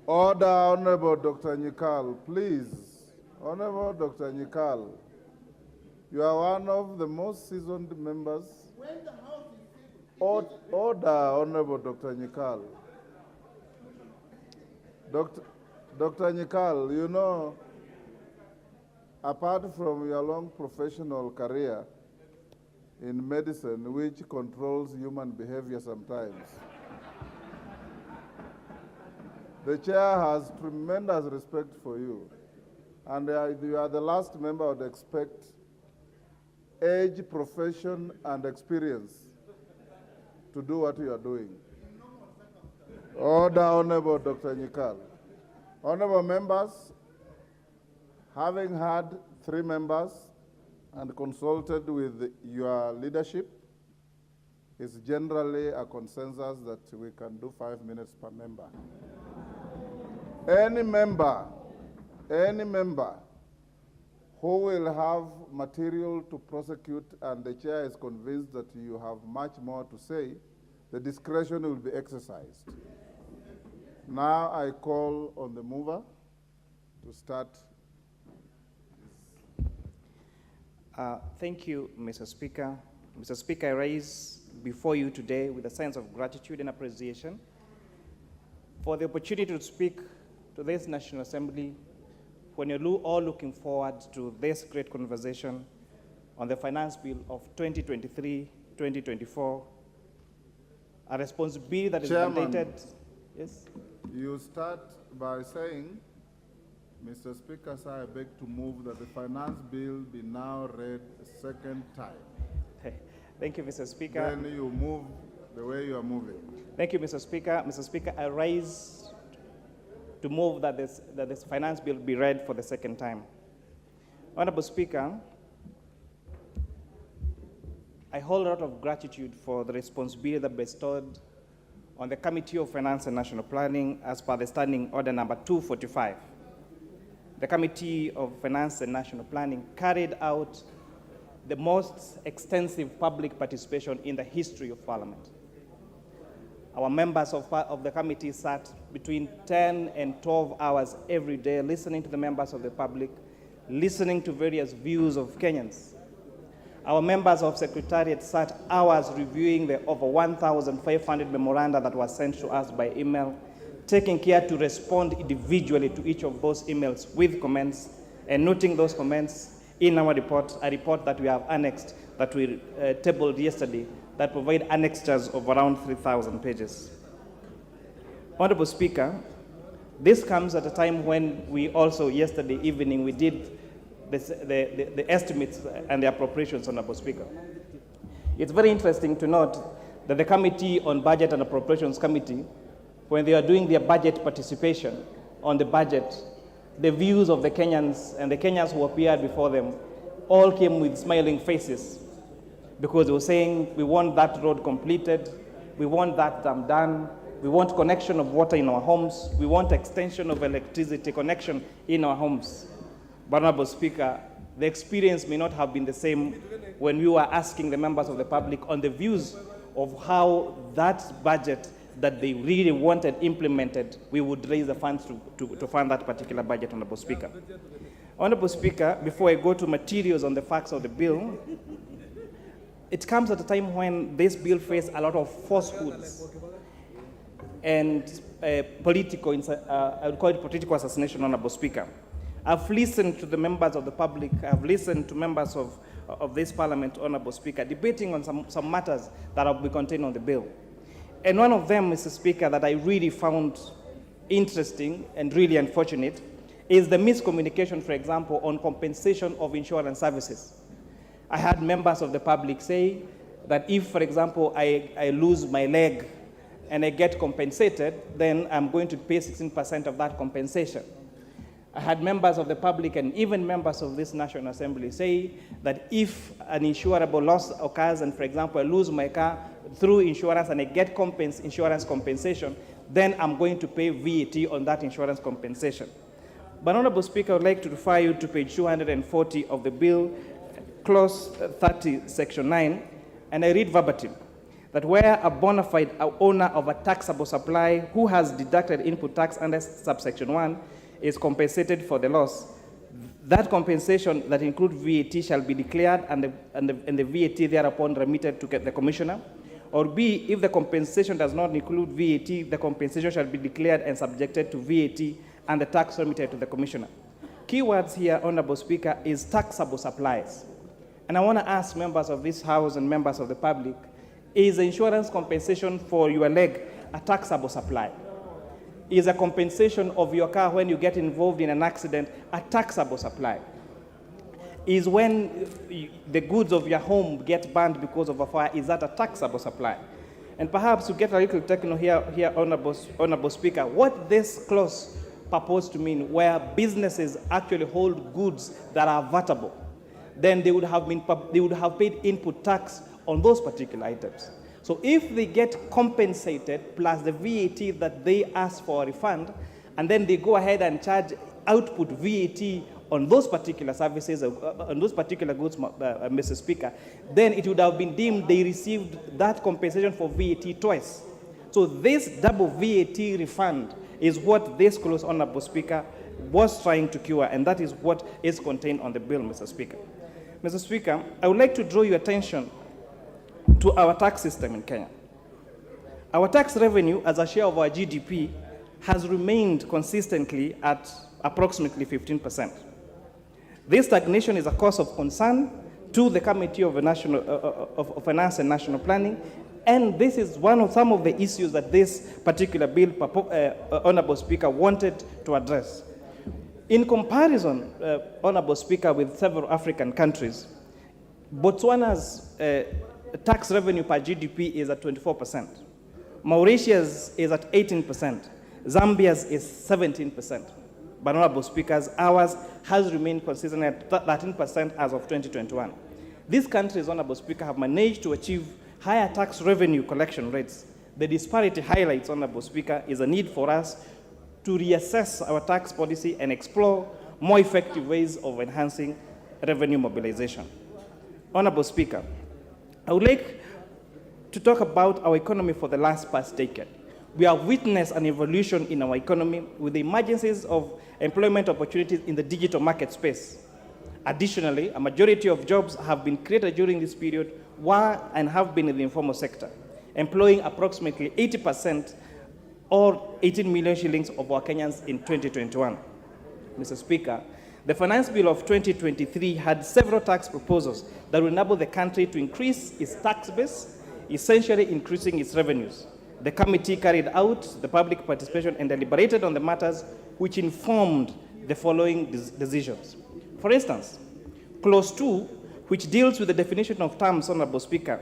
Order, Honorable Dr. Nyikal, please. Honorable Dr. Nyikal, you are one of the most seasoned members. When the House is stable. Order, Honorable Dr. Nyikal. Dr. Nyikal, you know, apart from your long professional career in medicine, which controls human behavior sometimes, the chair has tremendous respect for you. And you are the last member I would expect age, profession, and experience to do what you are doing. Order, Honorable Dr. Nyikal. Honorable members, having had 3 members and consulted with your leadership, it's generally a consensus that we can do 5 minutes per member. Any member who will have material to prosecute and the chair is convinced that you have much more to say, the discretion will be exercised. Now I call on the mover to start. Thank you, Mr. Speaker. Mr. Speaker, I rise before you today with a sense of gratitude and appreciation for the opportunity to speak to this National Assembly when you're all looking forward to this great conversation on the Finance Bill of 2023-2024, a responsibility that is mandated. Yes? You start by saying, Mr. Speaker, sir, I beg to move that the Finance Bill be now read a second time. Thank you, Mr. Speaker. Then you move the way you are moving. Thank you, Mr. Speaker. Mr. Speaker, I rise to move that this Finance Bill be read for the second time. Honorable Speaker, I hold a lot of gratitude for the responsibility that bestowed on the Committee of Finance and National Planning as per the Standing Order number 245. The Committee of Finance and National Planning carried out the most extensive public participation in the history of Parliament. Our members of the committee sat between 10 and 12 hours every day listening to the members of the public, listening to various views of Kenyans. Our members of Secretariat sat hours reviewing the over 1,500 memoranda that were sent to us by email, taking care to respond individually to each of those emails with comments and noting those comments in our report, a report that we have annexed, that we tabled yesterday, that provide annexures of around 3,000 pages. Honorable Speaker, this comes at a time when we also, yesterday evening, we did the estimates and the appropriations, Honorable Speaker. It's very interesting to note that the Committee on Budget and Appropriations Committee, when they are doing their budget participation on the budget, the views of the Kenyans and the Kenyans who appeared before them all came with smiling faces, because they were saying, we want that road completed, we want that dam done, we want connection of water in our homes, we want extension of electricity connection in our homes. But, Honorable Speaker, the experience may not have been the same when we were asking the members of the public on the views of how that budget that they really wanted implemented, we would raise the funds to fund that particular budget, Honorable Speaker. Honorable Speaker, before I go to materials on the facts of the bill, it comes at a time when this bill faced a lot of falsehoods and political, I would call it political assassination, Honorable Speaker. I've listened to the members of the public, I've listened to members of this Parliament, Honorable Speaker, debating on some matters that will be contained on the bill. And one of them, Mr. Speaker, that I really found interesting and really unfortunate is the miscommunication, for example, on compensation of insurance services. I had members of the public say that if, for example, I lose my leg and I get compensated, then I'm going to pay 16% of that compensation. I had members of the public and even members of this National Assembly say that if an insurable loss occurs and, for example, I lose my car through insurance and I get insurance compensation, then I'm going to pay VAT on that insurance compensation. But, Honorable Speaker, I would like to refer you to page 240 of the bill, Clause 30, Section 9, and I read verbatim, that where a bona fide owner of a taxable supply who has deducted input tax under subsection 1 is compensated for the loss, that compensation that includes VAT shall be declared and the VAT thereupon remitted to the commissioner. Or B, if the compensation does not include VAT, the compensation shall be declared and subjected to VAT and the tax remitted to the commissioner. Keywords here, Honorable Speaker, is taxable supplies. And I want to ask members of this House and members of the public, is insurance compensation for your leg a taxable supply? Is a compensation of your car when you get involved in an accident a taxable supply? Is when the goods of your home get burned because of a fire, is that a taxable supply? And perhaps to get a little technical here, Honorable Speaker, what this clause purports to mean, where businesses actually hold goods that are vatable, then they would have paid input tax on those particular items. So if they get compensated plus the VAT that they ask for a refund, and then they go ahead and charge output VAT on those particular services, on those particular goods, Mr. Speaker, then it would have been deemed they received that compensation for VAT twice. So this double VAT refund is what this clause, Honorable Speaker, was trying to cure, and that is what is contained on the bill, Mr. Speaker. Mr. Speaker, I would like to draw your attention to our tax system in Kenya. Our tax revenue as a share of our GDP has remained consistently at approximately 15%. This stagnation is a cause of concern to the Committee of Finance and National Planning, and this is some of the issues that this particular bill, Honorable Speaker, wanted to address. In comparison, Honorable Speaker, with several African countries, Botswana's tax revenue per GDP is at 24%. Mauritius is at 18%. Zambia's is 17%. But Honorable Speakers, ours has remained consistent at 13% as of 2021. These countries, Honorable Speaker, have managed to achieve higher tax revenue collection rates. The disparity highlights, Honorable Speaker, is a need for us to reassess our tax policy and explore more effective ways of enhancing revenue mobilization. Honorable Speaker, I would like to talk about our economy for the past decade. We have witnessed an evolution in our economy with the emergences of employment opportunities in the digital market space. Additionally, a majority of jobs have been created during this period and have been in the informal sector, employing approximately 80% or 18 million shillings of our Kenyans in 2021. Mr. Speaker, the Finance Bill of 2023 had several tax proposals that will enable the country to increase its tax base, essentially increasing its revenues. The committee carried out the public participation and deliberated on the matters which informed the following decisions. For instance, Clause 2, which deals with the definition of terms, Honorable Speaker,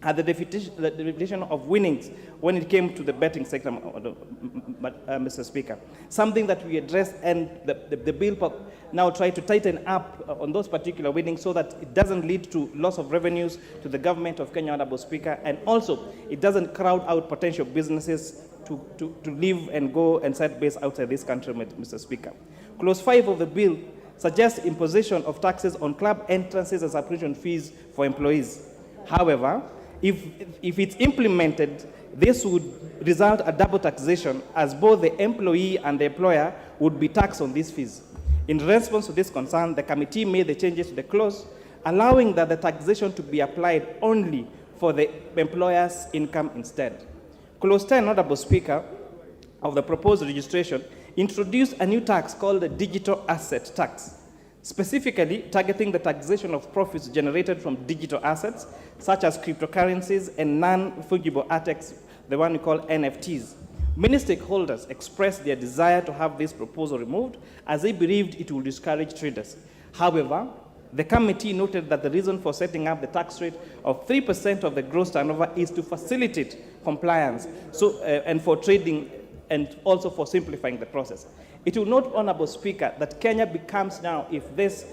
had the definition of winnings when it came to the betting sector, Mr. Speaker. Something that we addressed, and the bill now try to tighten up on those particular winnings so that it doesn't lead to loss of revenues to the government of Kenya, Honorable Speaker, and also it doesn't crowd out potential businesses to live and go and set base outside this country, Mr. Speaker. Clause 5 of the bill suggests imposition of taxes on club entrances and subscription fees for employees. However, if it's implemented, this would result in double taxation, as both the employee and the employer would be taxed on these fees. In response to this concern, the committee made the changes to the clause, allowing that the taxation to be applied only for the employer's income instead. Clause 10, Honorable Speaker, of the proposed registration introduced a new tax called the digital asset tax, specifically targeting the taxation of profits generated from digital assets, such as cryptocurrencies and non-fungible assets, the one we call NFTs. Many stakeholders expressed their desire to have this proposal removed, as they believed it would discourage traders. However, the committee noted that the reason for setting up the tax rate of 3% of the gross turnover is to facilitate compliance and for trading, and also for simplifying the process. It will note, Honorable Speaker, that Kenya becomes now, if this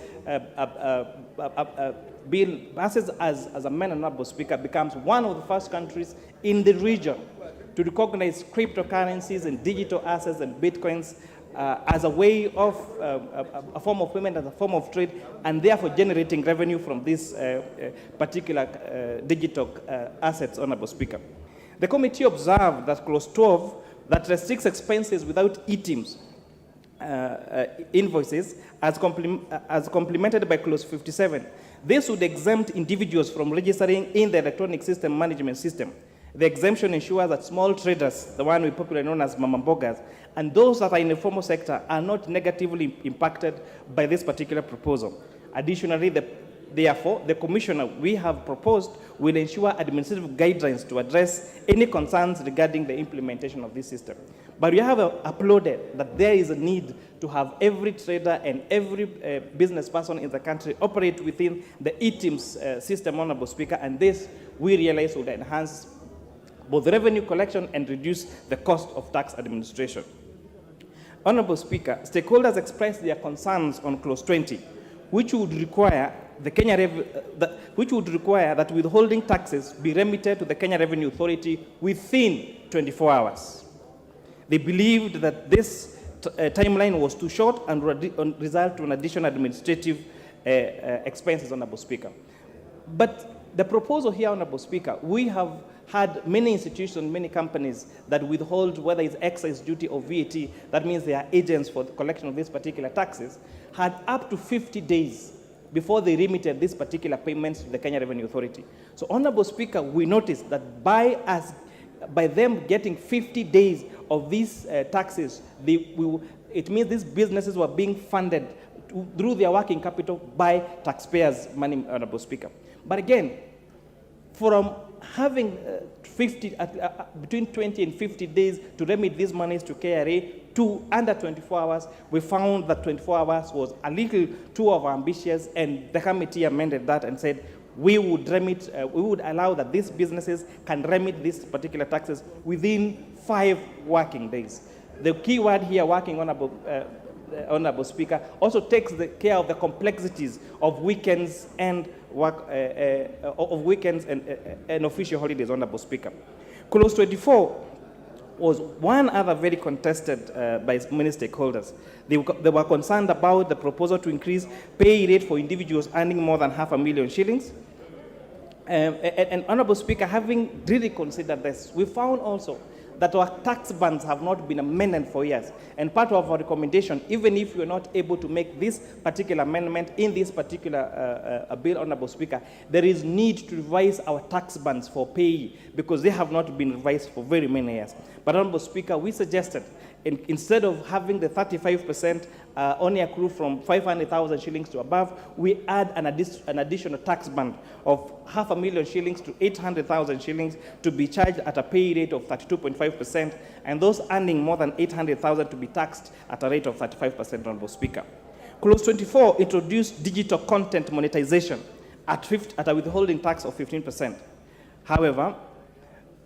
bill passes as a man, Honorable Speaker, becomes one of the first countries in the region to recognize cryptocurrencies and digital assets and bitcoins as a way of a form of payment, as a form of trade, and therefore generating revenue from these particular digital assets, Honorable Speaker. The committee observed that clause 12 that restricts expenses without e-TIMS invoices as complemented by clause 57. This would exempt individuals from registering in the electronic system management system. The exemption ensures that small traders, the one we popularly known as mama mbogas, and those that are in the formal sector are not negatively impacted by this particular proposal. Additionally, therefore, the commissioner we have proposed will ensure administrative guidelines to address any concerns regarding the implementation of this system. But we have uploaded that there is a need to have every trader and every business person in the country operate within the e-TIMS system, Honorable Speaker, and this we realize will enhance both revenue collection and reduce the cost of tax administration. Honorable Speaker, stakeholders expressed their concerns on clause 20, which would require that withholding taxes be remitted to the Kenya Revenue Authority within 24 hours. They believed that this timeline was too short and would result to an additional administrative expenses, Honorable Speaker. But the proposal here, Honorable Speaker, we have had many institutions, many companies that withhold, whether it's excise duty or VAT, that means they are agents for the collection of these particular taxes, had up to 50 days before they remitted these particular payments to the Kenya Revenue Authority. So, Honorable Speaker, we noticed that by them getting 50 days of these taxes, it means these businesses were being funded through their working capital by taxpayers' money, Honorable Speaker. But again, from having between 20 and 50 days to remit these monies to KRA to under 24 hours, we found that 24 hours was a little too ambitious, and the committee amended that and said we would allow that these businesses can remit these particular taxes within 5 working days. The key word here, working, Honorable Speaker, also takes care of the complexities of weekends and and official holidays, Honorable Speaker. Clause 24 was one other very contested by many stakeholders. They were concerned about the proposal to increase pay rate for individuals earning more than 500,000 shillings. And Honorable Speaker, having really considered this, we found also that our tax bands have not been amended for years. And part of our recommendation, even if you're not able to make this particular amendment in this particular bill, Honorable Speaker, there is need to revise our tax bands for pay because they have not been revised for very many years. But Honorable Speaker, we suggested instead of having the 35% only accrue from 500,000 shillings to above, we add an additional tax band of 500,000 shillings to 800,000 shillings to be charged at a pay rate of 32.5%, and those earning more than 800,000 to be taxed at a rate of 35%, Honorable Speaker. Clause 24 introduced digital content monetization at a withholding tax of 15%. However,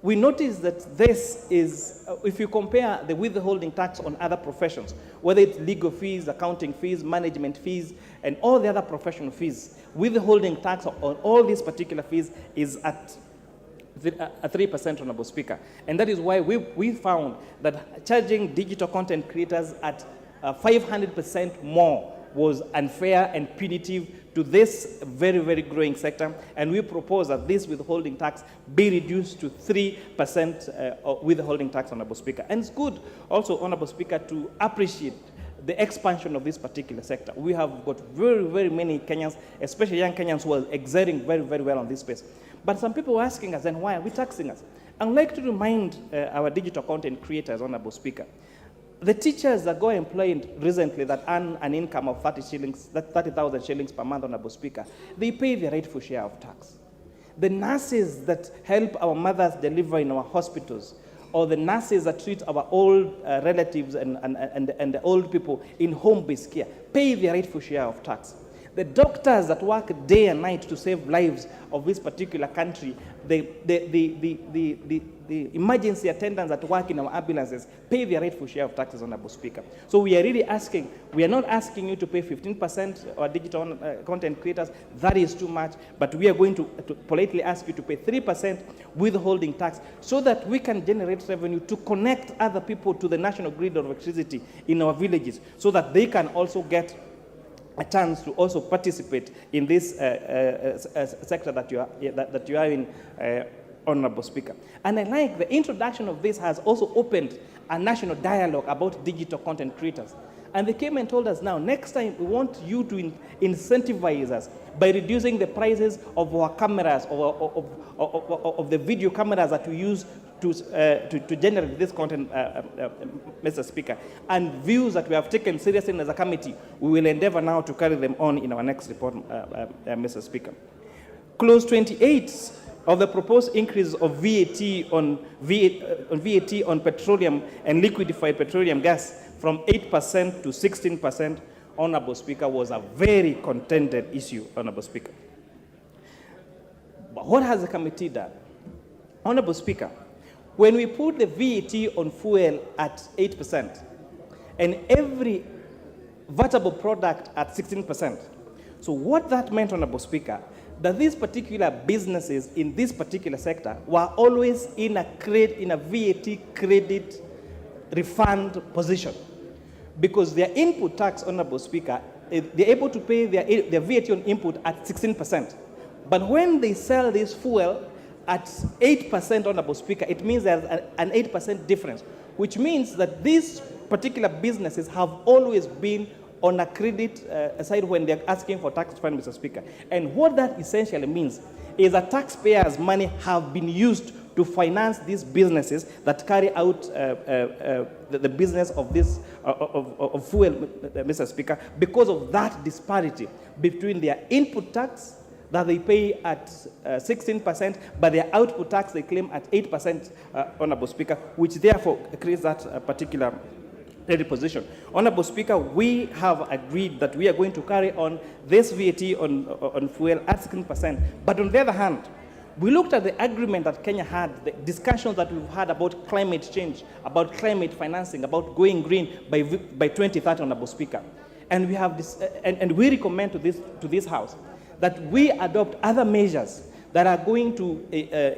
we notice that this is, if you compare the withholding tax on other professions, whether it's legal fees, accounting fees, management fees, and all the other professional fees, withholding tax on all these particular fees is at 3%, Honorable Speaker. And that is why we found that charging digital content creators at 500% more was unfair and punitive to this very, very growing sector, and we propose that this withholding tax be reduced to 3% withholding tax, Honorable Speaker. And it's good also, Honorable Speaker, to appreciate the expansion of this particular sector. We have got very, very many Kenyans, especially young Kenyans, who are exerting very, very well on this space. But some people are asking us, then why are we taxing us? I'd like to remind our digital content creators, Honorable Speaker, the teachers that got employed recently that earn an income of 30,000 shillings per month, Honorable Speaker, they pay their rightful share of tax. The nurses that help our mothers deliver in our hospitals, or the nurses that treat our old relatives and the old people in home-based care, pay their rightful share of tax. The doctors that work day and night to save lives of this particular country the emergency attendants that work in our ambulances pay their rightful share of taxes, Honorable Speaker. So we are really asking, we are not asking you to pay 15% or digital content creators, that is too much, but we are going to politely ask you to pay 3% withholding tax so that we can generate revenue to connect other people to the national grid of electricity in our villages so that they can also get a chance to also participate in this sector that you are in, Honorable Speaker. And I like the introduction of this has also opened a national dialogue about digital content creators. And they came and told us, now, next time we want you to incentivize us by reducing the prices of our cameras, of the video cameras that we use to generate this content, Mr. Speaker. And views that we have taken seriously as a committee, we will endeavor now to carry them on in our next report, Mr. Speaker. Clause 28 of the proposed increase of VAT on petroleum and liquefied petroleum gas from 8% to 16%, Honorable Speaker, was a very contended issue, Honorable Speaker. But what has the committee done? Honorable Speaker, when we put the VAT on fuel at 8% and every vegetable product at 16%, so what that meant, Honorable Speaker, that these particular businesses in this particular sector were always in a VAT credit refund position, because their input tax, Honorable Speaker, they're able to pay their VAT on input at 16%. But when they sell this fuel at 8%, Honorable Speaker, it means there's an 8% difference, which means that these particular businesses have always been on a credit side when they're asking for tax refund, Mr. Speaker. And what that essentially means is that taxpayers' money have been used to finance these businesses that carry out the business of this of fuel, Mr. Speaker, because of that disparity between their input tax that they pay at 16%, but their output tax they claim at 8%, Honorable Speaker, which therefore creates that particular position. Honorable Speaker, we have agreed that we are going to carry on this VAT on fuel at 16%. But on the other hand, we looked at the agreement that Kenya had, the discussions that we've had about climate change, about climate financing, about going green by 2030, Honorable Speaker. And we have this, and we recommend to this House that we adopt other measures that are going to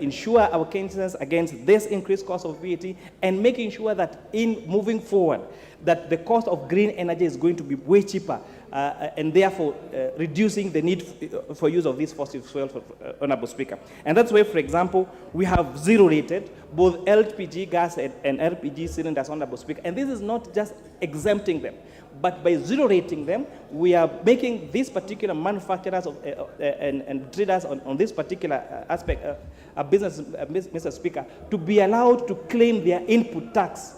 ensure our Kenyans against this increased cost of VAT, and making sure that in moving forward, that the cost of green energy is going to be way cheaper, and therefore reducing the need for use of these fossil fuels, Honorable Speaker. And that's why, for example, we have zero-rated both LPG gas and LPG cylinders, Honorable Speaker. And this is not just exempting them, but by zero-rating them, we are making these particular manufacturers and traders on this particular aspect, a business, Mr. Speaker, to be allowed to claim their input tax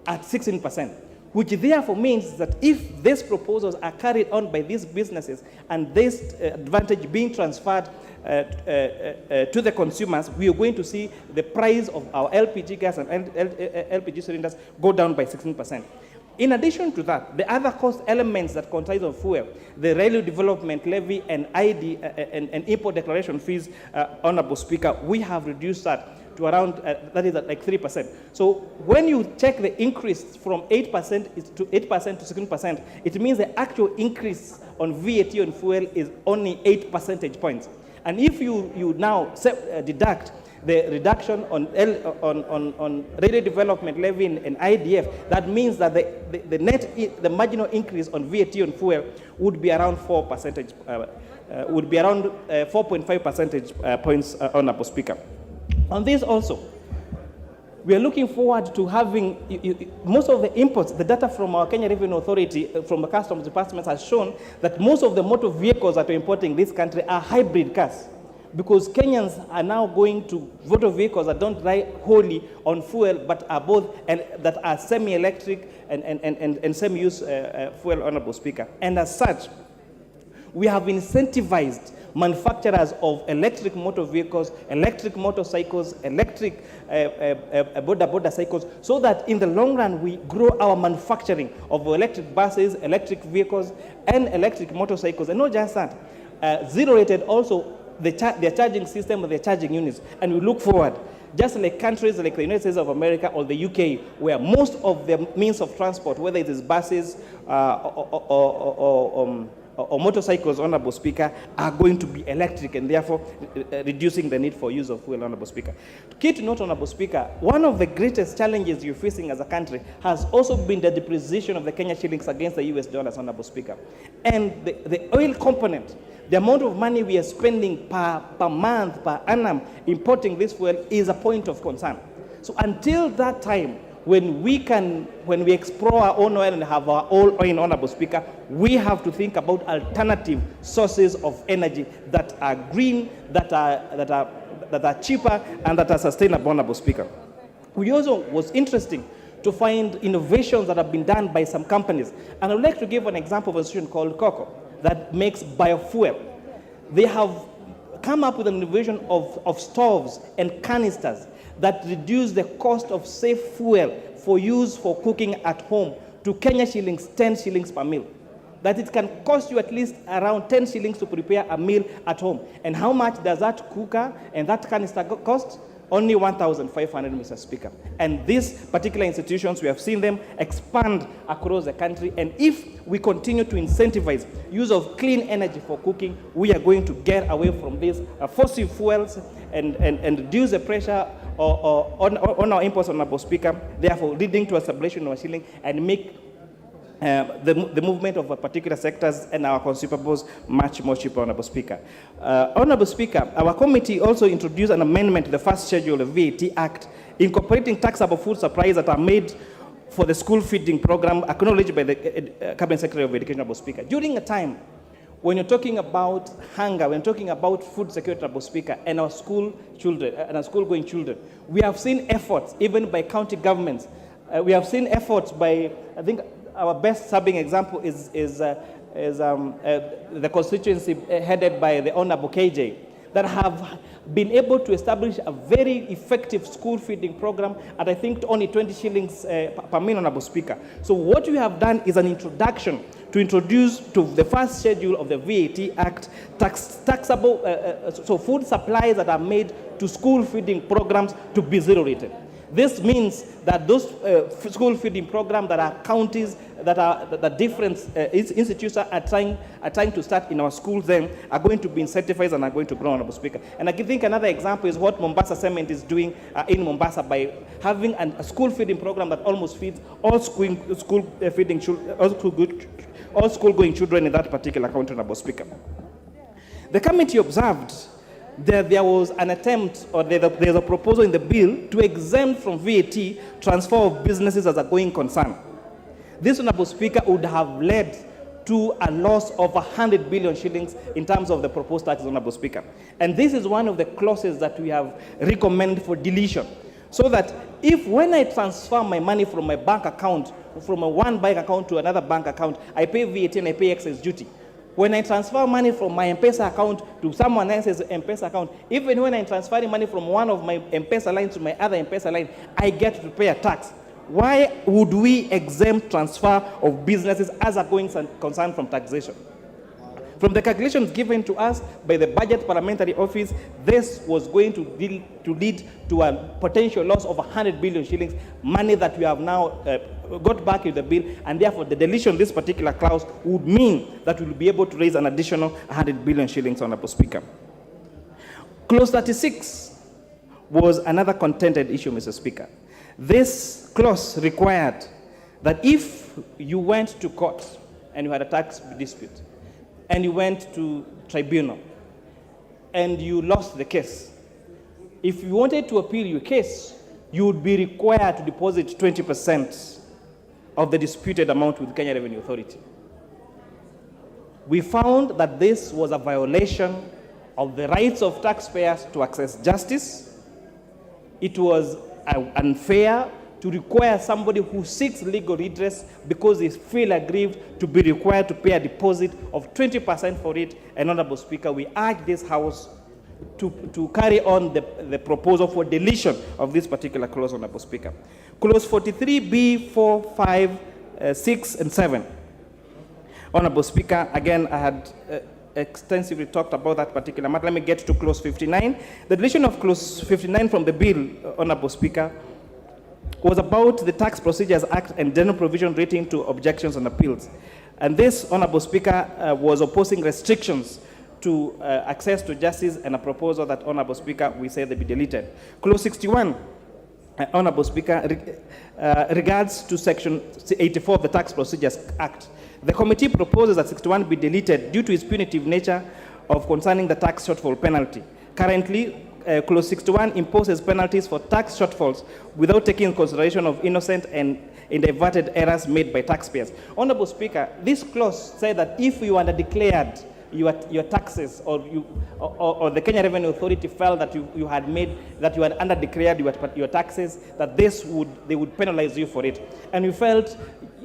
at 16%, which therefore means that if these proposals are carried on by these businesses and this advantage being transferred to the consumers, we are going to see the price of our LPG gas and LPG cylinders go down by 16%. In addition to that, the other cost elements that comprise of fuel, the railway development levy and ID and import declaration fees, Honorable Speaker, we have reduced that to around, that is at like 3%. So when you check the increase from 8% to 16%, it means the actual increase on VAT on fuel is only 8 percentage points. And if you now deduct the reduction on railway development levy and IDF, that means that the marginal increase on VAT on fuel would be around 4 percentage, would be around 4.5 percentage points, Honorable Speaker. On this also, we are looking forward to having most of the imports. The data from our Kenya Revenue Authority, from the Customs Department, has shown that most of the motor vehicles that we're importing in this country are hybrid cars, because Kenyans are now going to motor vehicles that don't rely wholly on fuel, but are both, and that are semi-electric and semi-use fuel, Honorable Speaker. And as such, we have incentivized manufacturers of electric motor vehicles, electric motorcycles, electric border cycles, so that in the long run we grow our manufacturing of electric buses, electric vehicles, and electric motorcycles. And not just that, zero-rated also their charging system or their charging units. And we look forward, just like countries like the United States of America or the UK, where most of the means of transport, whether it is buses or motorcycles, Honorable Speaker, are going to be electric and therefore reducing the need for use of fuel, Honorable Speaker. Key to note, Honorable Speaker, one of the greatest challenges you're facing as a country has also been the depreciation of the Kenya shillings against the US dollars, Honorable Speaker. And the oil component, the amount of money we are spending per month, per annum, importing this fuel is a point of concern. So until that time, when we explore our own oil and have our own oil, Honorable Speaker, we have to think about alternative sources of energy that are green, that are cheaper, and that are sustainable, Honorable Speaker. We also was interesting to find innovations that have been done by some companies. And I would like to give an example of an institution called Coco that makes biofuel. They have come up with an innovation of stoves and canisters that reduce the cost of safe fuel for use for cooking at home to Kenya shillings, 10 shillings per meal. That it can cost you at least around 10 shillings to prepare a meal at home. And how much does that cooker and that canister cost? Only 1,500, Mr. Speaker. And these particular institutions, we have seen them expand across the country. And if we continue to incentivize use of clean energy for cooking, we are going to get away from these fossil fuels and reduce the pressure on our imports, Honorable Speaker, therefore leading to a stabilization of our shilling and make the movement of particular sectors and our consumables much more cheaper, Honorable Speaker. Honorable Speaker, our committee also introduced an amendment to the first schedule of VAT Act, incorporating taxable food supplies that are made for the school feeding program, acknowledged by the Cabinet Secretary of Education, Honorable Speaker. During a time when you're talking about hunger, when you're talking about food security, Honorable Speaker, and our school children, and our school-going children, we have seen efforts, even by county governments. We have seen efforts by, I think, our best subbing example is the constituency headed by the Honorable KJ, that have been able to establish a very effective school feeding program at, I think, only 20 shillings per meal, Honorable Speaker. So what we have done is an introduction to introduce to the first schedule of the VAT Act taxable, so food supplies that are made to school feeding programs to be zero rated. This means that those school feeding programs that are counties, that different institutes are trying to start in our schools then are going to be incentivized and are going to grow, Honorable Speaker. And I think another example is what Mombasa Cement is doing in Mombasa by having a school feeding program that almost feeds all school-going children in that particular county, Honorable Speaker. The committee observed that there was an attempt, or there's a proposal in the bill to exempt from VAT transfer of businesses as a going concern. This, Honorable Speaker, would have led to a loss of 100 billion shillings in terms of the proposed tax, Honorable Speaker. And this is one of the clauses that we have recommended for deletion. So that if when I transfer my money from my bank account, from one bank account to another bank account, I pay VAT and I pay excess duty. When I transfer money from my M-Pesa account to someone else's M-Pesa account, even when I'm transferring money from one of my M-Pesa lines to my other M-Pesa line, I get to pay a tax. Why would we exempt transfer of businesses as a going concern from taxation? From the calculations given to us by the Budget Parliamentary Office, this was going to lead to a potential loss of 100 billion shillings, money that we have now got back in the bill, and therefore the deletion of this particular clause would mean that we'll be able to raise an additional 100 billion shillings, Honorable Speaker. Clause 36 was another contended issue, Mr. Speaker. This clause required that if you went to court and you had a tax dispute, and you went to tribunal, and you lost the case, if you wanted to appeal your case, you would be required to deposit 20% of the disputed amount with Kenya Revenue Authority. We found that this was a violation of the rights of taxpayers to access justice. It was unfair to require somebody who seeks legal redress because they feel aggrieved to be required to pay a deposit of 20% for it. And Honorable Speaker, we urge this House to carry on the proposal for deletion of this particular clause, Honorable Speaker. Clause 43B, 4, 5, 6, and 7. Honorable Speaker, again, I had extensively talked about that particular matter. Let me get to clause 59. The deletion of clause 59 from the bill, Honorable Speaker, was about the Tax Procedures Act and general provision relating to objections and appeals. And this, Honorable Speaker, was opposing restrictions to access to justice, and a proposal that, Honorable Speaker, we say they be deleted. Clause 61, Honorable Speaker, regards to Section 84 of the Tax Procedures Act. The committee proposes that 61 be deleted due to its punitive nature of concerning the tax shortfall penalty. Currently, Clause 61 imposes penalties for tax shortfalls without taking consideration of innocent and inadvertent errors made by taxpayers. Honorable Speaker, this clause said that if you underdeclared your taxes, or the Kenya Revenue Authority felt that you had underdeclared your taxes, that they would penalize you for it. And we felt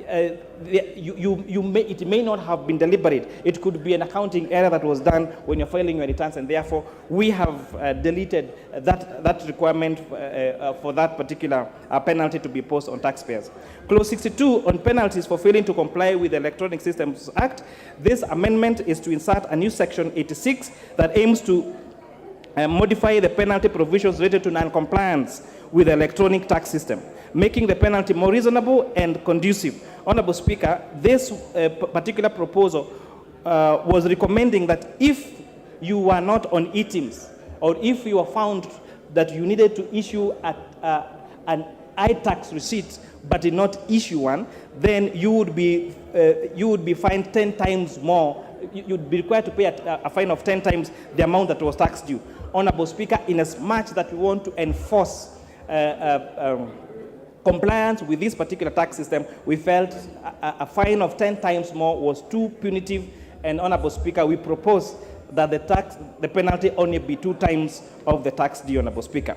it may not have been deliberate. It could be an accounting error that was done when you're filing your returns, and therefore we have deleted that requirement for that particular penalty to be imposed on taxpayers. Clause 62 on penalties for failing to comply with the Electronic Systems Act. This amendment is to insert a new section 86 that aims to modify the penalty provisions related to non-compliance with the electronic tax system, making the penalty more reasonable and conducive. Honorable Speaker, this particular proposal was recommending that if you were not on e-TIMS, or if you were found that you needed to issue an iTax receipt but did not issue one, then you would be fined 10 times more. You'd be required to pay a fine of 10 times the amount that was tax due. Honorable Speaker, in as much that we want to enforce compliance with this particular tax system, we felt a fine of 10 times more was too punitive, and Honorable Speaker, we propose that the penalty only be 2 times of the tax due, Honorable Speaker.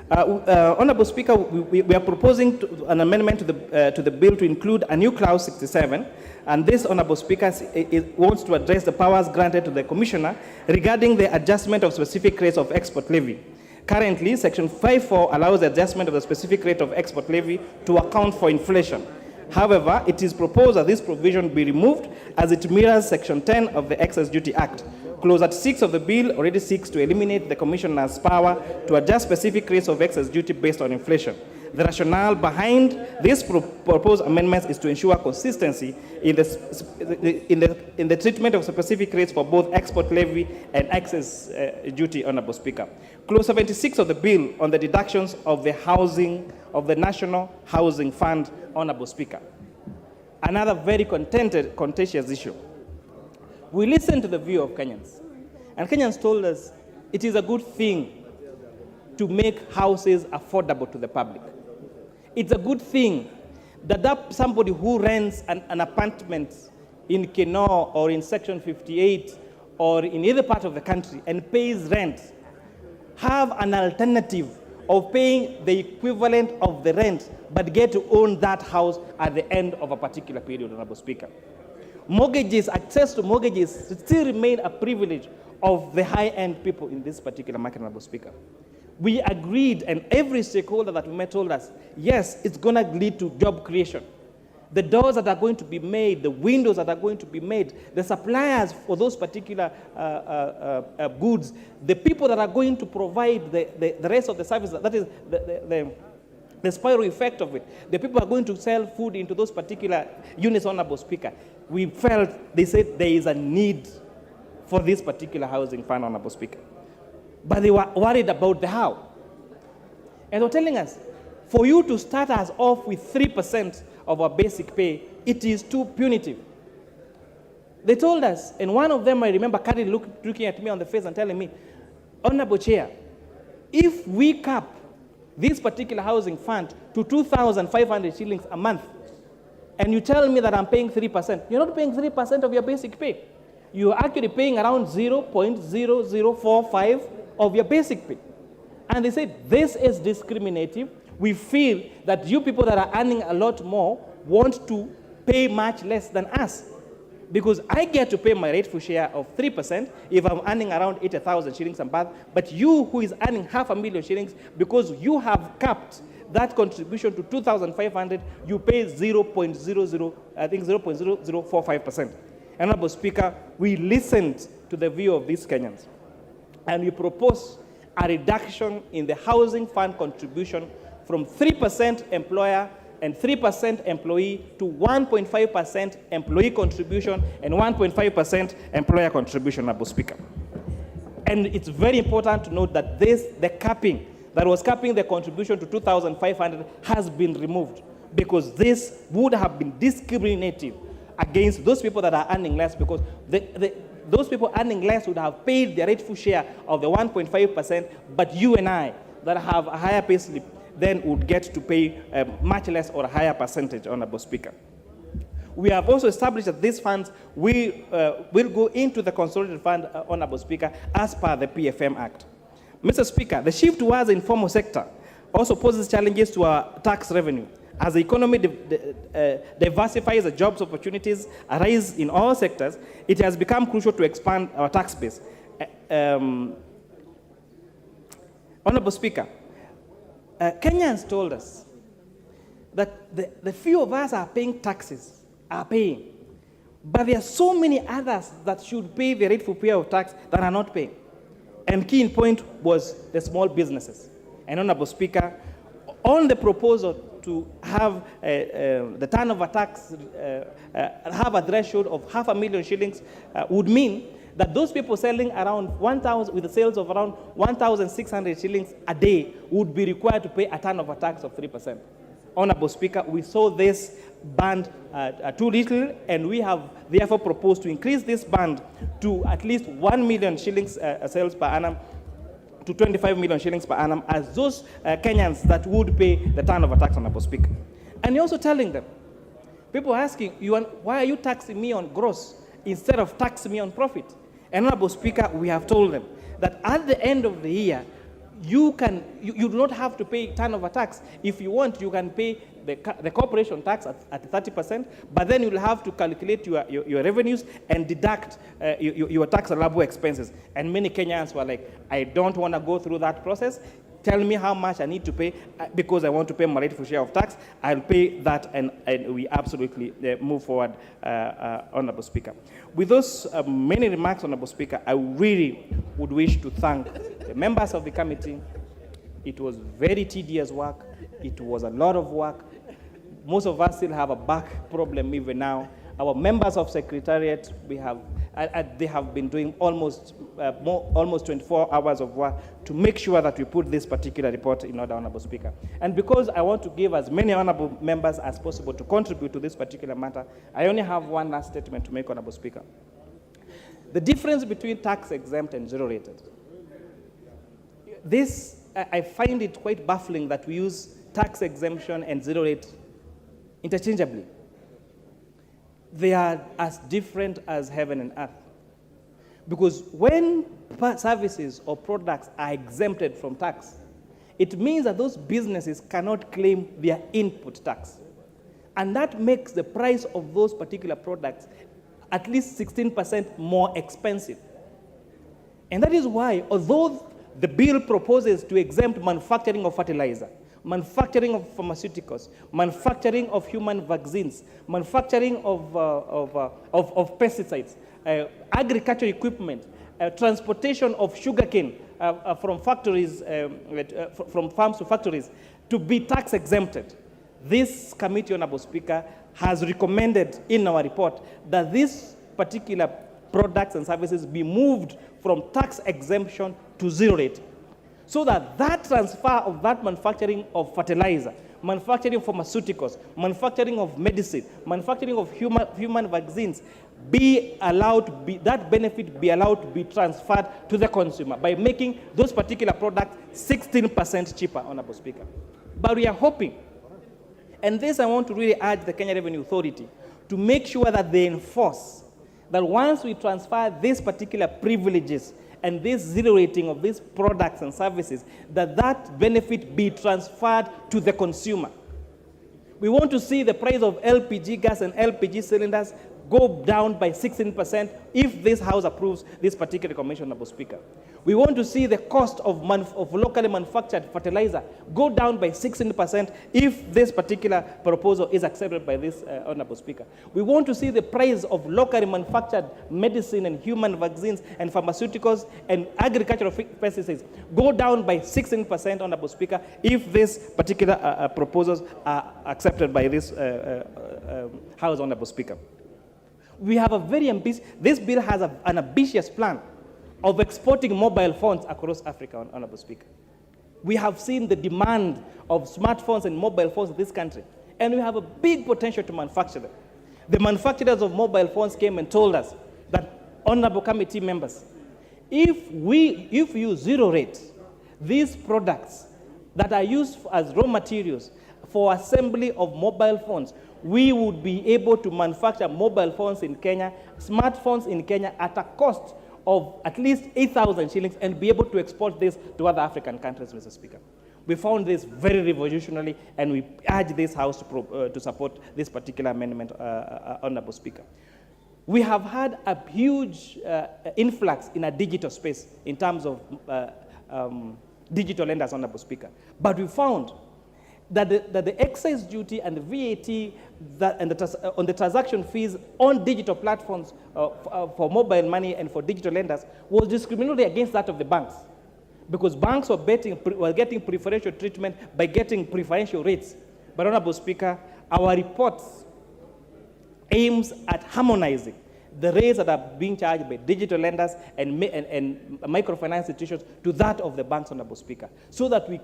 Honorable Speaker, we are proposing an amendment to the bill to include a new clause 67, and this, Honorable Speaker, it wants to address the powers granted to the Commissioner regarding the adjustment of specific rates of export levy. Currently, Section 5.4 allows the adjustment of the specific rate of export levy to account for inflation. However, it is proposed that this provision be removed as it mirrors Section 10 of the Excess Duty Act. Clause 6 of the bill already seeks to eliminate the Commissioner's power to adjust specific rates of excess duty based on inflation. The rationale behind this proposed amendments is to ensure consistency in the treatment of specific rates for both export levy and excess duty, Honorable Speaker. Clause 76 of the bill on the deductions of the National Housing Fund, Honorable Speaker. Another very contentious issue. We listened to the view of Kenyans, and Kenyans told us it is a good thing to make houses affordable to the public. It's a good thing that somebody who rents an apartment in Kenor or in Section 58 or in either part of the country and pays rent have an alternative of paying the equivalent of the rent but get to own that house at the end of a particular period, Honorable Speaker. Mortgages, access to mortgages still remain a privilege of the high-end people in this particular market, Honorable Speaker. We agreed, and every stakeholder that we met told us, yes, it's going to lead to job creation. The doors that are going to be made, the windows that are going to be made, the suppliers for those particular goods, the people that are going to provide the rest of the service, that is the spiral effect of it. The people are going to sell food into those particular units, Honorable Speaker. We felt, they said there is a need for this particular housing fund, Honorable Speaker. But they were worried about the how. And they were telling us, for you to start us off with 3% of our basic pay, it is too punitive. They told us, and one of them, I remember, looking at me on the face and telling me, Honorable Chair, if we cap this particular housing fund to 2,500 shillings a month, and you tell me that I'm paying 3%, you're not paying 3% of your basic pay. You're actually paying around 0.0045 of your basic pay. And they said, this is discriminative. We feel that you people that are earning a lot more want to pay much less than us. Because I get to pay my rightful share of 3% if I'm earning around 80,000 shillings a month, but you who is earning 500,000 shillings, because you have capped that contribution to 2,500, you pay 0.0045%. Honorable Speaker, we listened to the view of these Kenyans, and we propose a reduction in the housing fund contribution from 3% employer and 3% employee to 1.5% employee contribution and 1.5% employer contribution, Honorable Speaker. And it's very important to note that the capping that was capping the contribution to 2,500 has been removed, because this would have been discriminative against those people that are earning less, because those people earning less would have paid their rightful share of the 1.5%, but you and I that have a higher pay slip then would get to pay much less or a higher percentage, Honorable Speaker. We have also established that these funds will go into the consolidated fund, Honorable Speaker, as per the PFM Act. Mr. Speaker, the shift towards the informal sector also poses challenges to our tax revenue. As the economy diversifies, the jobs opportunities arise in all sectors, it has become crucial to expand our tax base. Honorable Speaker, Kenyans told us that the few of us are paying taxes, but there are so many others that should pay the rightful pay of tax that are not paying. And key in point was the small businesses. And Honorable Speaker, on the proposal to have the turnover tax have a threshold of 500,000 shillings would mean that those people selling around 1,000 with the sales of around 1,600 shillings a day would be required to pay a turnover tax of 3%. Honorable Speaker, we saw this band too little, and we have therefore proposed to increase this band to at least 1 million shillings sales per annum to 25 million shillings per annum as those Kenyans that would pay the turnover tax, Honorable Speaker. And you're also telling them, people are asking, why are you taxing me on gross instead of taxing me on profit? And Honorable Speaker, we have told them that at the end of the year, you do not have to pay turnover tax. If you want, you can pay the corporation tax at 30%, but then you'll have to calculate your revenues and deduct your tax allowable expenses. And many Kenyans were like, I don't want to go through that process. Tell me how much I need to pay because I want to pay my rightful share of tax. I'll pay that, and we absolutely move forward, Honorable Speaker. With those many remarks, Honorable Speaker, I really would wish to thank the members of the committee. It was very tedious work. It was a lot of work. Most of us still have a back problem even now. Our members of Secretariat, they have been doing almost 24 hours of work to make sure that we put this particular report in order, Honorable Speaker. And because I want to give as many honorable members as possible to contribute to this particular matter, I only have one last statement to make, Honorable Speaker. The difference between tax-exempt and zero-rated. I find it quite baffling that we use tax exemption and zero-rate interchangeably. They are as different as heaven and earth. Because when services or products are exempted from tax, it means that those businesses cannot claim their input tax. And that makes the price of those particular products at least 16% more expensive. And that is why, although the bill proposes to exempt manufacturing of fertilizer, manufacturing of pharmaceuticals, manufacturing of human vaccines, manufacturing of pesticides, agriculture equipment, transportation of sugarcane from factories, from farms to factories, to be tax exempted. This committee, Honorable Speaker, has recommended in our report that these particular products and services be moved from tax exemption to zero rate, so that transfer of that manufacturing of fertilizer, manufacturing of pharmaceuticals, manufacturing of medicine, manufacturing of human vaccines that benefit be allowed to be transferred to the consumer by making those particular products 16% cheaper, Honorable Speaker. But we are hoping, and this I want to really urge the Kenya Revenue Authority to make sure that they enforce that once we transfer these particular privileges and this zero rating of these products and services, that benefit be transferred to the consumer. We want to see the price of LPG gas and LPG cylinders go down by 16% if this House approves this particular recommendation, Honorable Speaker. We want to see the cost of locally manufactured fertilizer go down by 16% if this particular proposal is accepted by this Honorable Speaker. We want to see the price of locally manufactured medicine and human vaccines and pharmaceuticals and agricultural pesticides go down by 16%, Honorable Speaker, if these particular proposals are accepted by this House, Honorable Speaker. We have a very ambitious, this bill has an ambitious plan of exporting mobile phones across Africa, Honorable Speaker. We have seen the demand of smartphones and mobile phones in this country, and we have a big potential to manufacture them. The manufacturers of mobile phones came and told us that, Honorable Committee members, if you zero rate these products that are used as raw materials for assembly of mobile phones, we would be able to manufacture mobile phones in Kenya, smartphones in Kenya at a cost of at least 8,000 shillings and be able to export this to other African countries, Mr. Speaker. We found this very revolutionary, and we urge this House to support this particular amendment, Honorable Speaker. We have had a huge influx in a digital space in terms of digital lenders, Honorable Speaker. But we found that the excise duty and the VAT on the transaction fees on digital platforms for mobile money and for digital lenders was discriminatory against that of the banks, because banks were getting preferential treatment by getting preferential rates. But, Honorable Speaker, our report aims at harmonizing the rates that are being charged by digital lenders and microfinance institutions to that of the banks, Honorable Speaker, so that we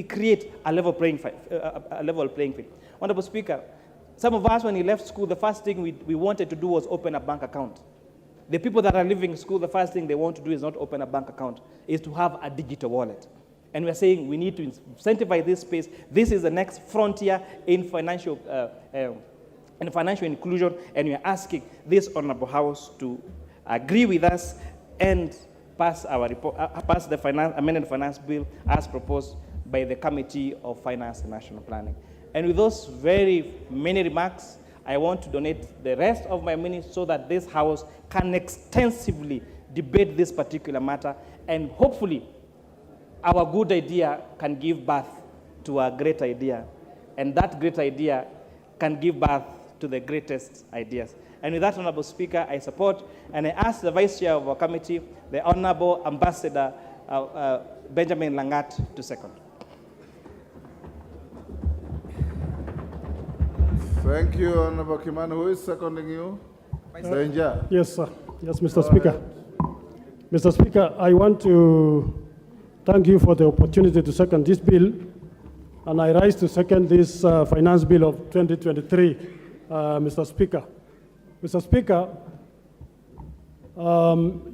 create a level playing field. Honorable Speaker, some of us, when we left school, the first thing we wanted to do was open a bank account. The people that are leaving school, the first thing they want to do is not open a bank account, is to have a digital wallet. And we're saying we need to incentivize this space. This is the next frontier in financial inclusion, and we are asking this Honorable House to agree with us and pass our report, pass the amended finance bill as proposed by the Committee of Finance and National Planning. And with those very many remarks, I want to donate the rest of my minutes so that this House can extensively debate this particular matter, and hopefully our good idea can give birth to a great idea, and that great idea can give birth to the greatest ideas. And with that, Honorable Speaker, I support, and I ask the Vice Chair of our committee, the Honorable Ambassador Benjamin Langat, to second. Thank you, Honorable Kimani. Who is seconding you? Danger. Yes, sir. Yes, Mr. Speaker. Mr. Speaker, I want to thank you for the opportunity to second this bill, and I rise to second this finance bill of 2023, Mr. Speaker. Mr. Speaker,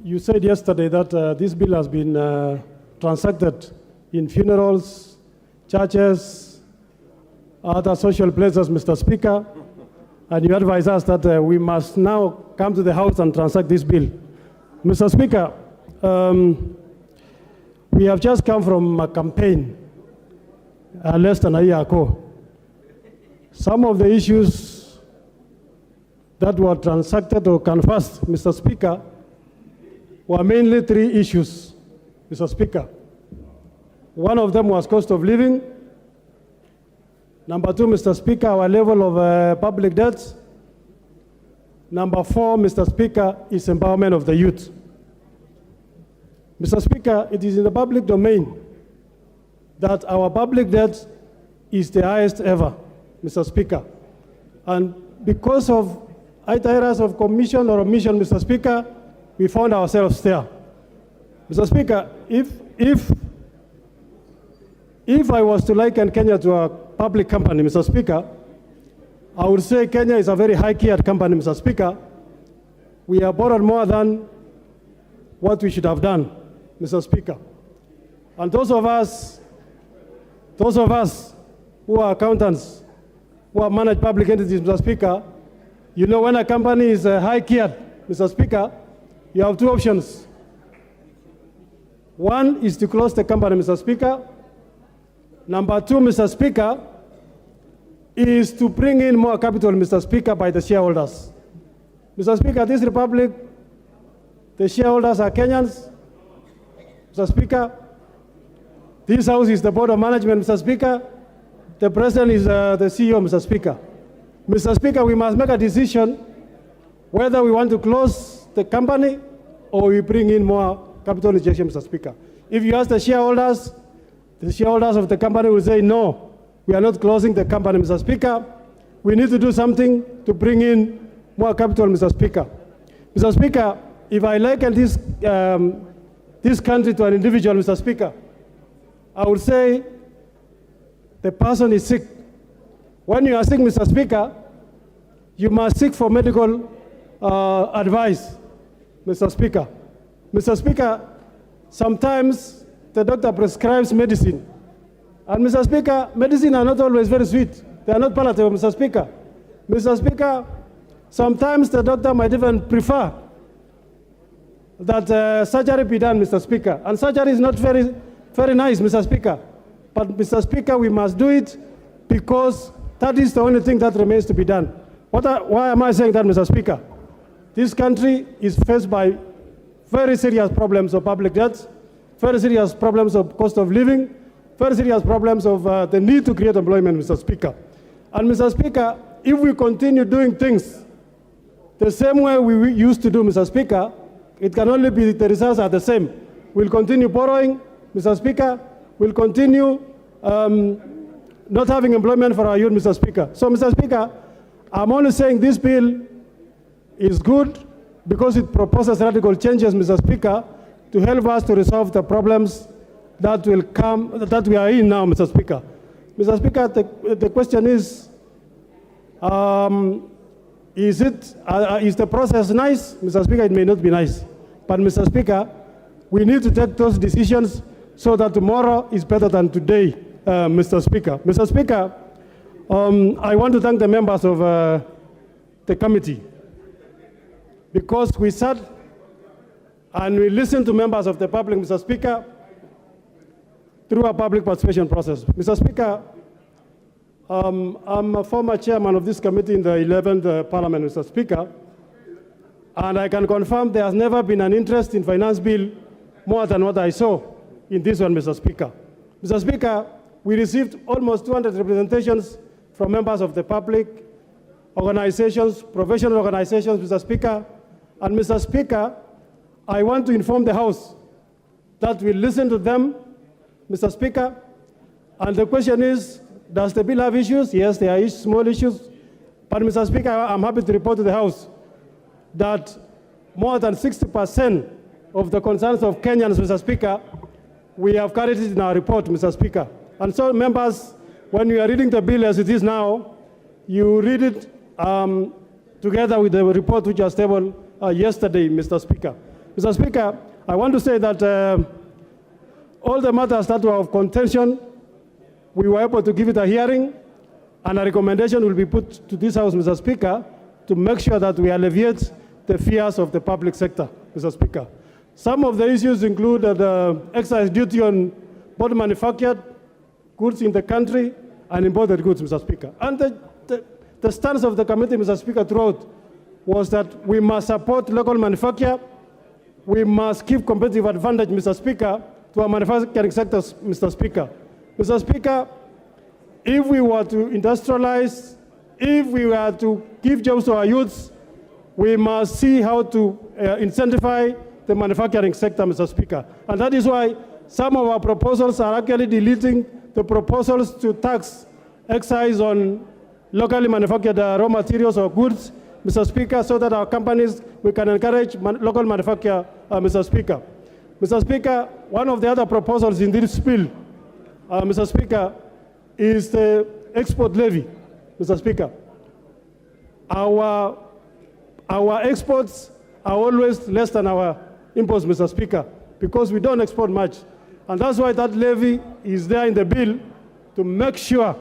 you said yesterday that this bill has been transacted in funerals, churches, other social places, Mr. Speaker, and you advise us that we must now come to the House and transact this bill. Mr. Speaker, we have just come from a campaign less than a year ago. Some of the issues that were transacted or canvassed, Mr. Speaker, were mainly three issues, Mr. Speaker. One of them was cost of living. Number two, Mr. Speaker, our level of public debts. Number four, Mr. Speaker, is empowerment of the youth. Mr. Speaker, it is in the public domain that our public debt is the highest ever, Mr. Speaker. And because of itinerance of commission or omission, Mr. Speaker, we found ourselves there. Mr. Speaker, if I was to liken Kenya to a public company, Mr. Speaker, I would say Kenya is a very high-geared company, Mr. Speaker. We have borrowed more than what we should have done, Mr. Speaker. And those of us who are accountants, who have managed public entities, Mr. Speaker, you know when a company is high-geared, Mr. Speaker, you have two options. One is to close the company, Mr. Speaker. Number two, Mr. Speaker, is to bring in more capital, Mr. Speaker, by the shareholders. Mr. Speaker, this republic, the shareholders are Kenyans. Mr. Speaker, this house is the board of management, Mr. Speaker. The president is the CEO, Mr. Speaker. Mr. Speaker, we must make a decision whether we want to close the company or we bring in more capital injection, Mr. Speaker. If you ask the shareholders of the company will say, no, we are not closing the company, Mr. Speaker. We need to do something to bring in more capital, Mr. Speaker. Mr. Speaker, if I liken this country to an individual, Mr. Speaker, I would say the person is sick. When you are sick, Mr. Speaker, you must seek for medical advice, Mr. Speaker. Mr. Speaker, sometimes the doctor prescribes medicine. And Mr. Speaker, medicine are not always very sweet. They are not palatable, Mr. Speaker. Mr. Speaker, sometimes the doctor might even prefer that surgery be done, Mr. Speaker. And surgery is not very, very nice, Mr. Speaker. But, Mr. Speaker, we must do it because that is the only thing that remains to be done. Why am I saying that, Mr. Speaker? This country is faced by very serious problems of public debt, very serious problems of cost of living, very serious problems of the need to create employment, Mr. Speaker. And, Mr. Speaker, if we continue doing things the same way we used to do, Mr. Speaker, it can only be the results are the same. We'll continue borrowing, Mr. Speaker. We'll continue not having employment for our youth, Mr. Speaker. So, Mr. Speaker, I'm only saying this bill is good because it proposes radical changes, Mr. Speaker, to help us to resolve the problems that will come, that we are in now, Mr. Speaker. Mr. Speaker, the question is the process nice? Mr. Speaker, it may not be nice. But, Mr. Speaker, we need to take those decisions so that tomorrow is better than today, Mr. Speaker. Mr. Speaker, I want to thank the members of the committee because we sat and we listened to members of the public, Mr. Speaker, through a public participation process. Mr. Speaker, I'm a former chairman of this committee in the 11th Parliament, Mr. Speaker, and I can confirm there has never been an interest in finance bill more than what I saw in this one, Mr. Speaker. Mr. Speaker, we received almost 200 representations from members of the public, organizations, professional organizations, Mr. Speaker. And, Mr. Speaker, I want to inform the House that we listen to them, Mr. Speaker. And the question is, does the bill have issues? Yes, there are small issues. But, Mr. Speaker, I'm happy to report to the House that more than 60% of the concerns of Kenyans, Mr. Speaker, we have carried it in our report, Mr. Speaker. And so, members, when you are reading the bill as it is now, you read it together with the report which was tabled yesterday, Mr. Speaker. Mr. Speaker, I want to say that all the matters that were of contention, we were able to give it a hearing, and a recommendation will be put to this House, Mr. Speaker, to make sure that we alleviate the fears of the public sector, Mr. Speaker. Some of the issues include the excise duty on both manufactured goods in the country and imported goods, Mr. Speaker. And the stance of the committee, Mr. Speaker, throughout was that we must support local manufacture. We must give competitive advantage, Mr. Speaker, to our manufacturing sectors, Mr. Speaker. Mr. Speaker, if we were to industrialize, if we were to give jobs to our youths, we must see how to incentivize the manufacturing sector, Mr. Speaker. And that is why some of our proposals are actually deleting the proposals to tax excise on locally manufactured raw materials or goods, Mr. Speaker, so that our companies, we can encourage local manufacture, Mr. Speaker. Mr. Speaker, one of the other proposals in this bill, Mr. Speaker, is the export levy, Mr. Speaker. Our exports are always less than our imports, Mr. Speaker, because we don't export much. And that's why that levy is there in the bill to make sure,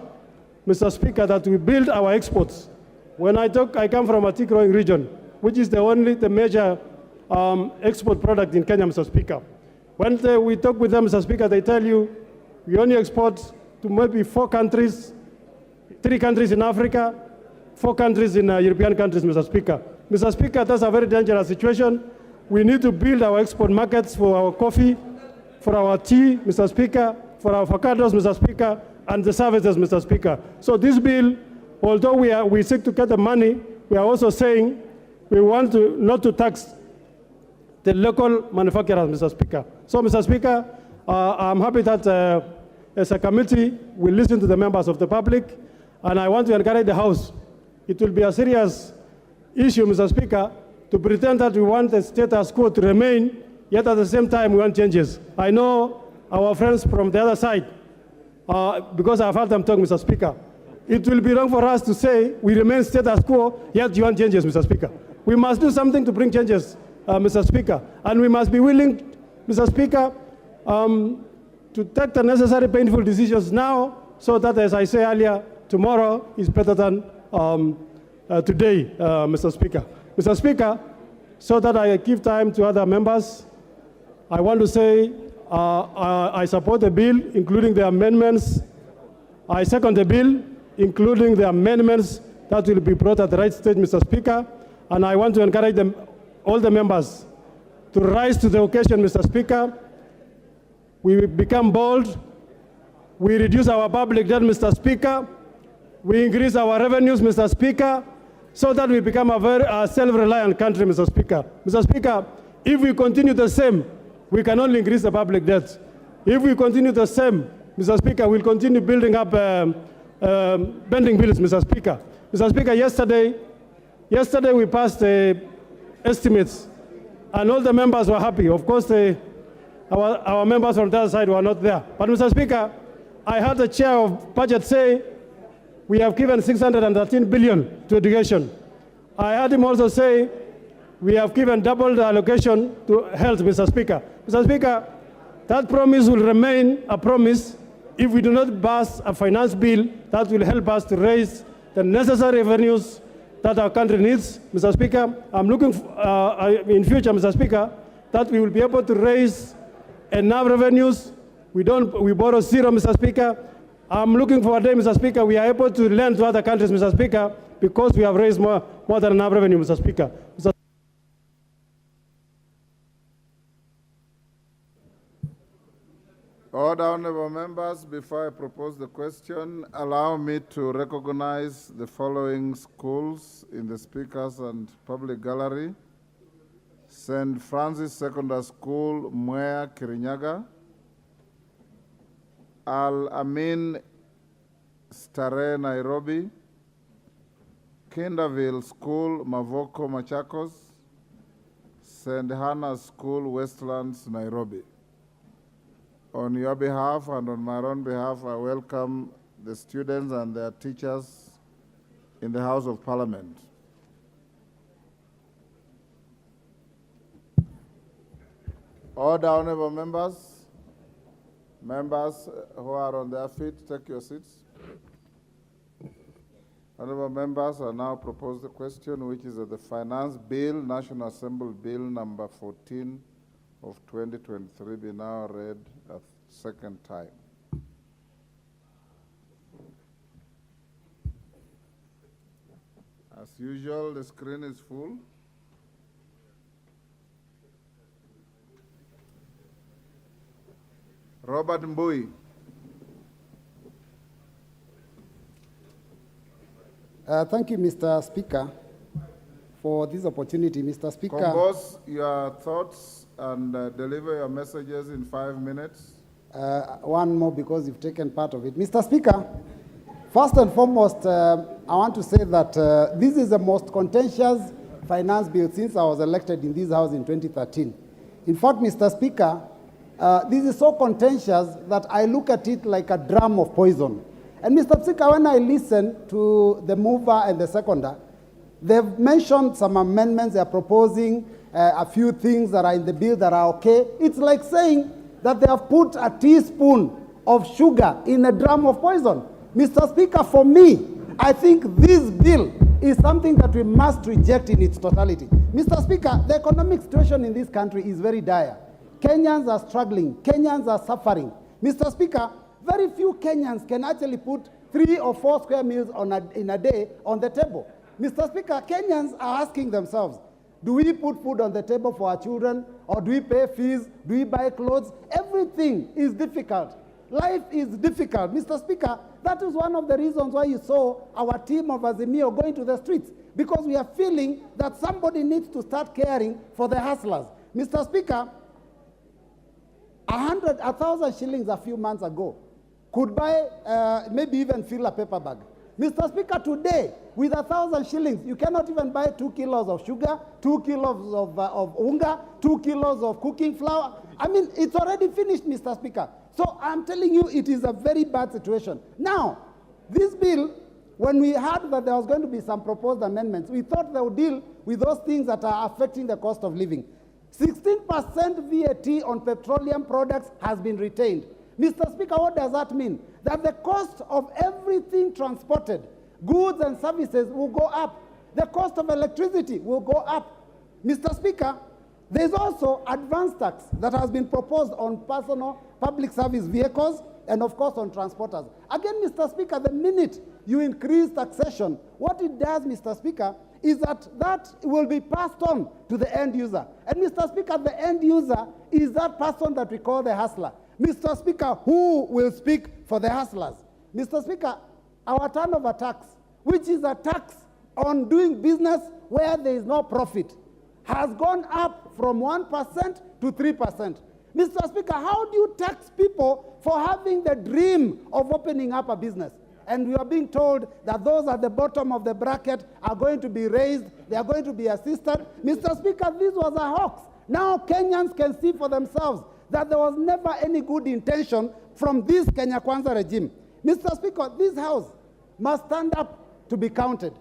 Mr. Speaker, that we build our exports. When I come from a tea growing region, which is the major export product in Kenya, Mr. Speaker. When we talk with them, Mr. Speaker, they tell you we only export to maybe 4 countries, 3 countries in Africa, 4 countries in European countries, Mr. Speaker. Mr. Speaker, that's a very dangerous situation. We need to build our export markets for our coffee, for our tea, Mr. Speaker, for our avocados, Mr. Speaker, and the services, Mr. Speaker. So this bill, although we seek to get the money, we are also saying we want not to tax the local manufacturers, Mr. Speaker. So, Mr. Speaker, I'm happy that as a committee, we listen to the members of the public, and I want to encourage the House. It will be a serious issue, Mr. Speaker, to pretend that we want the status quo to remain, yet at the same time we want changes. I know our friends from the other side, because I've heard them talk, Mr. Speaker. It will be wrong for us to say we remain status quo, yet you want changes, Mr. Speaker. We must do something to bring changes, Mr. Speaker. And we must be willing, Mr. Speaker, to take the necessary painful decisions now so that, as I say earlier, tomorrow is better than today, Mr. Speaker. Mr. Speaker, so that I give time to other members, I want to say I support the bill, including the amendments. I second the bill, including the amendments that will be brought at the right stage, Mr. Speaker. And I want to encourage them, all the members to rise to the occasion, Mr. Speaker. We become bold. We reduce our public debt, Mr. Speaker. We increase our revenues, Mr. Speaker, so that we become a very self-reliant country, Mr. Speaker. Mr. Speaker, if we continue the same, we can only increase the public debt. If we continue the same, Mr. Speaker, we'll continue building up bending bills, Mr. Speaker. Mr. Speaker, yesterday we passed the estimates, and all the members were happy. Of course, our members from the other side were not there. But, Mr. Speaker, I heard the chair of budget say we have given 613 billion to education. I heard him also say we have given double the allocation to health, Mr. Speaker. Mr. Speaker, that promise will remain a promise if we do not pass a finance bill that will help us to raise the necessary revenues that our country needs. Mr. Speaker, I'm looking in future, Mr. Speaker, that we will be able to raise enough revenues. We borrow zero, Mr. Speaker. I'm looking for a day, Mr. Speaker, we are able to lend to other countries, Mr. Speaker, because we have raised more than enough revenue, Mr. Speaker. Order, honorable members, before I propose the question, allow me to recognize the following schools in the speakers and public gallery. St. Francis Secondary School, Mwea, Kirinyaga. Al-Amin Stare, Nairobi. Kinderville School, Mavoko, Machakos. St. Hannah's School, Westlands, Nairobi. On your behalf and on my own behalf, I welcome the students and their teachers in the House of Parliament. Order, honorable members. Members who are on their feet, take your seats. Honorable members, I now propose the question, which is the Finance Bill, National Assembly Bill number 14 of 2023, be now read a second time. As usual, the screen is full. Robert Mbui. Thank you, Mr. Speaker, for this opportunity. Mr. Speaker. Compose your thoughts and deliver your messages in 5 minutes. One more because you've taken part of it. Mr. Speaker, first and foremost, I want to say that this is the most contentious finance bill since I was elected in this House in 2013. In fact, Mr. Speaker, this is so contentious that I look at it like a drum of poison. And Mr. Speaker, when I listen to the mover and the seconder, they've mentioned some amendments, they're proposing a few things that are in the bill that are okay. It's like saying that they have put a teaspoon of sugar in a drum of poison. Mr. Speaker, for me, I think this bill is something that we must reject in its totality. Mr. Speaker, the economic situation in this country is very dire. Kenyans are struggling. Kenyans are suffering. Mr. Speaker, very few Kenyans can actually put 3 or 4 square meals in a day on the table. Mr. Speaker, Kenyans are asking themselves, do we put food on the table for our children, or do we pay fees? Do we buy clothes? Everything is difficult. Life is difficult. Mr. Speaker, that is one of the reasons why you saw our team of Azimio going to the streets, because we are feeling that somebody needs to start caring for the hustlers. Mr. Speaker, 1,000 shillings a few months ago could buy, maybe even fill a paper bag. Mr. Speaker, today, with 1,000 shillings, you cannot even buy 2 kilos of sugar, 2 kilos of unga, 2 kilos of cooking flour. I mean, it's already finished, Mr. Speaker. So I'm telling you, it is a very bad situation. Now, this bill, when we heard that there was going to be some proposed amendments, we thought they would deal with those things that are affecting the cost of living. 16% VAT on petroleum products has been retained. Mr. Speaker, what does that mean? That the cost of everything transported, goods and services, will go up. The cost of electricity will go up. Mr. Speaker, there's also advance tax that has been proposed on personal public service vehicles and, of course, on transporters. Again, Mr. Speaker, the minute you increase taxation, what it does, Mr. Speaker, is that will be passed on to the end user. And, Mr. Speaker, the end user is that person that we call the hustler. Mr. Speaker, who will speak for the hustlers? Mr. Speaker, our turnover tax, which is a tax on doing business where there is no profit, has gone up from 1% to 3%. Mr. Speaker, how do you tax people for having the dream of opening up a business? And we are being told that those at the bottom of the bracket are going to be raised, they are going to be assisted. Mr. Speaker, this was a hoax. Now Kenyans can see for themselves that there was never any good intention from this Kenya Kwanza regime. Mr. Speaker, this house must stand up to be counted.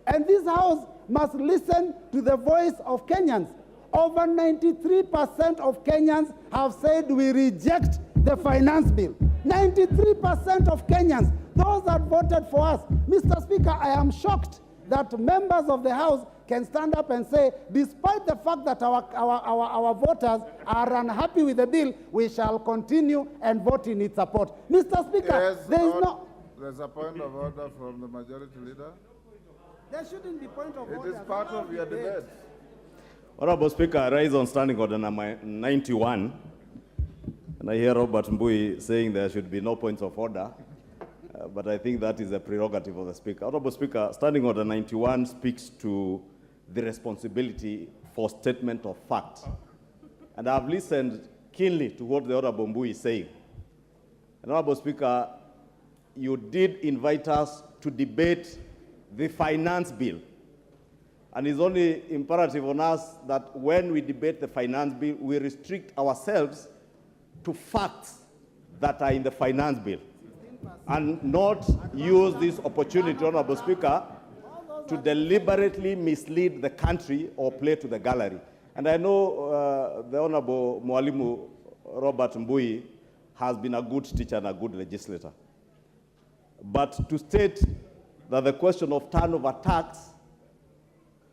And this house must listen to the voice of Kenyans. Over 93% of Kenyans have said we reject the finance bill. 93% of Kenyans, those that voted for us. Mr. Speaker, I am shocked that members of the House can stand up and say, despite the fact that our voters are unhappy with the bill, we shall continue and vote in its support. Mr. Speaker, Yes, there's a point of order from the majority leader. There shouldn't be point of order. It is part of your debate. Honorable Speaker, I rise on standing order number 91. And I hear Robert Mbui saying there should be no points of order. But I think that is a prerogative of the Speaker. Honorable Speaker, standing order 91 speaks to the responsibility for statement of fact. And I've listened keenly to what the Honorable Mbui is saying. And Honorable Speaker, you did invite us to debate the finance bill. And it's only imperative on us that when we debate the finance bill, we restrict ourselves to facts that are in the finance bill and not use this opportunity, Honorable Speaker, to deliberately mislead the country or play to the gallery. And I know the Honorable Mwalimu Robert Mbui has been a good teacher and a good legislator. But to state that the question of turnover tax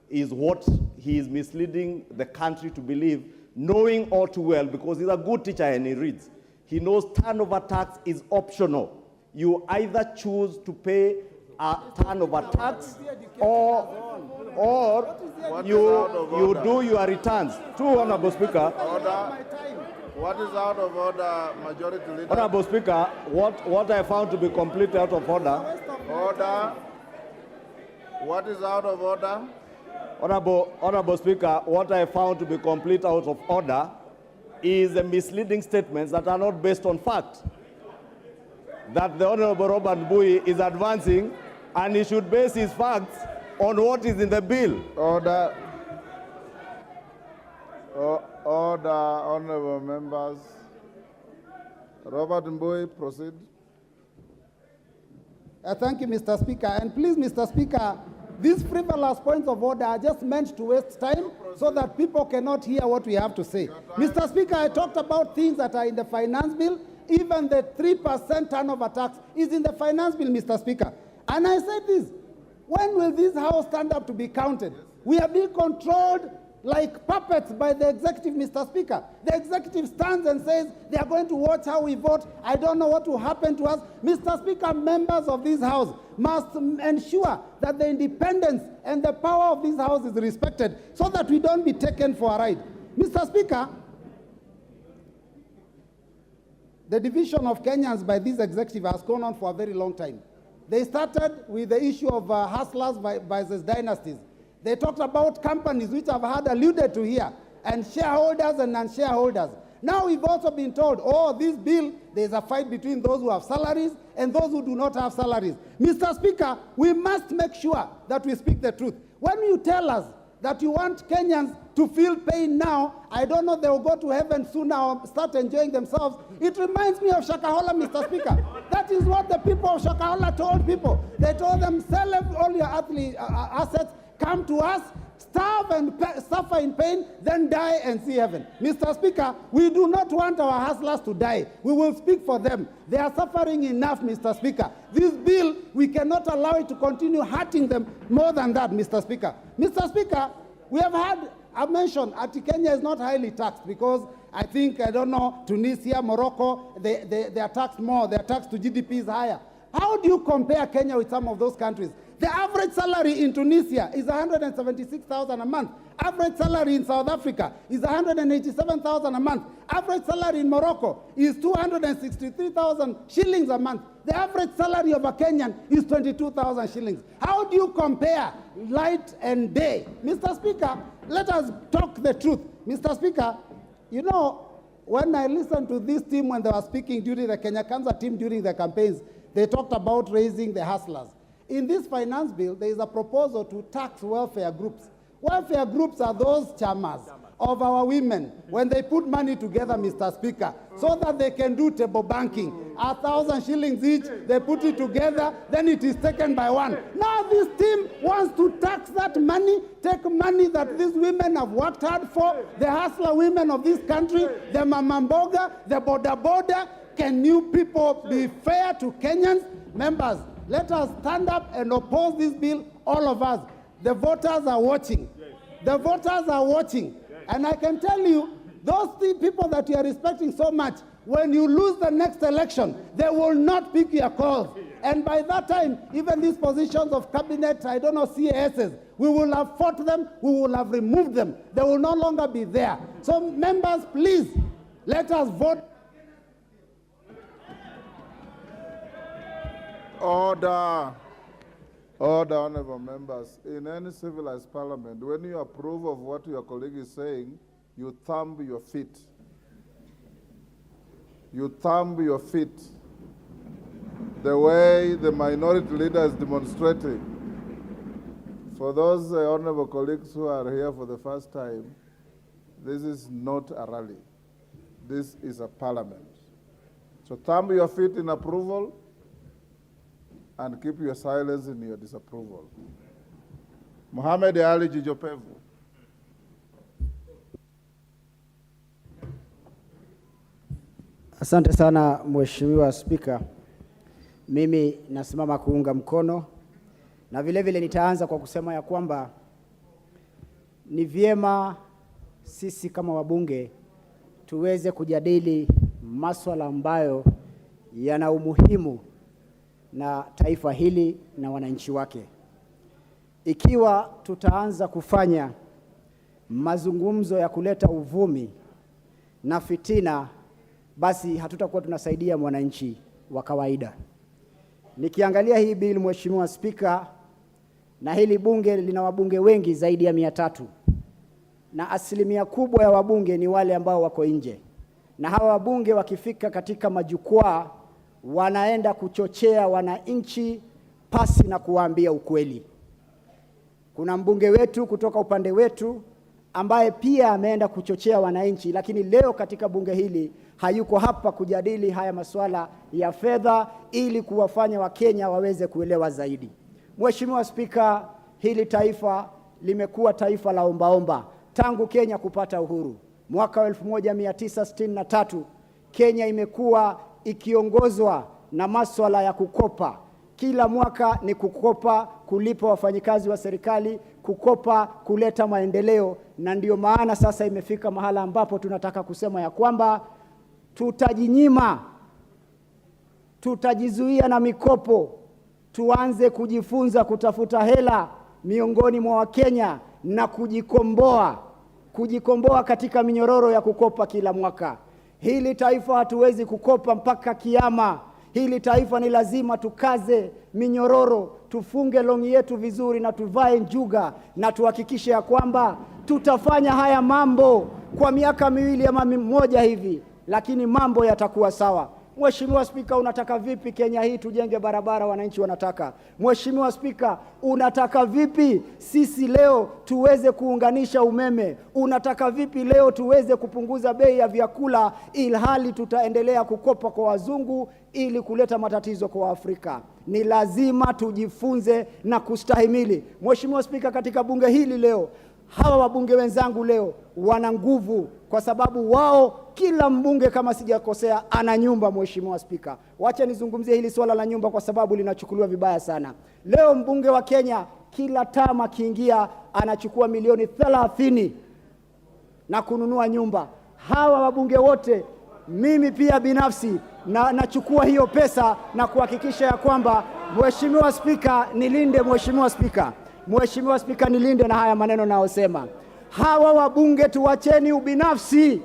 is what he is misleading the country to believe, knowing all too well, because he's a good teacher and he reads. He knows turnover tax is optional. You either choose to pay a turnover tax or you do your returns. True, Honorable Speaker. Order. What is out of order, majority leader? Honorable Speaker, what I found to be completely out of order. Order. What is out of order? Honorable Speaker, what I found to be complete out of order is the misleading statements that are not based on fact. That the Honorable Robert Mbui is advancing, and he should base his facts on what is in the bill. Order. Order, honorable members. Robert Mbui, proceed. Thank you, Mr. Speaker. And please, Mr. Speaker, these frivolous points of order are just meant to waste time so that people cannot hear what we have to say. Mr. Speaker, I talked about things that are in the finance bill. Even the 3% turnover tax is in the finance bill, Mr. Speaker. And I said this, when will this house stand up to be counted? We are being controlled like puppets by the executive, Mr. Speaker. The executive stands and says they are going to watch how we vote. I don't know what will happen to us. Mr. Speaker, members of this House must ensure that the independence and the power of this House is respected so that we don't be taken for a ride. Mr. Speaker, the division of Kenyans by this executive has gone on for a very long time. They started with the issue of hustlers versus dynasties. They talked about companies which I've had alluded to here, and shareholders and non-shareholders. Now we've also been told, oh, this bill, there's a fight between those who have salaries and those who do not have salaries. Mr. Speaker, we must make sure that we speak the truth. When you tell us that you want Kenyans to feel pain now, I don't know, they will go to heaven soon or start enjoying themselves. It reminds me of Shakahola, Mr. Speaker. That is what the people of Shakahola told people. They told them, sell all your assets, come to us, starve and suffer in pain, then die and see heaven. Mr. Speaker, we do not want our hustlers to die. We will speak for them. They are suffering enough, Mr. Speaker. This bill, we cannot allow it to continue hurting them more than that, Mr. Speaker. Mr. Speaker, we have had a mention that Kenya is not highly taxed because I think, I don't know, Tunisia, Morocco, they are taxed more. Their tax to GDP is higher. How do you compare Kenya with some of those countries? The average salary in Tunisia is 176,000 a month. Average salary in South Africa is 187,000 a month. Average salary in Morocco is 263,000 shillings a month. The average salary of a Kenyan is 22,000 shillings. How do you compare light and day? Mr. Speaker, let us talk the truth. Mr. Speaker, you know, when I listened to this team when they were speaking during the Kenya Kwanza team during the campaigns, they talked about raising the hustlers. In this finance bill, there is a proposal to tax welfare groups. Welfare groups are those chamas of our women when they put money together, Mr. Speaker, so that they can do table banking. 1,000 shillings each, they put it together, then it is taken by one. Now this team wants to tax that money, take money that these women have worked hard for, the hustler women of this country, the mamamboga, the boda. Can you people be fair to Kenyans? Members, let us stand up and oppose this bill, all of us. The voters are watching. The voters are watching. And I can tell you, those people that you are respecting so much, when you lose the next election, they will not pick your calls. And by that time, even these positions of cabinet, I don't know, CASs, we will have fought them, we will have removed them. They will no longer be there. So members, please, let us vote. Order. Order, honorable members. In any civilized parliament, when you approve of what your colleague is saying, you thumb your feet. You thumb your feet. The way the minority leader is demonstrating. For those honorable colleagues who are here for the first time, this is not a rally. This is a parliament. So thumb your feet in approval and keep your silence in your disapproval. Mohamed Ali Jijopevu. Asante sana Mheshimiwa Spika. Mimi nasimama kuunga mkono na vile vile nitaanza kwa kusema ya kwamba ni vyema sisi kama wabunge tuweze kujadili masuala ambayo yana umuhimu na taifa hili na wananchi wake. Ikiwa tutaanza kufanya mazungumzo ya kuleta uvumi na fitina, basi hatutakuwa tunasaidia mwananchi wa kawaida. Nikiangalia hii bill, Mheshimiwa Spika, na hili bunge lina wabunge wengi zaidi ya 300. Na asilimia kubwa ya wabunge ni wale ambao wako nje. Na hawa wabunge wakifika katika majukwaa wanaenda kuchochea wananchi pasi na kuwaambia ukweli. Kuna mbunge wetu kutoka upande wetu ambaye pia ameenda kuchochea wananchi, lakini leo katika bunge hili hayuko hapa kujadili haya masuala ya fedha ili kuwafanya Wakenya waweze kuelewa zaidi. Mheshimiwa Spika, hili taifa limekuwa taifa la ombaomba tangu Kenya kupata uhuru. Mwaka 1963 Kenya imekuwa ikiongozwa na masuala ya kukopa. Kila mwaka ni kukopa, kulipa wafanyikazi wa serikali, kukopa, kuleta maendeleo, na ndio maana sasa imefika mahala ambapo tunataka kusema ya kwamba tutajinyima, tutajizuia na mikopo, tuanze kujifunza kutafuta hela miongoni mwa Wakenya na kujikomboa katika minyororo ya kukopa kila mwaka. Hili taifa hatuwezi kukopa mpaka kiyama. Hili taifa ni lazima tukaze minyororo, tufunge longi yetu vizuri na tuvae njuga, na tuhakikishe ya kwamba tutafanya haya mambo kwa miaka 2 ama 1 hivi, lakini mambo yatakuwa sawa. Mheshimiwa Spika, unataka vipi Kenya hii tujenge barabara wananchi wanataka? Mheshimiwa Spika, unataka vipi sisi leo tuweze kuunganisha umeme? Unataka vipi leo tuweze kupunguza bei ya vyakula ilhali tutaendelea kukopa kwa wazungu ili kuleta matatizo kwa Afrika? Ni lazima tujifunze na kustahimili. Mheshimiwa Spika, katika bunge hili leo, hawa wabunge wenzangu leo wana nguvu kwa sababu wao, kila mbunge kama sijakosea ana nyumba. Mheshimiwa Spika, wacha nizungumzie hili swala la nyumba kwa sababu linachukuliwa vibaya sana. Leo mbunge wa Kenya kila tama kiingia anachukua milioni 30 na kununua nyumba. Hawa wabunge wote, mimi pia binafsi nachukua hiyo pesa na kuhakikisha ya kwamba, Mheshimiwa Spika, nilinde. Mheshimiwa Spika, Mheshimiwa Spika, nilinde na haya maneno naosema. Hawa wabunge tuacheni ubinafsi.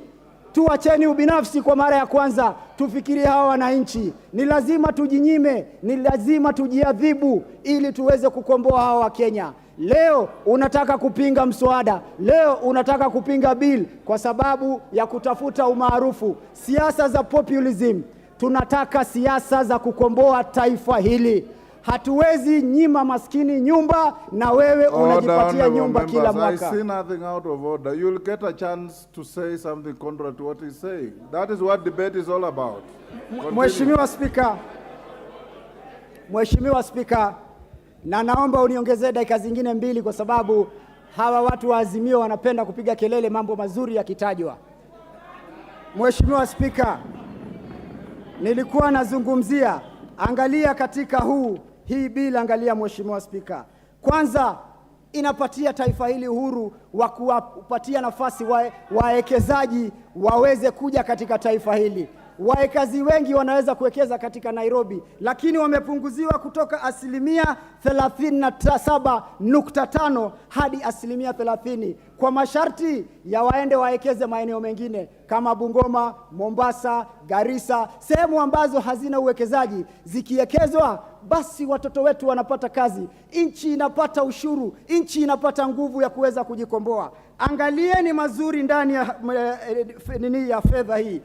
Tuacheni ubinafsi kwa mara ya kwanza. Tufikirie hawa wananchi. Ni lazima tujinyime, ni lazima tujiadhibu ili tuweze kukomboa hawa wa Kenya. Leo unataka kupinga mswada, leo unataka kupinga bill kwa sababu ya kutafuta umaarufu. Siasa za populism. Tunataka siasa za kukomboa taifa hili. Hatuwezi nyima maskini nyumba na wewe unajipatia nyumba kila mwaka. I see nothing out of order. You'll get a chance to say something contrary to what he's saying. That is what debate is all about. Mheshimiwa Spika, na naomba uniongezee dakika zingine 2 kwa sababu hawa watu wa Azimio wanapenda kupiga kelele mambo mazuri yakitajwa. Mheshimiwa Spika, nilikuwa nazungumzia, angalia katika hii bila, angalia Mheshimiwa Spika. Kwanza inapatia taifa hili uhuru wa kuwapatia nafasi wawekezaji waweze kuja katika taifa hili. Wawekezaji wengi wanaweza kuwekeza katika Nairobi, lakini wamepunguziwa kutoka 37.5 hadi 30% kwa masharti ya waende wawekeze maeneo mengine kama Bungoma, Mombasa, Garissa, sehemu ambazo hazina uwekezaji. Zikiwekezwa basi watoto wetu wanapata kazi, nchi inapata ushuru, nchi inapata nguvu ya kuweza kujikomboa. Angalieni mazuri ndani ya fedha hii.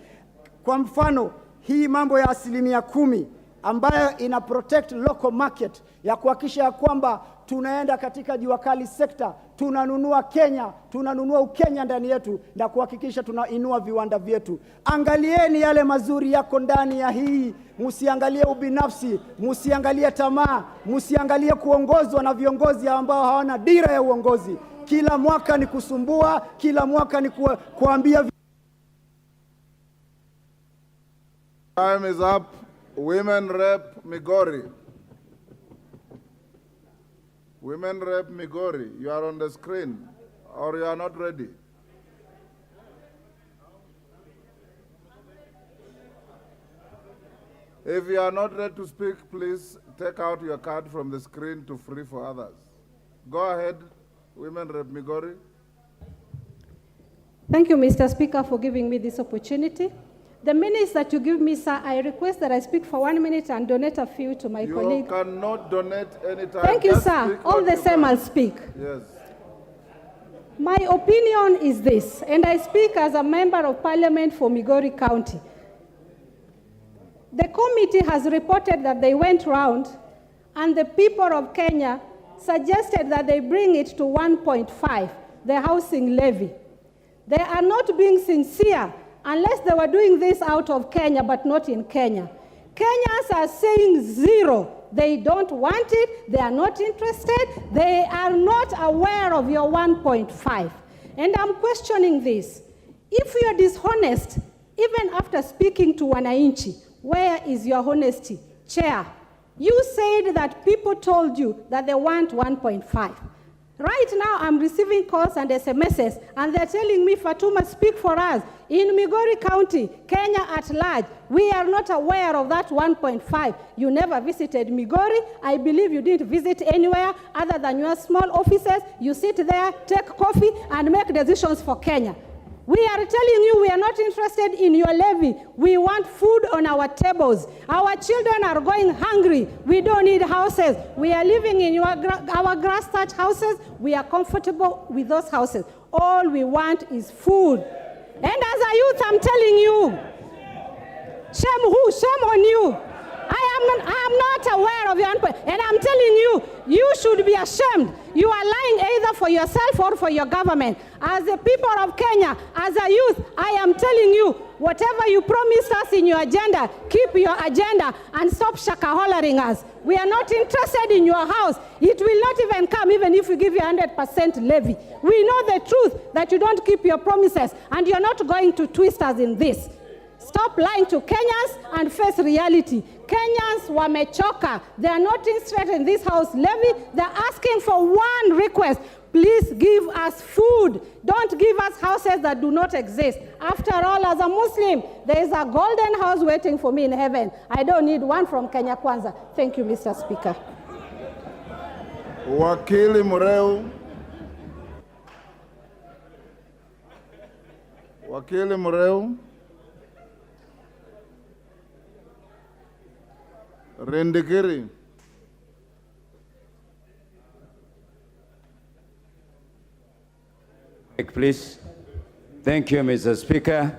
Kwa mfano, hii mambo ya 10% ambayo ina protect local market, ya kuhakikisha ya kwamba tunaenda katika jua kali sekta, tunanunua Kenya, tunanunua Ukenya ndani yetu na kuhakikisha tunainua viwanda vyetu. Angalieni yale mazuri yako ndani ya hii. Msiangalie ubinafsi, msiangalie tamaa, msiangalie kuongozwa na viongozi ambao hawana dira ya uongozi. Kila mwaka ni kusumbua, kila mwaka ni kuambia. Time is up. Women Rep Migori. Women Rep Migori, you are on the screen, or you are not ready. If you are not ready to speak, please take out your card from the screen to free for others. Go ahead, Women Rep Migori. Thank you, Mr. Speaker, for giving me this opportunity. The minutes that you give me, sir, I request that I speak for 1 minute and donate a few to my colleague. You cannot donate any time. Thank you, sir. All the same, I'll speak. Yes. My opinion is this, and I speak as a member of parliament for Migori County. The committee has reported that they went round and the people of Kenya suggested that they bring it to 1.5, the housing levy. They are not being sincere unless they were doing this out of Kenya, but not in Kenya. Kenyans are saying 0. They don't want it. They are not interested. They are not aware of your 1.5. And I'm questioning this. If you are dishonest, even after speaking to wananchi, where is your honesty? Chair, You said that people told you that they want 1.5. Right now, I'm receiving calls and SMSs, and they're telling me, Fatuma, speak for us. In Migori County, Kenya at large, we are not aware of that 1.5. You never visited Migori. I believe you didn't visit anywhere other than your small offices. You sit there, take coffee, and make decisions for Kenya. We are telling you we are not interested in your levy. We want food on our tables. Our children are going hungry. We don't need houses. We are living in our grass thatch houses. We are comfortable with those houses. All we want is food. And as a youth, I'm telling you, shame who? Shame on you. I am not aware of your input. And I'm telling you, you should be ashamed. You are lying either for yourself or for your government. As the people of Kenya, as a youth, I am telling you, whatever you promised us in your agenda, keep your agenda and stop shaka-hollering us. We are not interested in your house. It will not even come even if we give you 100% levy. We know the truth that you don't keep your promises, and you're not going to twist us in this. Stop lying to Kenyans and face reality. Kenyans wamechoka. They are not interested in this house levy. They're asking for one request. Please give us food. Don't give us houses that do not exist. After all, as a Muslim, there is a golden house waiting for me in heaven. I don't need one from Kenya Kwanza. Thank you, Mr. Speaker. Wakili Mureu. Wakili Mureu. Rendekeri. Please. Thank you, Mr. Speaker.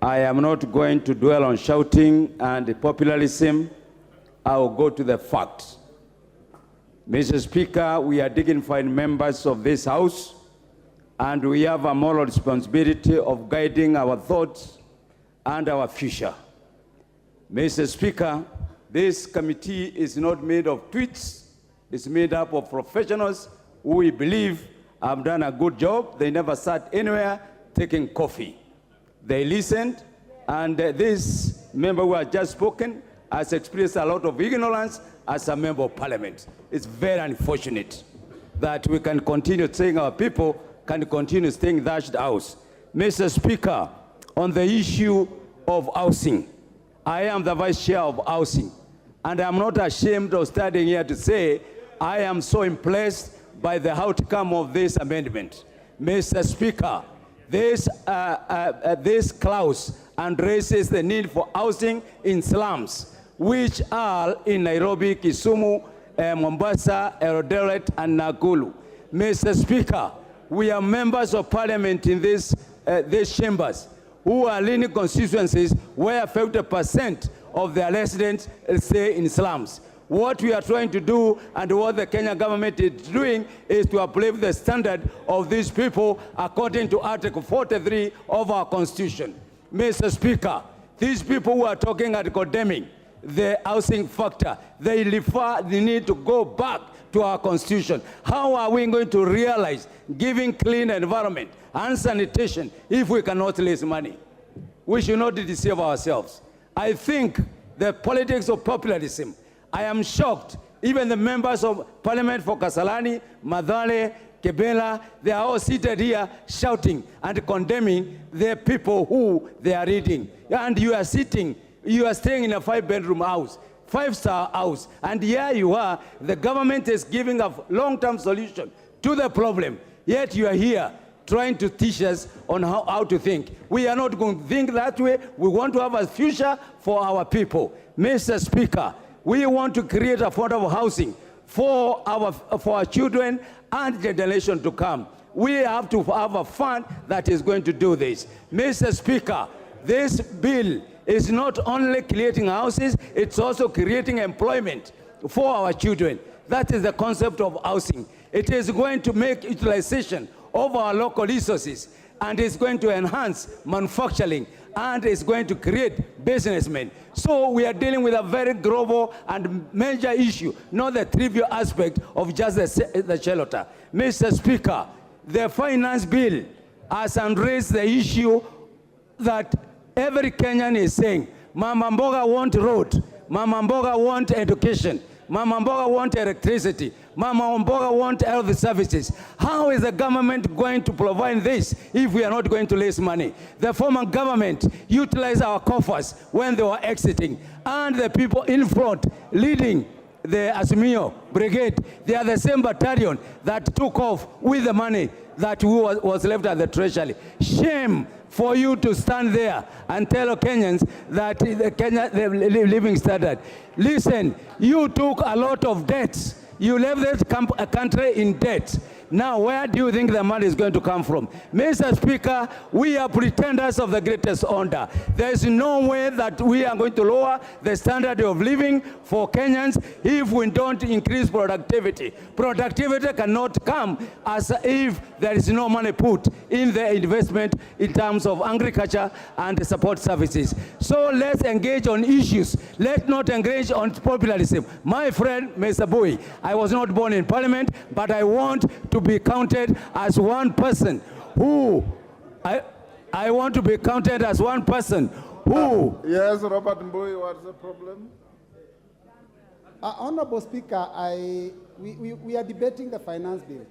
I am not going to dwell on shouting and populism. I will go to the facts. Mr. Speaker, we are dignified members of this House, and we have a moral responsibility of guiding our thoughts and our future. Mr. Speaker, this committee is not made of tweets. It's made up of professionals who we believe have done a good job. They never sat anywhere taking coffee. They listened, and this member who has just spoken has experienced a lot of ignorance as a member of parliament. It's very unfortunate that we can continue saying our people can continue staying in that house. Mr. Speaker, on the issue of housing, I am the Vice Chair of Housing, and I'm not ashamed of standing here to say I am so impressed by the outcome of this amendment. Mr. Speaker, this clause addresses the need for housing in slums, which are in Nairobi, Kisumu, Mombasa, Eldoret, and Nakuru. Mr. Speaker, we are members of parliament in these chambers who are leading constituencies where 50% of their residents stay in slums. What we are trying to do and what the Kenya government is doing is to uplift the standard of these people according to Article 43 of our Constitution. Mr. Speaker, these people who are talking and condemning the housing factor, they refer the need to go back to our Constitution. How are we going to realize giving clean environment and sanitation if we cannot raise money? We should not deceive ourselves. I think the politics of populism, I am shocked. Even the members of parliament for Kasarani, Mathare, Kebela, they are all seated here shouting and condemning the people who they are reading. And you are sitting, you are staying in a 5-bedroom house, 5-star house, and here you are, the government is giving a long-term solution to the problem, yet you are here trying to teach us on how to think. We are not going to think that way. We want to have a future for our people. Mr. Speaker, we want to create affordable housing for our children and generation to come. We have to have a fund that is going to do this. Mr. Speaker, this bill is not only creating houses, it's also creating employment for our children. That is the concept of housing. It is going to make utilization of our local resources, and it's going to enhance manufacturing, and it's going to create businessmen. So we are dealing with a very global and major issue, not the trivial aspect of just the shelter. Mr. Speaker, the finance bill has raised the issue that every Kenyan is saying, Mama Mboga want road, Mama Mboga want education. Mama Mboga want electricity. Mama Mboga want health services. How is the government going to provide this if we are not going to raise money? The former government utilized our coffers when they were exiting, and the people in front leading the Azimio brigade, they are the same battalion that took off with the money that was left at the treasury. Shame for you to stand there and tell Kenyans that the living standard. Listen, you took a lot of debts. You left this country in debt. Now, where do you think the money is going to come from? Mr. Speaker, we are pretenders of the greatest honor. There is no way that we are going to lower the standard of living for Kenyans if we don't increase productivity. Productivity cannot come as if there is no money put in the investment in terms of agriculture and support services. So let's engage on issues. Let's not engage on populism. My friend, Mr. Bui, I was not born in parliament, but I want to be counted as one person who, I want to be counted as one person who... Yes, Robert Mbui, what's the problem? Honorable Speaker, we are debating the finance bill,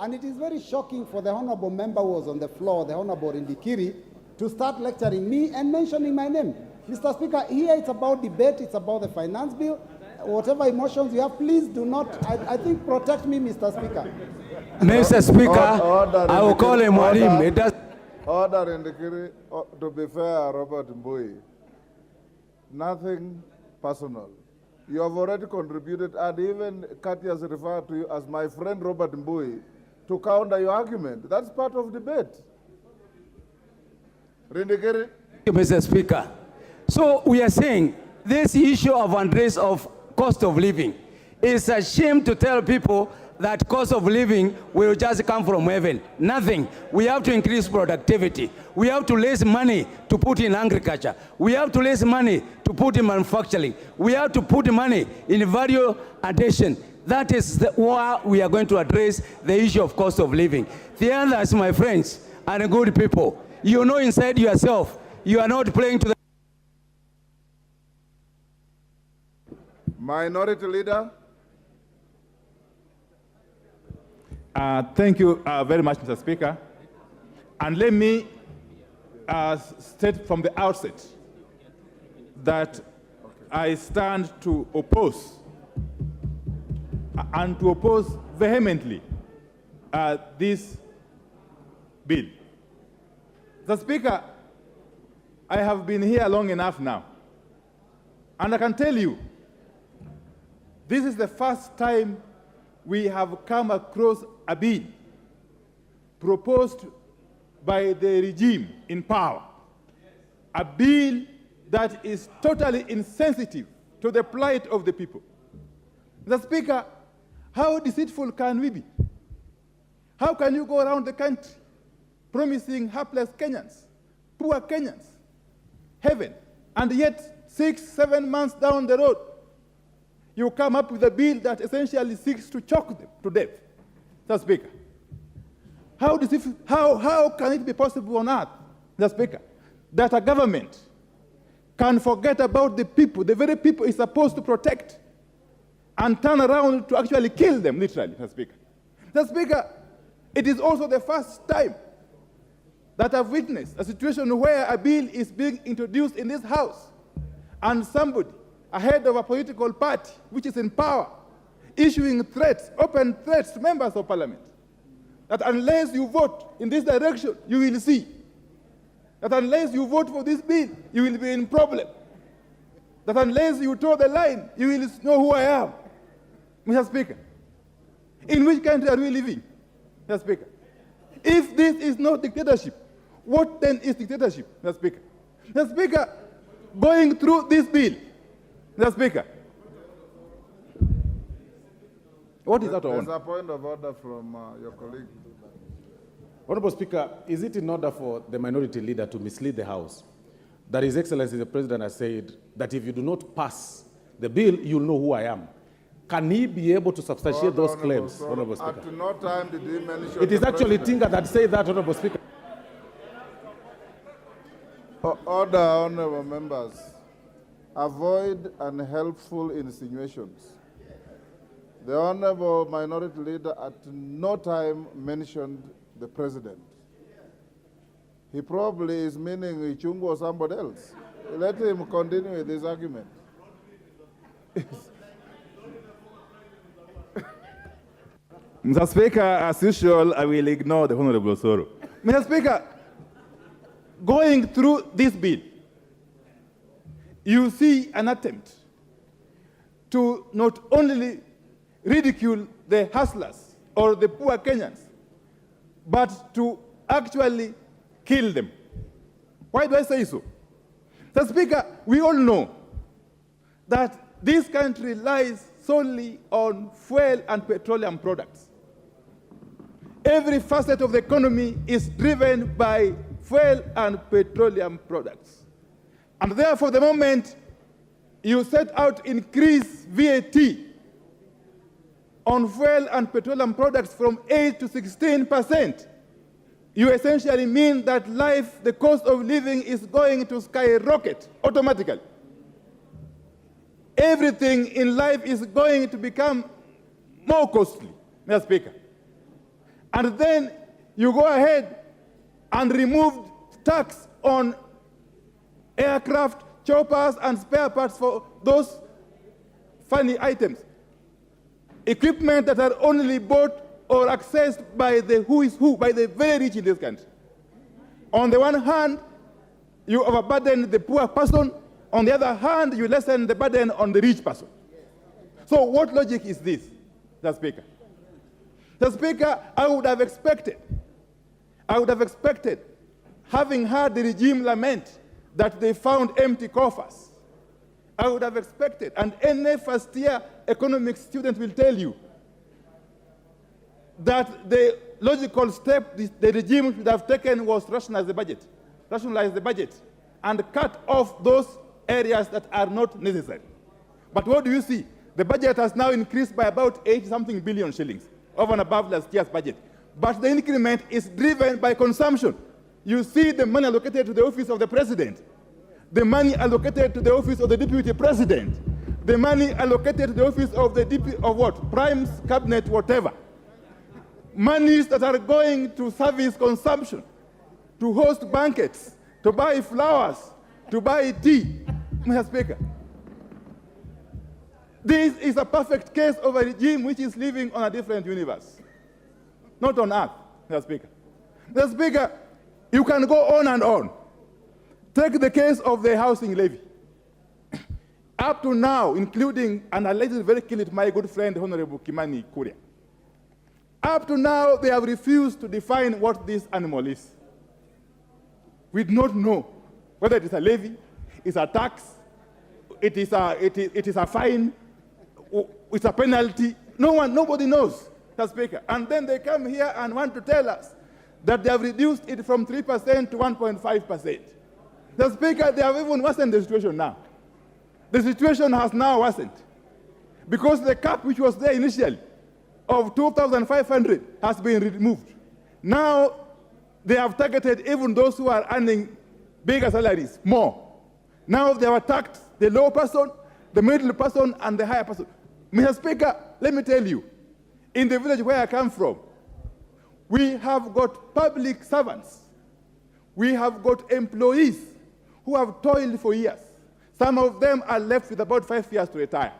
and it is very shocking for the honorable member who was on the floor, the Honorable Rindikiri, to start lecturing me and mentioning my name. Mr. Speaker, here it's about debate, it's about the finance bill. Whatever emotions you have, please do not, I think, protect me, Mr. Speaker. Mr. Speaker, I will call him Warim. Order in the Kiri, to be fair, Robert Mbui, nothing personal. You have already contributed, and even Kathy has referred to you as my friend Robert Mbui to counter your argument. That's part of debate. Rindikiri. Thank you, Mr. Speaker. So we are saying this issue of address of cost of living is a shame to tell people that cost of living will just come from heaven. Nothing. We have to increase productivity. We have to raise money to put in agriculture. We have to raise money to put in manufacturing. We have to put money in value addition. That is why we are going to address the issue of cost of living. The others, my friends, and good people, you know inside yourself, you are not playing to the... Minority Leader. Thank you very much, Mr. Speaker. And let me state from the outset that I stand to oppose and to oppose vehemently this bill. Mr. Speaker, I have been here long enough now, and I can tell you, this is the first time we have come across a bill proposed by the regime in power, a bill that is totally insensitive to the plight of the people. Mr. Speaker, how deceitful can we be? How can you go around the country promising hapless Kenyans, poor Kenyans, heaven, and yet 6-7 months down the road, you come up with a bill that essentially seeks to choke them to death? Mr. Speaker, how can it be possible on earth, Mr. Speaker, that a government can forget about the people, the very people it's supposed to protect, and turn around to actually kill them, literally, Mr. Speaker? Mr. Speaker, it is also the first time that I've witnessed a situation where a bill is being introduced in this House, and somebody, a head of a political party which is in power, issuing threats, open threats to members of parliament, that unless you vote in this direction, you will see. That unless you vote for this bill, you will be in problem. That unless you toe the line, you will know who I am. Mr. Speaker, in which country are we living, Mr. Speaker? If this is not dictatorship, what then is dictatorship, Mr. Speaker? Mr. Speaker, going through this bill, Mr. Speaker, what is that on? There's a point of order from your colleague. Honorable Speaker, is it in order for the minority leader to mislead the House that His Excellency the President has said that if you do not pass the bill, you'll know who I am? Can he be able to substantiate those claims, Honorable Speaker? At no time did he mention It is actually Tinga that said that, Honorable Speaker. Order, honorable members. avoid unhelpful insinuations. The Honorable Minority Leader at no time mentioned the President. He probably is meaning Ichungu or somebody else. Let him continue with this argument. Mr. Speaker, as usual, I will ignore the Honorable Soro. Mr. Speaker, going through this bill, you see an attempt to not only ridicule the hustlers or the poor Kenyans, but to actually kill them. Why do I say so? Mr. Speaker, we all know that this country lies solely on fuel and petroleum products. Every facet of the economy is driven by fuel and petroleum products. And therefore, the moment you set out to increase VAT on fuel and petroleum products from 8 to 16%, you essentially mean that life, the cost of living is going to skyrocket automatically. Everything in life is going to become more costly, Mr. Speaker. And then you go ahead and remove tax on aircraft, choppers, and spare parts for those funny items. Equipment that are only bought or accessed by the who is who, by the very rich in this country. On the one hand, you overburden the poor person. On the other hand, you lessen the burden on the rich person. So what logic is this, Mr. Speaker? Mr. Speaker, I would have expected, having heard the regime lament that they found empty coffers, I would have expected, and any first-year economics student will tell you, that the logical step the regime should have taken was rationalize the budget, and cut off those areas that are not necessary. But what do you see? The budget has now increased by about 80-something billion shillings, over and above last year's budget. But the increment is driven by consumption. You see the money allocated to the office of the president, the money allocated to the office of the deputy president, the money allocated to the office of the Prime's cabinet, whatever. Monies that are going to service consumption, to host banquets, to buy flowers, to buy tea, Mr. Speaker. This is a perfect case of a regime which is living on a different universe, not on earth, Mr. Speaker. Mr. Speaker, you can go on and on. Take the case of the housing levy. Up to now, including, and I let it very clear, my good friend, Honorable Kimani Kuria. Up to now, they have refused to define what this animal is. We do not know whether it is a levy, it's a tax, it is a fine, it's a penalty. Nobody knows, Mr. Speaker. And then they come here and want to tell us that they have reduced it from 3% to 1.5%. Mr. Speaker, they have even worsened the situation now. The situation has now worsened because the cap which was there initially of 2,500 has been removed. Now they have targeted even those who are earning bigger salaries more. Now they have attacked the low person, the middle person, and the higher person. Mr. Speaker, let me tell you, in the village where I come from, we have got public servants. We have got employees who have toiled for years. Some of them are left with about 5 years to retire.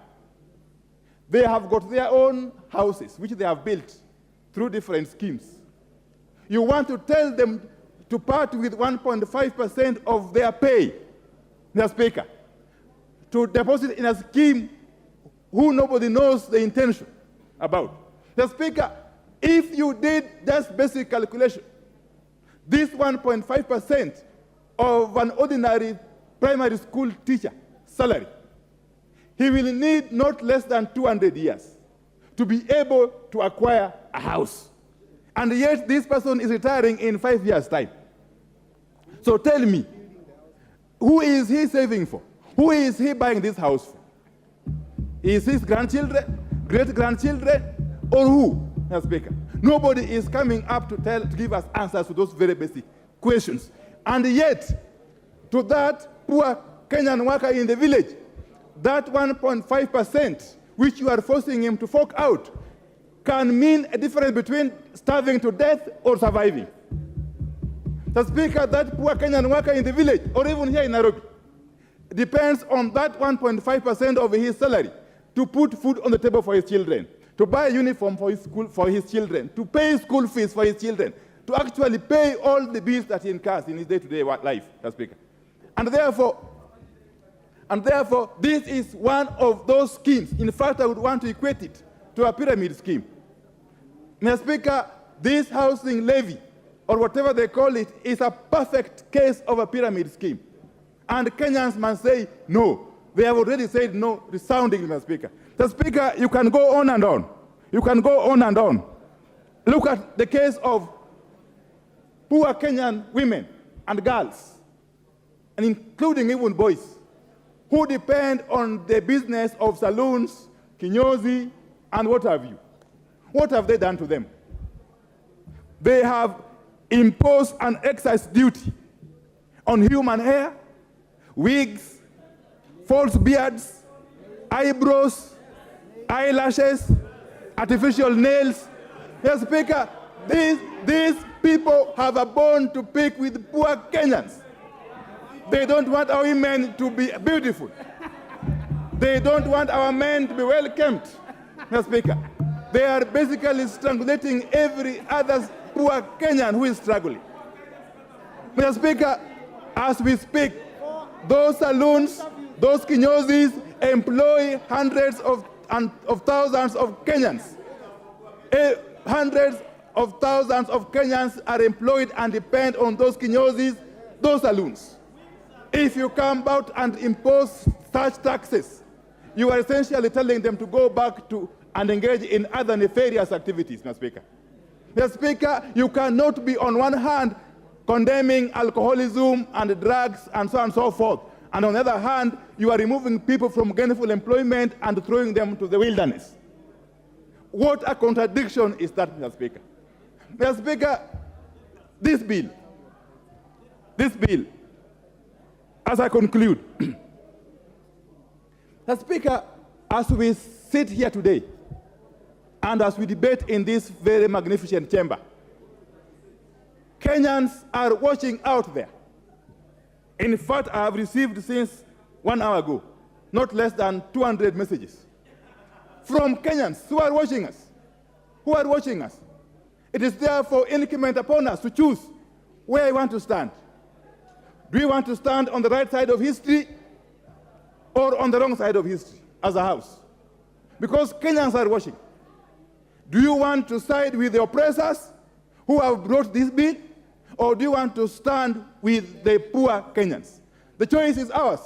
They have got their own houses, which they have built through different schemes. You want to tell them to part with 1.5% of their pay, Mr. Speaker, to deposit in a scheme who nobody knows the intention about. Mr. Speaker, if you did just basic calculation, this 1.5% of an ordinary primary school teacher salary, he will need not less than 200 years to be able to acquire a house. And yet this person is retiring in 5 years' time. So tell me, who is he saving for? Who is he buying this house for? Is his grandchildren, great-grandchildren, or who, Mr. Speaker? Nobody is coming up to give us answers to those very basic questions. And yet, to that poor Kenyan worker in the village, that 1.5%, which you are forcing him to fork out, can mean a difference between starving to death or surviving. The Speaker, that poor Kenyan worker in the village, or even here in Nairobi, depends on that 1.5% of his salary to put food on the table for his children, to buy a uniform for his school for his children, to pay school fees for his children, to actually pay all the bills that he incurs in his day-to-day life, Mr. Speaker. And therefore, this is one of those schemes. In fact, I would want to equate it to a pyramid scheme. Mr. Speaker, this housing levy, or whatever they call it, is a perfect case of a pyramid scheme. And Kenyans must say no. They have already said no resoundingly, Mr. Speaker. Mr. Speaker, you can go on and on. You can go on and on. Look at the case of poor Kenyan women and girls, and including even boys, who depend on the business of saloons, kinyozi, and what have you. What have they done to them? They have imposed an excise duty on human hair, wigs, false beards, eyebrows, eyelashes, artificial nails. Mr. Speaker, these people have a bone to pick with poor Kenyans. They don't want our women to be beautiful. They don't want our men to be well kept, Mr. Speaker. They are basically strangulating every other poor Kenyan who is struggling. Mr. Speaker, as we speak, those saloons, those kinyozis employ hundreds of thousands of Kenyans. Hundreds of thousands of Kenyans are employed and depend on those kinyozis, those saloons. If you come out and impose such taxes, you are essentially telling them to go back to and engage in other nefarious activities, Mr. Speaker. Mr. Speaker, you cannot be on one hand condemning alcoholism and drugs and so on and so forth, and on the other hand, you are removing people from gainful employment and throwing them to the wilderness. What a contradiction is that, Mr. Speaker? Mr. Speaker, this bill, as I conclude, Mr. Speaker, as we sit here today, and as we debate in this very magnificent chamber, Kenyans are watching out there. In fact, I have received since 1 hour ago, not less than 200 messages from Kenyans who are watching us. It is therefore incumbent upon us to choose where we want to stand. Do we want to stand on the right side of history or on the wrong side of history as a house? Because Kenyans are watching. Do you want to side with the oppressors who have brought this bill, or do you want to stand with the poor Kenyans? The choice is ours.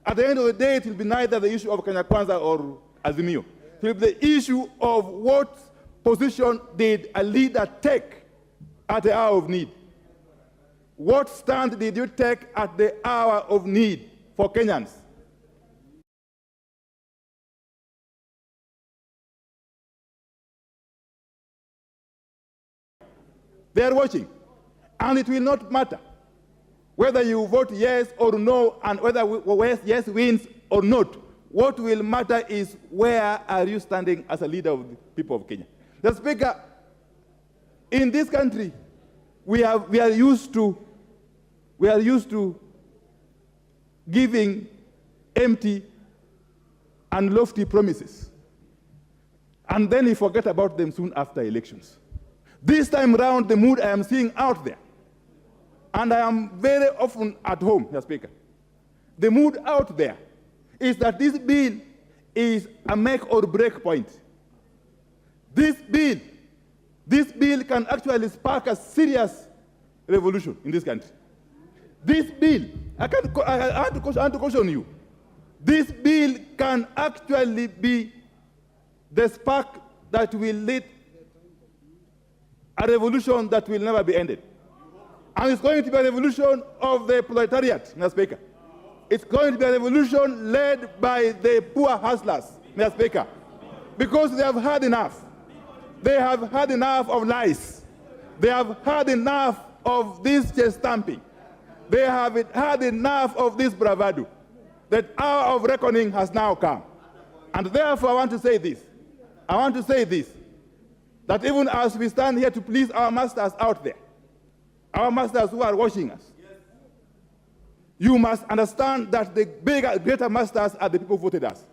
At the end of the day, it will be neither the issue of Kenya Kwanza or Azimio. It will be the issue of what position did a leader take at the hour of need. What stand did you take at the hour of need for Kenyans? They are watching. And it will not matter whether you vote yes or no, and whether yes wins or not. What will matter is where are you standing as a leader of the people of Kenya. The Speaker, in this country, we are used to giving empty and lofty promises, and then we forget about them soon after elections. This time round, the mood I am seeing out there, and I am very often at home, Mr. Speaker, the mood out there is that this bill is a make or break point. This bill can actually spark a serious revolution in this country. This bill, I want to caution you, this bill can actually be the spark that will lead a revolution that will never be ended. And it's going to be a revolution of the proletariat, Mr. Speaker. It's going to be a revolution led by the poor hustlers, Mr. Speaker, because they have had enough. They have had enough of lies. They have had enough of this chest stamping. They have had enough of this bravado. That hour of reckoning has now come. And therefore, I want to say this. That even as we stand here to please our masters out there, our masters who are watching us, you must understand that the bigger, greater masters are the people who voted us,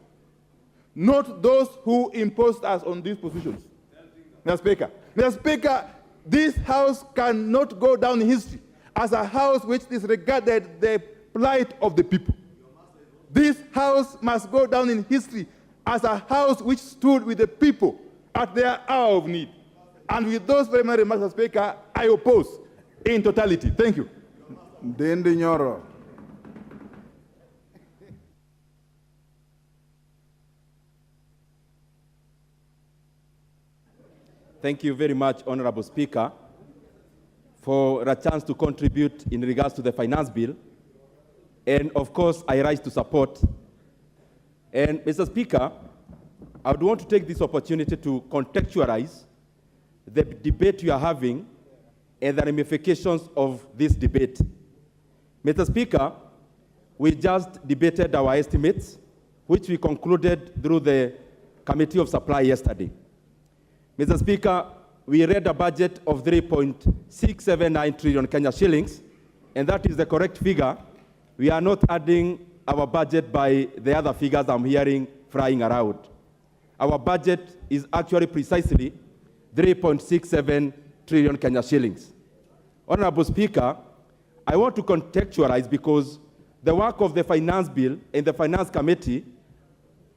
not those who imposed us on these positions. Mr. Speaker, this House cannot go down in history as a House which disregarded the plight of the people. This House must go down in history as a House which stood with the people at their hour of need. And with those very many remarks, Mr. Speaker, I oppose in totality. Thank you. Ndindi Nyoro. Thank you very much, Honorable Speaker, for a chance to contribute in regards to the finance bill. And of course, I rise to support. And Mr. Speaker, I would want to take this opportunity to contextualize the debate you are having and the ramifications of this debate. Mr. Speaker, we just debated our estimates, which we concluded through the Committee of Supply yesterday. Mr. Speaker, we read a budget of 3.679 trillion Kenya shillings, and that is the correct figure. We are not adding our budget by the other figures I'm hearing flying around. Our budget is actually precisely 3.67 trillion Kenya shillings. Honorable Speaker, I want to contextualize because the work of the Finance Bill and the Finance Committee,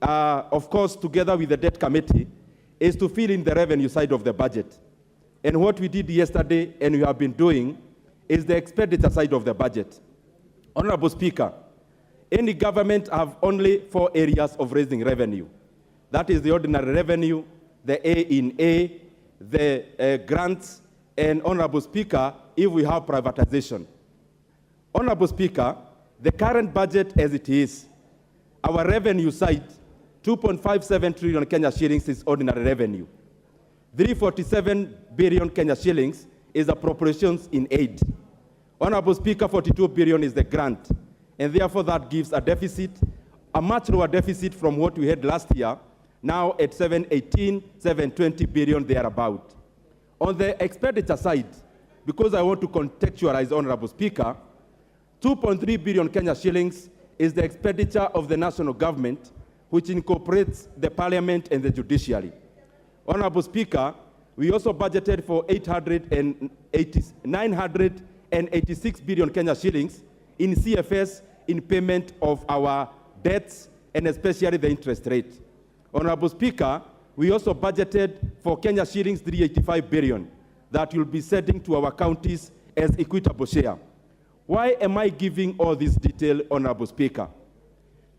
of course, together with the Debt Committee, is to fill in the revenue side of the budget. And what we did yesterday and we have been doing is the expenditure side of the budget. Honorable Speaker, any government have only 4 areas of raising revenue. That is the ordinary revenue, the A in A, the grants, and Honorable Speaker, if we have privatization. Honorable Speaker, the current budget as it is, our revenue side, 2.57 trillion Kenya shillings is ordinary revenue. 347 billion Kenya shillings is appropriations in aid. Honorable Speaker, 42 billion is the grant. And therefore that gives a deficit, a much lower deficit from what we had last year, now at 718, 720 billion thereabout. On the expenditure side, because I want to contextualize, Honorable Speaker, 2.3 billion Kenya shillings is the expenditure of the national government, which incorporates the parliament and the judiciary. Honorable Speaker, we also budgeted for 986 billion Kenya shillings in CFS in payment of our debts and especially the interest rate. Honorable Speaker, we also budgeted for Kenya shillings 385 billion that will be sending to our counties as equitable share. Why am I giving all this detail, Honorable Speaker?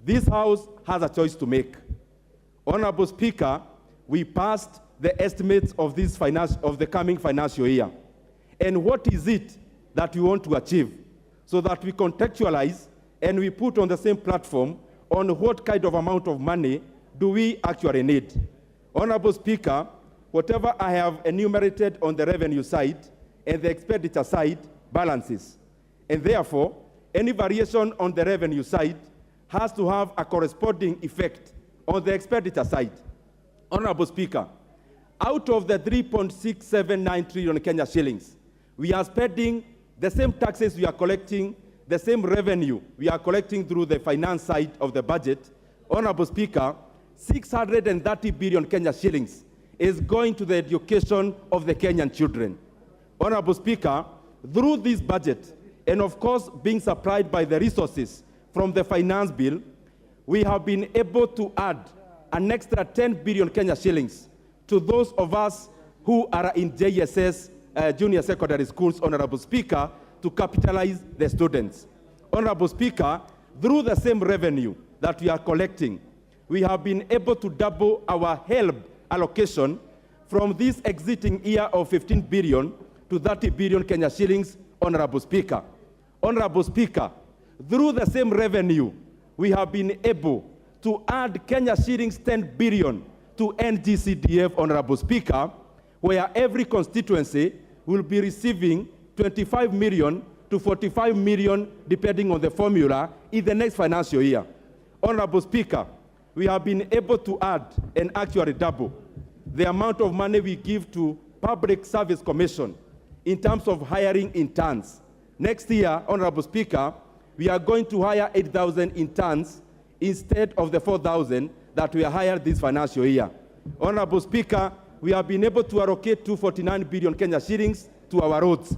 This House has a choice to make. Honorable Speaker, we passed the estimates of the coming financial year. And what is it that we want to achieve? So that we contextualize and we put on the same platform on what kind of amount of money do we actually need. Honorable Speaker, whatever I have enumerated on the revenue side and the expenditure side balances. And therefore, any variation on the revenue side has to have a corresponding effect on the expenditure side. Honorable Speaker, out of the 3.679 trillion Kenya shillings, we are spending the same taxes we are collecting, the same revenue we are collecting through the finance side of the budget. Honorable Speaker, 630 billion Kenya shillings is going to the education of the Kenyan children. Honorable Speaker, through this budget, and of course being supplied by the resources from the finance bill, we have been able to add an extra 10 billion Kenya shillings to those of us who are in JSS, junior secondary schools, Honorable Speaker, to capitalize the students. Honorable Speaker, through the same revenue that we are collecting, we have been able to double our HELB allocation from this exiting year of 15 billion to 30 billion Kenya shillings, Honorable Speaker. Honorable Speaker, through the same revenue, we have been able to add Kenya shillings 10 billion to NGCDF, Honorable Speaker, where every constituency will be receiving 25 million to to 45 million, depending on the formula, in the next financial year. Honorable Speaker, we have been able to add and actually double the amount of money we give to Public Service Commission in terms of hiring interns. Next year, Honorable Speaker, we are going to hire 8,000 interns instead of the 4,000 that we are hired this financial year. Honorable Speaker, we have been able to allocate 249 billion Kenya shillings to our roads.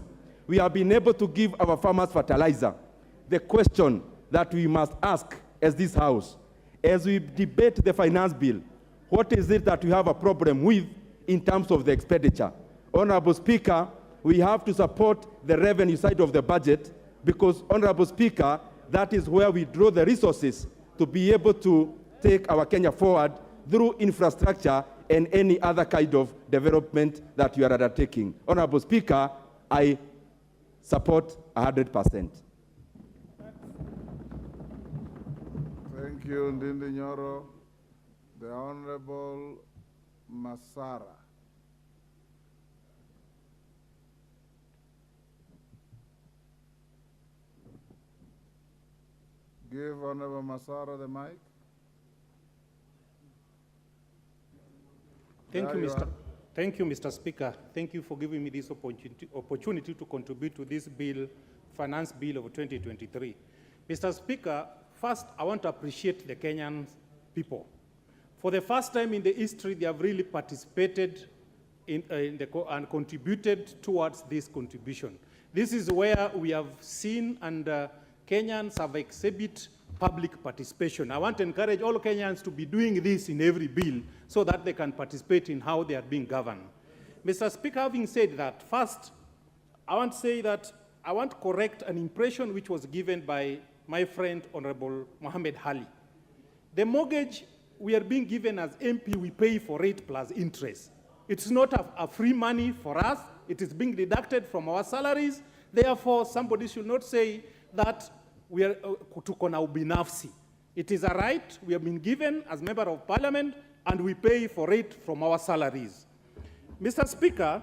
We have been able to give our farmers fertilizer. The question that we must ask as this House, as we debate the finance bill, what is it that we have a problem with in terms of the expenditure? Honorable Speaker, we have to support the revenue side of the budget because, Honorable Speaker, that is where we draw the resources to be able to take our Kenya forward through infrastructure and any other kind of development that you are undertaking. Honorable Speaker, I support 100%. Thank you, Ndindi Nyoro. The Honorable Masara. Give Honorable Masara the mic. Thank you, Mr. Speaker. Thank you for giving me this opportunity to contribute to this bill, Finance Bill of 2023. Mr. Speaker, first, I want to appreciate the Kenyan people. For the first time in the history, they have really participated and contributed towards this contribution. This is where we have seen and Kenyans have exhibited public participation. I want to encourage all Kenyans to be doing this in every bill so that they can participate in how they are being governed. Mr. Speaker, having said that, first, I want to say that I want to correct an impression which was given by my friend, Honorable Mohammed Ali. The mortgage we are being given as MP, we pay for rate plus interest. It's not a free money for us. It is being deducted from our salaries. Therefore, somebody should not say that we are tuko na ubinafsi. It is a right we have been given as member of parliament, and we pay for it from our salaries. Mr. Speaker,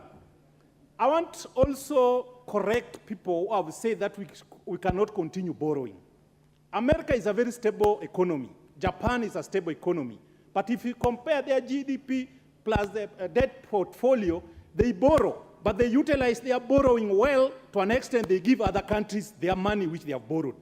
I want also correct people who have said that we cannot continue borrowing. America is a very stable economy. Japan is a stable economy. But if you compare their GDP plus the debt portfolio, they borrow, but they utilize their borrowing well. To an extent, they give other countries their money which they have borrowed.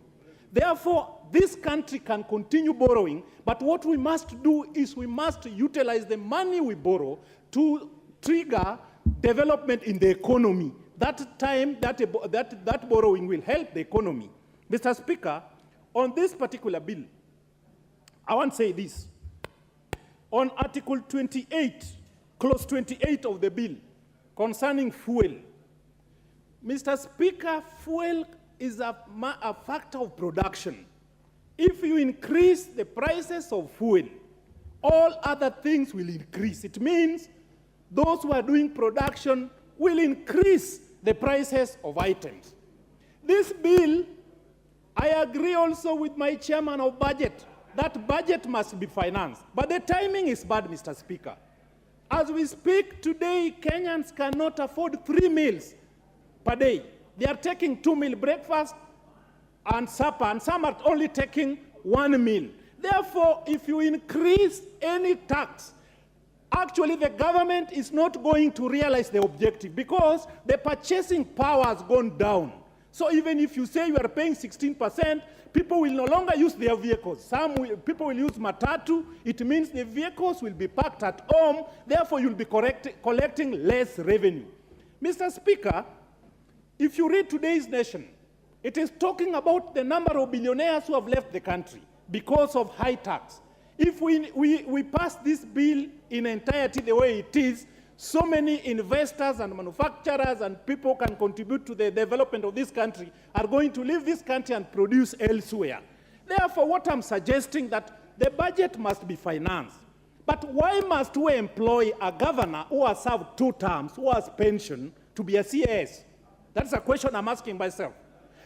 Therefore, this country can continue borrowing, but what we must do is we must utilize the money we borrow to trigger development in the economy. That time, that borrowing will help the economy. Mr. Speaker, on this particular bill, I want to say this. On Article 28, Clause 28 of the bill, concerning fuel, Mr. Speaker, fuel is a factor of production. If you increase the prices of fuel, all other things will increase. It means those who are doing production will increase the prices of items. This bill, I agree also with my chairman of budget, that budget must be financed. But the timing is bad, Mr. Speaker. As we speak today, Kenyans cannot afford 3 meals per day. They are taking 2 meal breakfast and supper, and some are only taking 1 meal. Therefore, if you increase any tax, actually the government is not going to realize the objective because the purchasing power has gone down. So even if you say you are paying 16%, people will no longer use their vehicles. People will use matatu. It means the vehicles will be parked at home. Therefore, you'll be collecting less revenue. Mr. Speaker, if you read today's Nation, it is talking about the number of billionaires who have left the country because of high tax. If we pass this bill in entirety the way it is, so many investors and manufacturers and people can contribute to the development of this country are going to leave this country and produce elsewhere. Therefore, what I'm suggesting that the budget must be financed. But why must we employ a governor who has served 2 terms, who has pension, to be a CAS? That's a question I'm asking myself.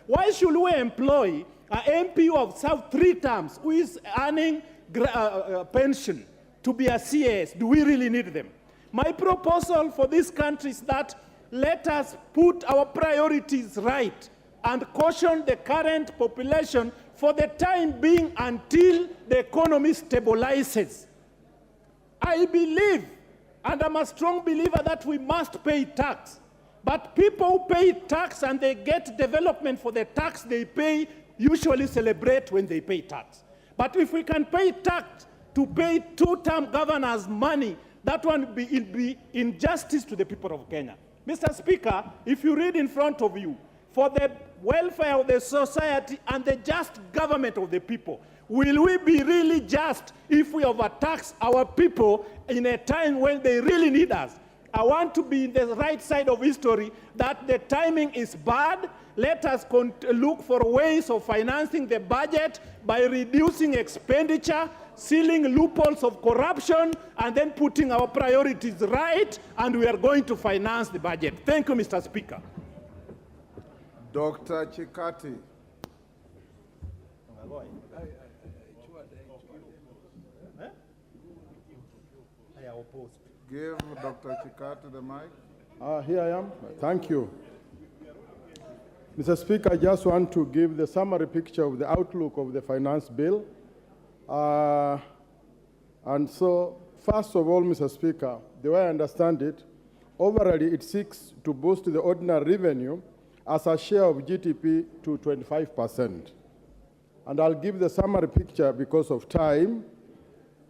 Why should we employ an MP who has served 3 terms, who is earning pension, to be a CAS? Do we really need them? My proposal for this country is that let us put our priorities right and caution the current population for the time being until the economy stabilizes. I believe, and I'm a strong believer, that we must pay tax. But people who pay tax and they get development for the tax they pay usually celebrate when they pay tax. But if we can pay tax to pay two-term governors money, that one will be injustice to the people of Kenya. Mr. Speaker, if you read in front of you, for the welfare of the society and the just government of the people, will we be really just if we overtax our people in a time when they really need us? I want to be in the right side of history that the timing is bad. Let us look for ways of financing the budget by reducing expenditure, sealing loopholes of corruption, and then putting our priorities right, and we are going to finance the budget. Thank you, Mr. Speaker. Dr. Chikati. Give Dr. Chikati the mic. Here I am. Thank you. Mr. Speaker, I just want to give the summary picture of the outlook of the finance bill. And so, first of all, Mr. Speaker, the way I understand it, overall it seeks to boost the ordinary revenue as a share of GDP to 25%. And I'll give the summary picture because of time.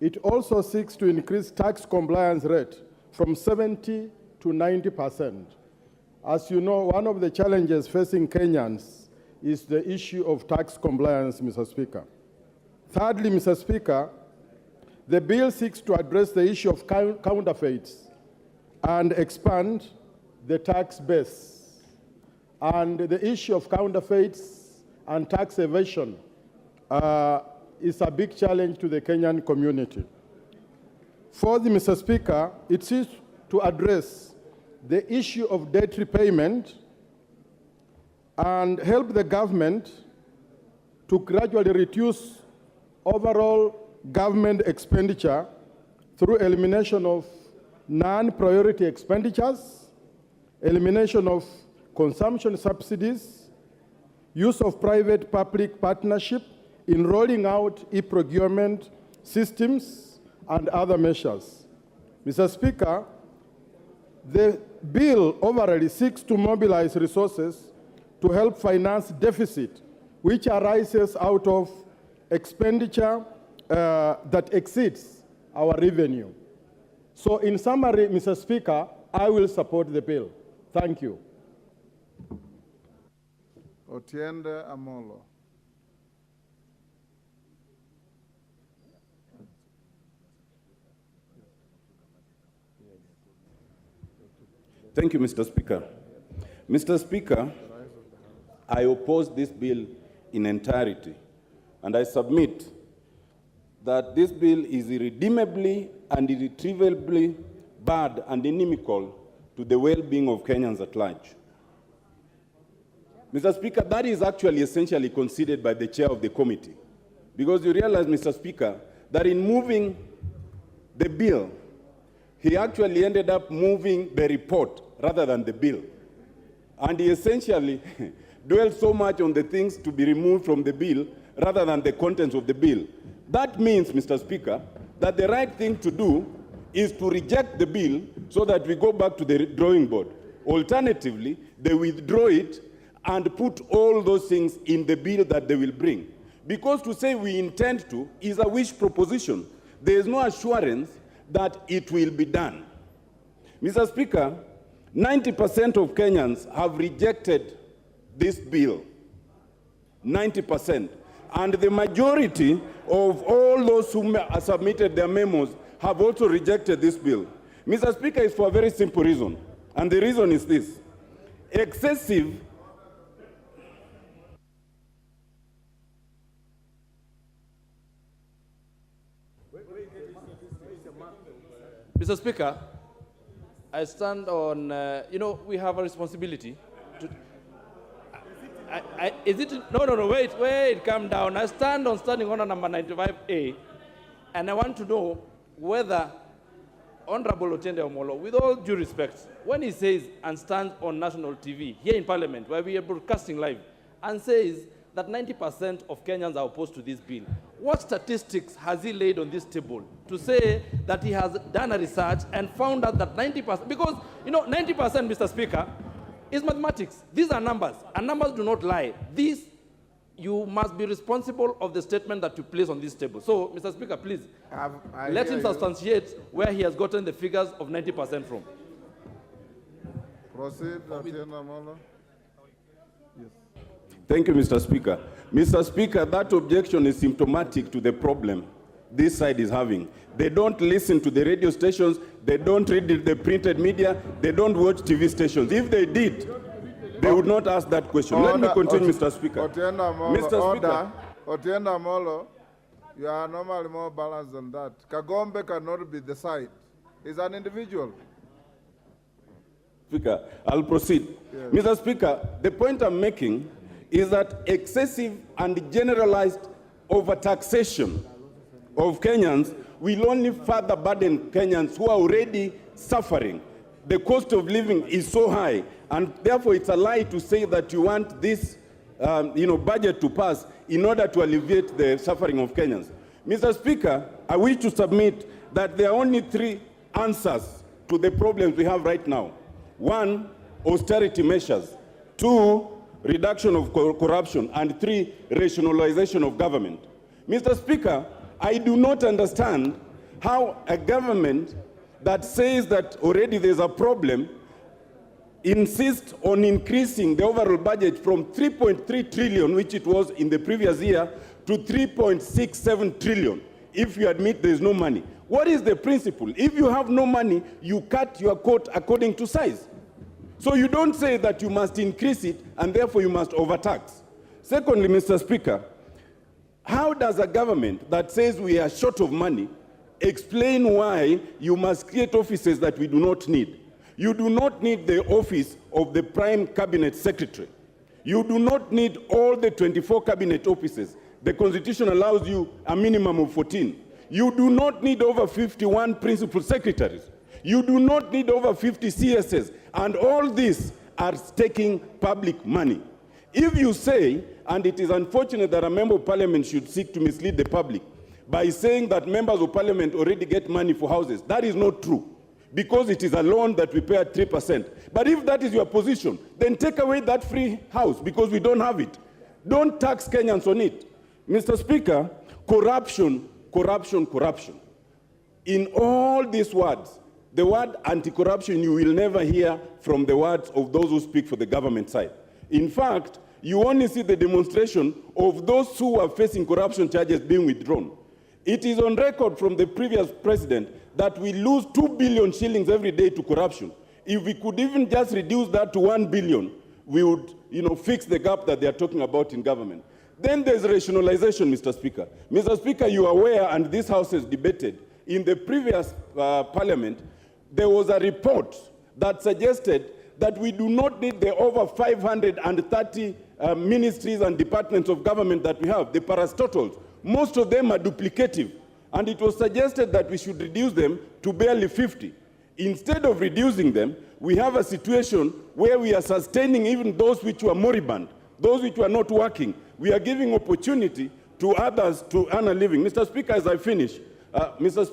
It also seeks to increase tax compliance rate from 70 to 90%. As you know, one of the challenges facing Kenyans is the issue of tax compliance, Mr. Speaker. Thirdly, Mr. Speaker, the bill seeks to address the issue of counterfeits and expand the tax base. And the issue of counterfeits and tax evasion is a big challenge to the Kenyan community. Fourthly, Mr. Speaker, it seeks to address the issue of debt repayment and help the government to gradually reduce overall government expenditure through elimination of non-priority expenditures, elimination of consumption subsidies, use of private-public partnership in rolling out e-procurement systems and other measures. Mr. Speaker, the bill overall seeks to mobilize resources to help finance deficit, which arises out of expenditure that exceeds our revenue. So in summary, Mr. Speaker, I will support the bill. Thank you. Otiende Amolo. Thank you, Mr. Speaker. Mr. Speaker, I oppose this bill in entirety, and I submit that this bill is irredeemably and irretrievably bad and inimical to the well-being of Kenyans at large. Mr. Speaker, that is actually essentially conceded by the chair of the committee, because you realize, Mr. Speaker, that in moving the bill, he actually ended up moving the report rather than the bill. And he essentially dwelled so much on the things to be removed from the bill rather than the contents of the bill. That means, Mr. Speaker, that the right thing to do is to reject the bill so that we go back to the drawing board. Alternatively, they withdraw it and put all those things in the bill that they will bring. Because to say we intend to is a wish proposition. There is no assurance that it will be done. Mr. Speaker, 90% of Kenyans have rejected this bill. 90%. And the majority of all those who submitted their memos have also rejected this bill. Mr. Speaker, it's for a very simple reason. And the reason is this. Excessive Mr. Speaker, I stand on, we have a responsibility to, is it, no, wait, calm down. I stand on standing order number 95A, and I want to know whether Honorable Otiende Amolo, with all due respect, when he says and stands on national TV, here in Parliament, where we are broadcasting live, and says that 90% of Kenyans are opposed to this bill. What statistics has he laid on this table to say that he has done a research and found out that 90%, because, 90%, Mr. Speaker, is mathematics. These are numbers, and numbers do not lie. You must be responsible of the statement that you place on this table. So, Mr. Speaker, please, let him substantiate where he has gotten the figures of 90% from. Proceed, Atieno Amolo. Yes. Thank you, Mr. Speaker. Mr. Speaker, that objection is symptomatic to the problem this side is having. They don't listen to the radio stations, they don't read the printed media, they don't watch TV stations. If they did, they would not ask that question. Let me continue, Mr. Speaker. Otieno Amolo, Mr. Speaker. Otieno Amolo, you are normally more balanced than that. Kagombe cannot be the side. He's an individual. Speaker, I'll proceed. Yes. Mr. Speaker, the point I'm making is that excessive and generalized overtaxation of Kenyans will only further burden Kenyans who are already suffering. The cost of living is so high, and therefore it's a lie to say that you want this budget to pass in order to alleviate the suffering of Kenyans. Mr. Speaker, I wish to submit that there are only 3 answers to the problems we have right now. 1, austerity measures. 2, reduction of corruption. And 3, rationalization of government. Mr. Speaker, I do not understand how a government that says that already there's a problem insists on increasing the overall budget from 3.3 trillion, which it was in the previous year, to 3.67 trillion, if you admit there's no money. What is the principle? If you have no money, you cut your coat according to size. So you don't say that you must increase it and therefore you must overtax. Secondly, Mr. Speaker, how does a government that says we are short of money explain why you must create offices that we do not need? You do not need the office of the Prime Cabinet Secretary. You do not need all the 24 cabinet offices. The Constitution allows you a minimum of 14. You do not need over 51 principal secretaries. You do not need over 50 CSs. And all these are taking public money. If you say, and it is unfortunate that a member of parliament should seek to mislead the public by saying that members of parliament already get money for houses, that is not true, because it is a loan that we pay at 3%. But if that is your position, then take away that free house, because we don't have it. Don't tax Kenyans on it. Mr. Speaker, corruption, corruption, corruption. In all these words, the word anti-corruption you will never hear from the words of those who speak for the government side. In fact, you only see the demonstration of those who are facing corruption charges being withdrawn. It is on record from the previous president that we lose 2 billion shillings every day to corruption. If we could even just reduce that to 1 billion, we would, fix the gap that they are talking about in government. Then there's rationalization, Mr. Speaker. Mr. Speaker, you are aware, and this House has debated, in the previous parliament, there was a report that suggested that we do not need the over 530 ministries and departments of government that we have, the parastotals. Most of them are duplicative. And it was suggested that we should reduce them to barely 50. Instead of reducing them, we have a situation where we are sustaining even those which were moribund, those which were not working. We are giving opportunity to others to earn a living. Mr. Speaker, as I finish, Mr.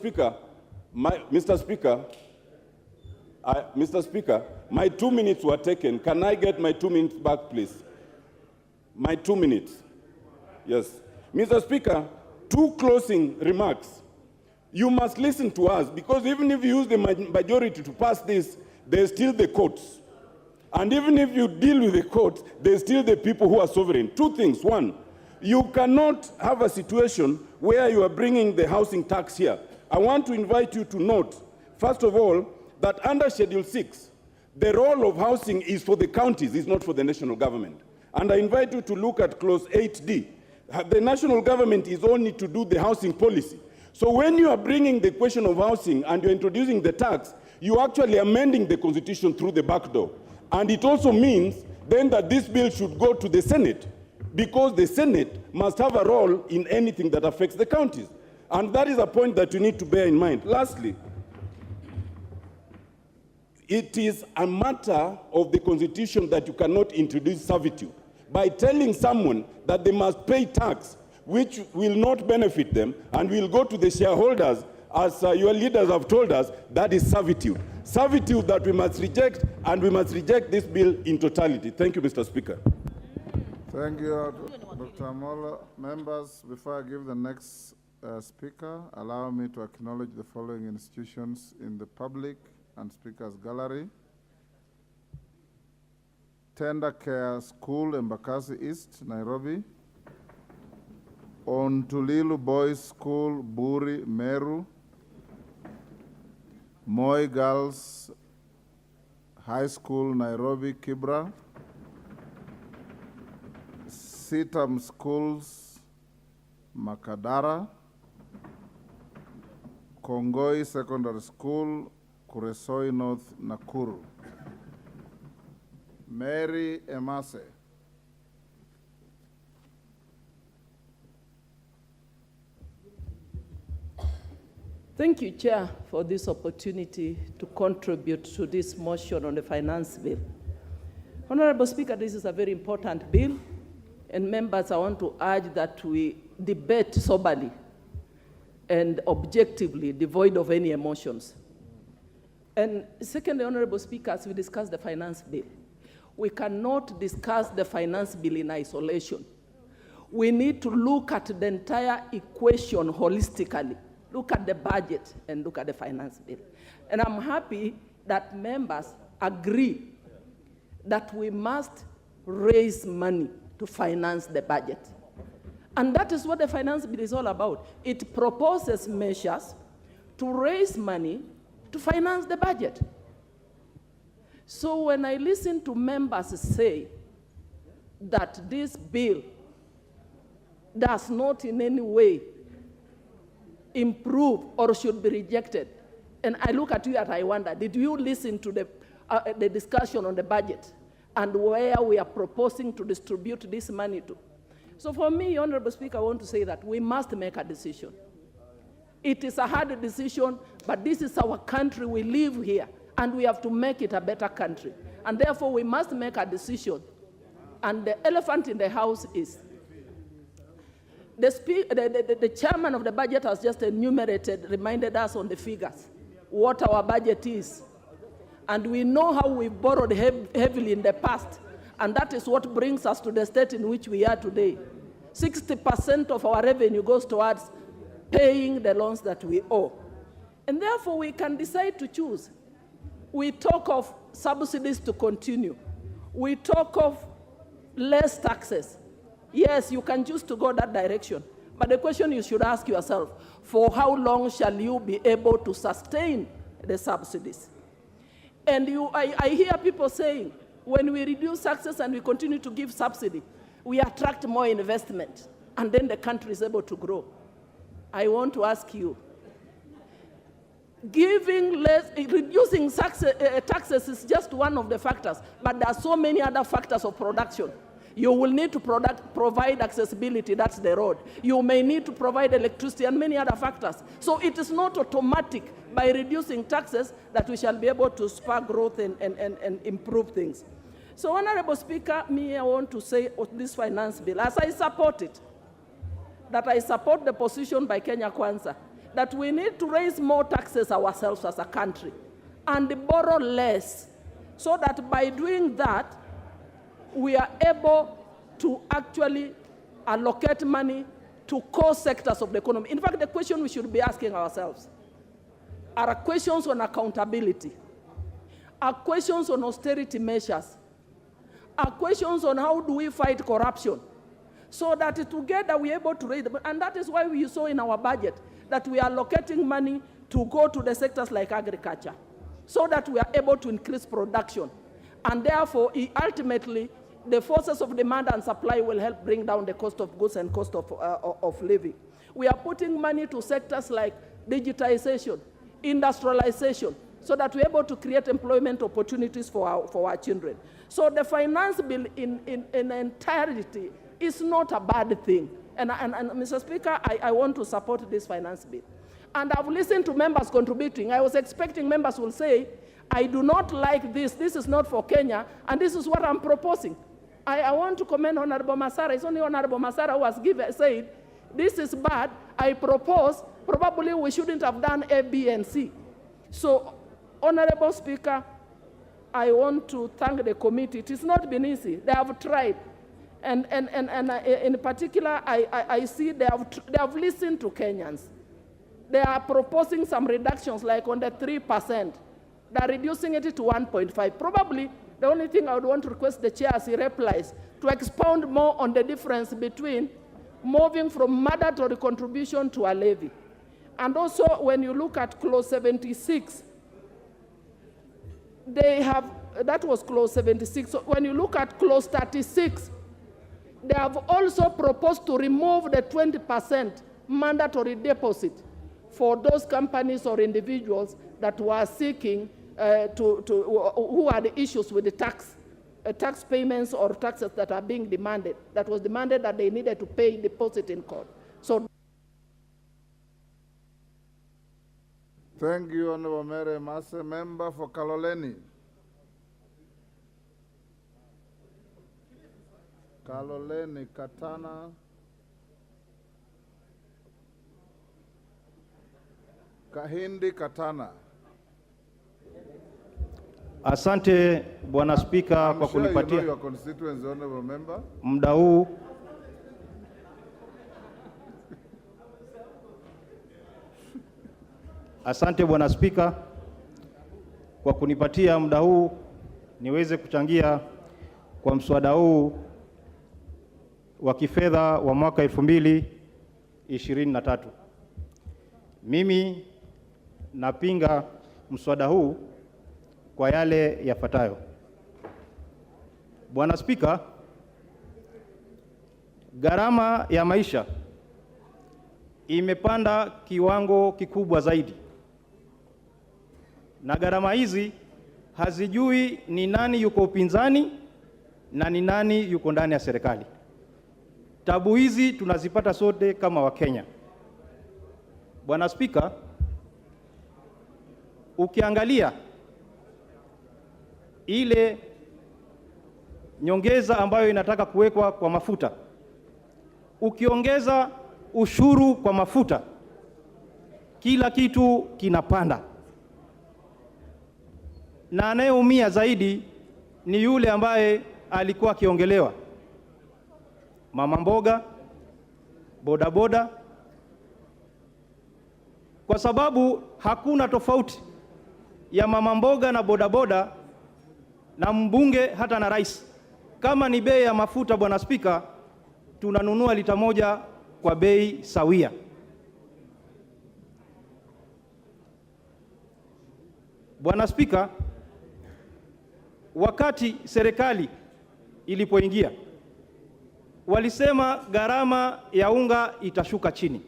Speaker, my 2 minutes were taken. Can I get my 2 minutes back, please? My 2 minutes. Yes. Mr. Speaker, 2 closing remarks. You must listen to us, because even if you use the majority to pass this, there's still the courts. And even if you deal with the courts, there's still the people who are sovereign. 2 things. 1, you cannot have a situation where you are bringing the housing tax here. I want to invite you to note, first of all, that under Schedule 6, the role of housing is for the counties, it's not for the national government. And I invite you to look at Clause 8D. The national government is only to do the housing policy. So when you are bringing the question of housing and you're introducing the tax, you're actually amending the Constitution through the back door. And it also means then that this bill should go to the Senate, because the Senate must have a role in anything that affects the counties. And that is a point that you need to bear in mind. Lastly, it is a matter of the Constitution that you cannot introduce servitude. by telling someone that they must pay tax which will not benefit them and will go to the shareholders, as your leaders have told us, that is servitude. Servitude that we must reject, and we must reject this bill in totality. Thank you, Mr. Speaker. Thank you, Dr. Amolo. Members, before I give the next speaker, allow me to acknowledge the following institutions in the public and speakers gallery. Tender Care School, Embakasi East, Nairobi. Ontulilu Boys School, Buri, Meru. Moi Girls High School, Nairobi, Kibra. Sitam Schools, Makadara. Kongoi Secondary School, Kuresoi North, Nakuru. Mary Emase. Thank you, Chair, for this opportunity to contribute to this motion on the finance bill. Honorable Speaker, this is a very important bill, and members, I want to urge that we debate soberly and objectively, devoid of any emotions. And secondly, Honorable Speaker, as we discuss the finance bill, we cannot discuss the finance bill in isolation. We need to look at the entire equation holistically. Look at the budget and look at the finance bill. And I'm happy that members agree that we must raise money to finance the budget. And that is what the finance bill is all about. It proposes measures to raise money to finance the budget. So when I listen to members say that this bill does not in any way improve or should be rejected, and I look at you and I wonder, did you listen to the discussion on the budget and where we are proposing to distribute this money to? So for me, Honorable Speaker, I want to say that we must make a decision. It is a hard decision, but this is our country. We live here, and we have to make it a better country. And therefore, we must make a decision. And the elephant in the house is the chairman of the budget has just reminded us on the figures, what our budget is. And we know how we borrowed heavily in the past, and that is what brings us to the state in which we are today. 60% of our revenue goes towards paying the loans that we owe. And therefore, we can decide to choose. We talk of subsidies to continue. We talk of less taxes. Yes, you can choose to go that direction. But the question you should ask yourself, for how long shall you be able to sustain the subsidies? And I hear people saying, when we reduce taxes and we continue to give subsidy, we attract more investment, and then the country is able to grow. I want to ask you, reducing taxes is just one of the factors, but there are so many other factors of production. You will need to provide accessibility, that's the road. You may need to provide electricity and many other factors. So it is not automatic by reducing taxes that we shall be able to spur growth and improve things. So, Honorable Speaker, I want to say this finance bill, as I support it, that I support the position by Kenya Kwanza, that we need to raise more taxes ourselves as a country and borrow less, so that by doing that, we are able to actually allocate money to core sectors of the economy. In fact, the question we should be asking ourselves are questions on accountability, are questions on austerity measures, are questions on how do we fight corruption, so that together we are able to raise them. And that is why we saw in our budget that we are allocating money to go to the sectors like agriculture, so that we are able to increase production. And therefore, ultimately, the forces of demand and supply will help bring down the cost of goods and cost of living. We are putting money to sectors like digitization, industrialization, so that we're able to create employment opportunities for our children. So the finance bill in entirety is not a bad thing. And Mr. Speaker, I want to support this finance bill. And I've listened to members contributing. I was expecting members will say, I do not like this is not for Kenya, and this is what I'm proposing. I want to commend Honorable Masara. It's only Honorable Masara who has said, this is bad. I propose, probably we shouldn't have done A, B, and C. So, Honorable Speaker, I want to thank the committee. It has not been easy. They have tried. And in particular, I see they have listened to Kenyans. They are proposing some reductions, like on the 3%. They're reducing it to 1.5. Probably the only thing I would want to request the chair as he replies to expound more on the difference between moving from mandatory contribution to a levy. And also, when you look at clause 76, they have, that was clause 76. So when you look at clause 36, they have also proposed to remove the 20% mandatory deposit for those companies or individuals that were seeking who had issues with the tax payments or taxes that are being demanded. That was demanded that they needed to pay deposit in court. So, thank you, Honorable Mary Mase. Member for Kaloleni. Kaloleni, Katana. Kahindi, Katana. Asante Bwana Spika kwa kunipatia muda huu. Asante Bwana Spika kwa kunipatia muda huu niweze kuchangia kwa mswada huu wa kifedha wa mwaka 2023. Mimi napinga mswada huu kwa yale yafuatayo. Bwana Spika, gharama ya maisha imepanda kiwango kikubwa zaidi. Na gharama hizi hazijui ni nani yuko upinzani na ni nani yuko ndani ya serikali. Tabu hizi tunazipata sote kama Wakenya. Bwana Spika, ukiangalia ile nyongeza ambayo inataka kuwekwa kwa mafuta, ukiongeza ushuru kwa mafuta, kila kitu kinapanda. Na anayeumia zaidi ni yule ambaye alikuwa akiongelewa, mama mboga, bodaboda, kwa sababu hakuna tofauti ya mama mboga na bodaboda na mbunge hata na rais. Kama ni bei ya mafuta, Bwana Spika, tunanunua lita moja kwa bei sawia. Bwana Spika, wakati serikali ilipoingia walisema gharama ya unga itashuka chini.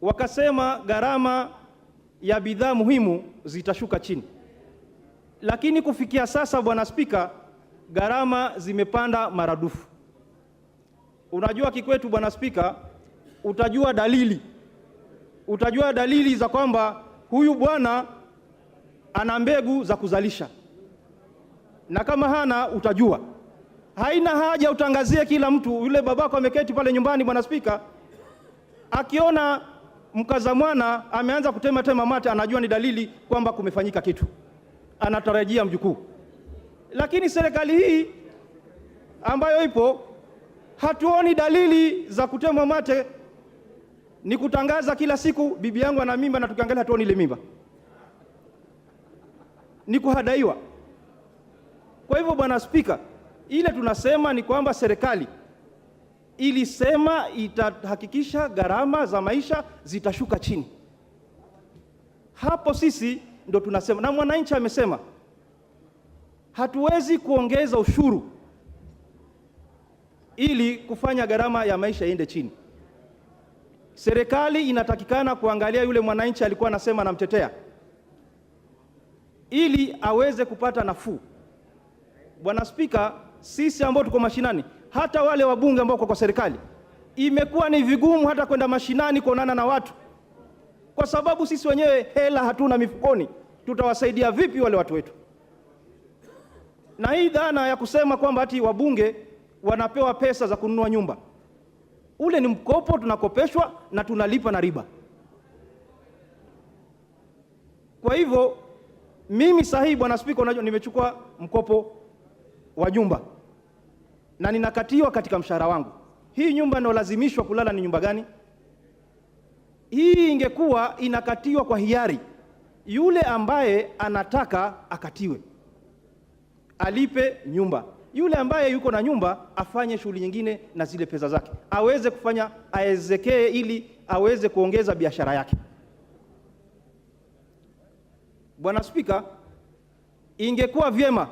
Wakasema gharama ya bidhaa muhimu zitashuka chini. Lakini kufikia sasa, Bwana Spika, gharama zimepanda maradufu. Unajua kikwetu, Bwana Spika, utajua dalili za kwamba huyu bwana ana mbegu za kuzalisha. Na kama hana, utajua. Haina haja utangazie kila mtu. Yule babako ameketi pale nyumbani, Bwana Spika, akiona mkaza mwana ameanza kutema mate, anajua ni dalili kwamba kumefanyika kitu. Anatarajia mjukuu. Lakini serikali hii ambayo ipo, hatuoni dalili za kutema mate. Ni kutangaza kila siku, bibi yangu ana mimba, na tukiangalia hatuoni ile mimba. Ni kuhadaiwa. Kwa hivyo, Bwana Spika, ile tunasema ni kwamba serikali ilisema itahakikisha gharama za maisha zitashuka chini. Hapo sisi ndo tunasema, na mwananchi amesema hatuwezi kuongeza ushuru ili kufanya gharama ya maisha iende chini. Serikali inatakikana kuangalia yule mwananchi alikuwa anasema anamtetea, ili aweze kupata nafuu. Bwana Spika, sisi ambao tuko mashinani, hata wale wabunge ambao kwa serikali, imekuwa ni vigumu hata kwenda mashinani kuonana na watu, kwa sababu sisi wenyewe hela hatuna mifukoni. Tutawasaidia vipi wale watu wetu? Na hii dhana ya kusema kwamba ati wabunge wanapewa pesa za kununua nyumba, ule ni mkopo, tunakopeshwa na tunalipa na riba. Kwa hivyo mimi sahihi, Bwana Spika, unajua nimechukua mkopo wa nyumba na ninakatiwa katika mshahara wangu. Hii nyumba ninalazimishwa kulala ni nyumba gani? Hii ingekuwa inakatiwa kwa hiari, yule ambaye anataka akatiwe alipe nyumba, yule ambaye yuko na nyumba afanye shughuli nyingine na zile pesa zake, aweze kufanya, aezekee ili aweze kuongeza biashara yake. Bwana Spika, ingekuwa vyema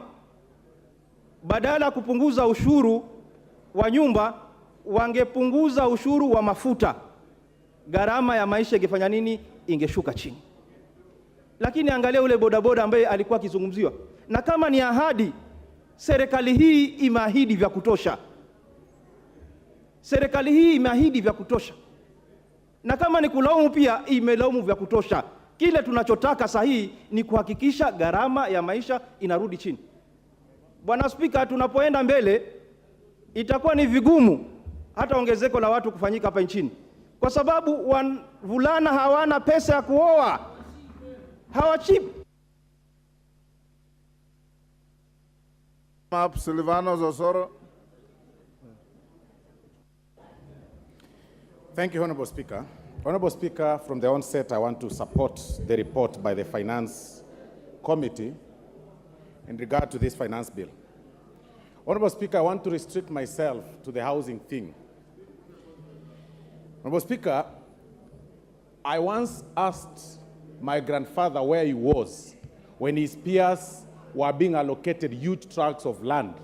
badala ya kupunguza ushuru wa nyumba wangepunguza ushuru wa mafuta, gharama ya maisha ingefanya nini? Ingeshuka chini. Lakini angalia ule bodaboda ambaye alikuwa akizungumziwa, na kama ni ahadi, serikali hii imeahidi vya kutosha. Serikali hii imeahidi vya kutosha, na kama ni kulaumu pia imelaumu vya kutosha. Kile tunachotaka sahihi ni kuhakikisha gharama ya maisha inarudi chini. Bwana Spika, tunapoenda mbele itakuwa ni vigumu hata ongezeko la watu kufanyika hapa nchini, kwa sababu wavulana hawana pesa ya kuoa, hawachip. Silvanos Osoro. Thank you, Honorable Speaker. Honorable Speaker, from the onset, I want to support the report by the Finance Committee in regard to this finance bill. Honorable Speaker, I want to restrict myself to the housing thing. Honorable Speaker, I once asked my grandfather where he was when his peers were being allocated huge tracts of land,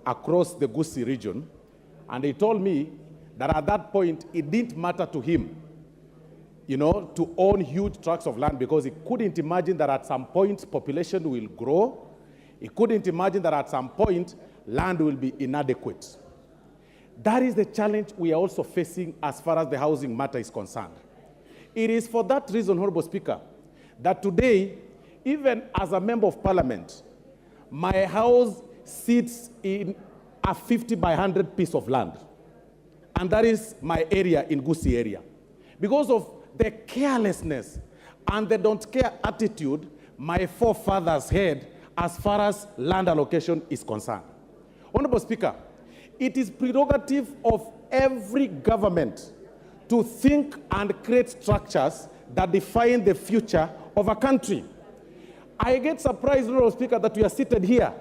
across the Gusii region. And he told me that at that point, it didn't matter to him, to own huge tracts of land, because he couldn't imagine that at some point population will grow. He couldn't imagine that at some point land will be inadequate. That is the challenge we are also facing as far as the housing matter is concerned. It is for that reason, Honorable Speaker, that today, even as a member of parliament, my house sits in a 50 by 100 piece of land. And that is my area in Gusii area. Because of the carelessness and the don't care attitude my forefathers had as far as land allocation is concerned. Honorable Speaker, it is prerogative of every government to think and create structures that define the future of a country. I get surprised, Honorable Speaker, that we are seated here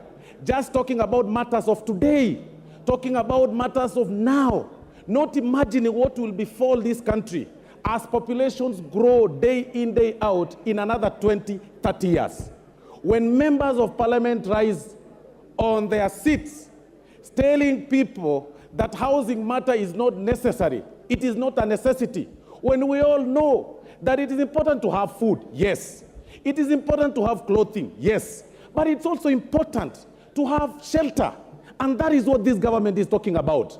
just talking about matters of today, talking about matters of now, not imagining what will befall this country as populations grow day in, day out in another 20, 30 years. When members of parliament rise on their seats, telling people that housing matter is not necessary, it is not a necessity, when we all know that it is important to have food, yes. It is important to have clothing, yes. But it's also important to have shelter. And that is what this government is talking about.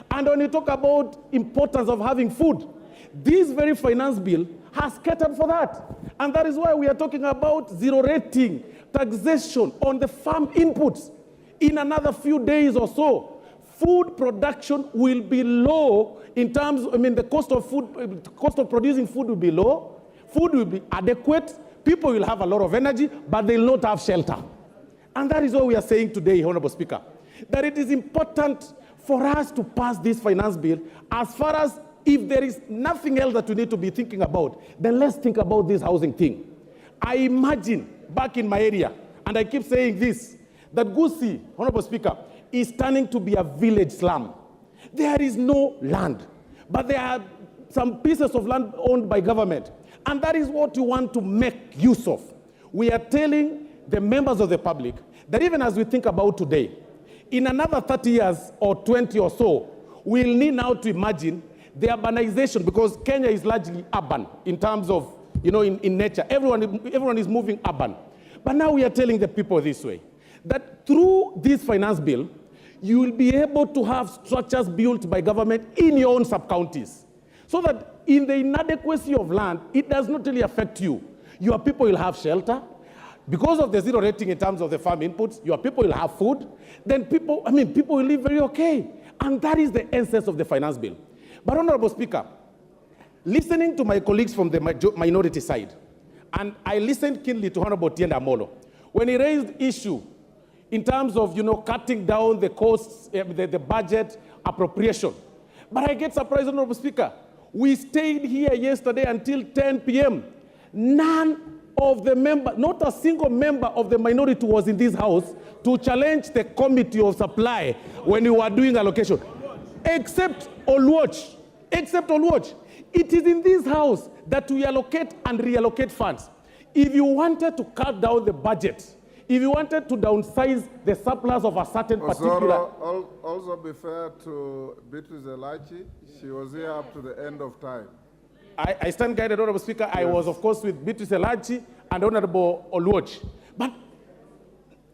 And when you talk about importance of having food, this very finance bill has catered for that. And that is why we are talking about zero rating, taxation on the farm inputs. In another few days or so, food production will be low in terms, the cost of food, cost of producing food will be low, food will be adequate, people will have a lot of energy, but they will not have shelter. And that is what we are saying today, Honorable Speaker, that it is important for us to pass this finance bill as far as if there is nothing else that we need to be thinking about, then let's think about this housing thing. I imagine back in my area, and I keep saying this, that Gusii, Honorable Speaker, is turning to be a village slum. There is no land, but there are some pieces of land owned by government, and that is what we want to make use of. We are telling the members of the public that even as we think about today, in another 30 years or 20 or so, we'll need now to imagine the urbanization, because Kenya is largely urban in terms of, in nature. Everyone is moving urban. But now we are telling the people this way, that through this finance bill, you will be able to have structures built by government in your own sub-counties, so that in the inadequacy of land, it does not really affect you. Your people will have shelter. because of the zero rating in terms of the farm inputs, your people will have food, then people will live very okay. And that is the essence of the finance bill. But Honorable Speaker, listening to my colleagues from the minority side, and I listened keenly to Honorable Tienda Amolo, when he raised issue in terms of, cutting down the costs, the budget appropriation. But I get surprised, Honorable Speaker. We stayed here yesterday until 10 p.m. None of the members, not a single member of the minority was in this house to challenge the Committee of Supply when we were doing allocation, except Oluoch. Except Oluoch. It is in this house that we allocate and reallocate funds. If you wanted to cut down the budget, if you wanted to downsize the surplus of a certain particular... Also be fair to Beatrice Elachi, she was here up to the end of time. I stand guided, Honorable Speaker. Yes. I was, of course, with Beatrice Elachi and Honorable Oluoch. But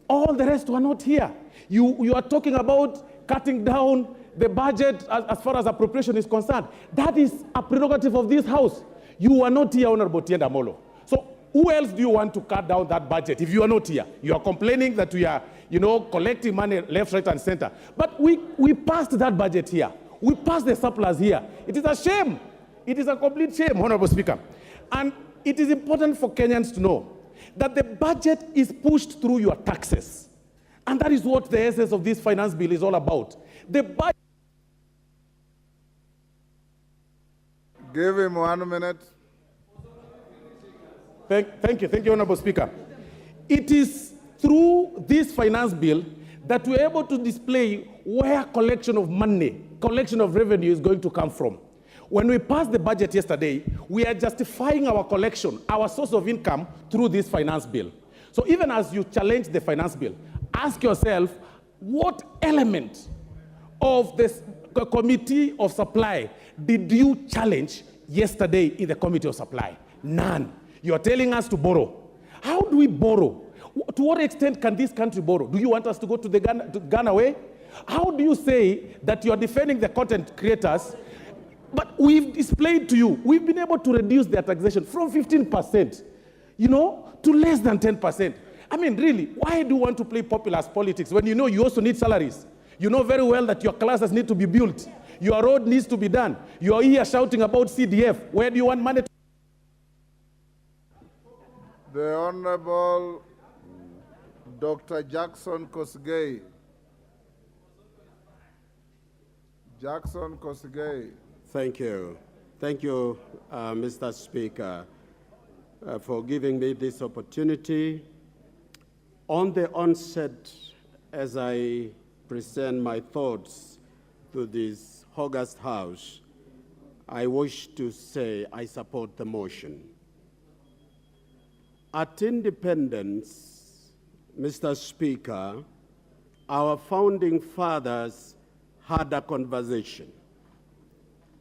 all the rest were not here. You are talking about cutting down the budget as far as appropriation is concerned. That is a prerogative of this House. You were not here, Honorable Tienda Amolo. So who else do you want to cut down that budget if you are not here? You are complaining that we are, collecting money left, right, and center. But we passed that budget here. We passed the surplus here. It is a shame. It is a complete shame, Honorable Speaker. And it is important for Kenyans to know that the budget is pushed through your taxes. And that is what the essence of this finance bill is all about. The budget... Give him 1 minute. Thank you, Honorable Speaker. It is through this finance bill that we're able to display where collection of money, collection of revenue is going to come from. When we passed the budget yesterday, we are justifying our collection, our source of income through this finance bill. So even as you challenge the finance bill, ask yourself, what element of this Committee of Supply did you challenge yesterday in the Committee of Supply? None. You are telling us to borrow. How do we borrow? To what extent can this country borrow? Do you want us to go to Ghana way? How do you say that you are defending the content creators? But we've displayed to you, we've been able to reduce their taxation from 15%, to less than 10%. I mean, really, why do you want to play populist politics when you also need salaries? You know very well that your classes need to be built. Your road needs to be done. You are here shouting about CDF. Where do you want money to... The Honorable Dr. Jackson Kosgei. Jackson Kosgei. Thank you. Thank you, Mr. Speaker, for giving me this opportunity. On the onset, as I present my thoughts to this august House, I wish to say I support the motion. At independence, Mr. Speaker, our founding fathers had a conversation.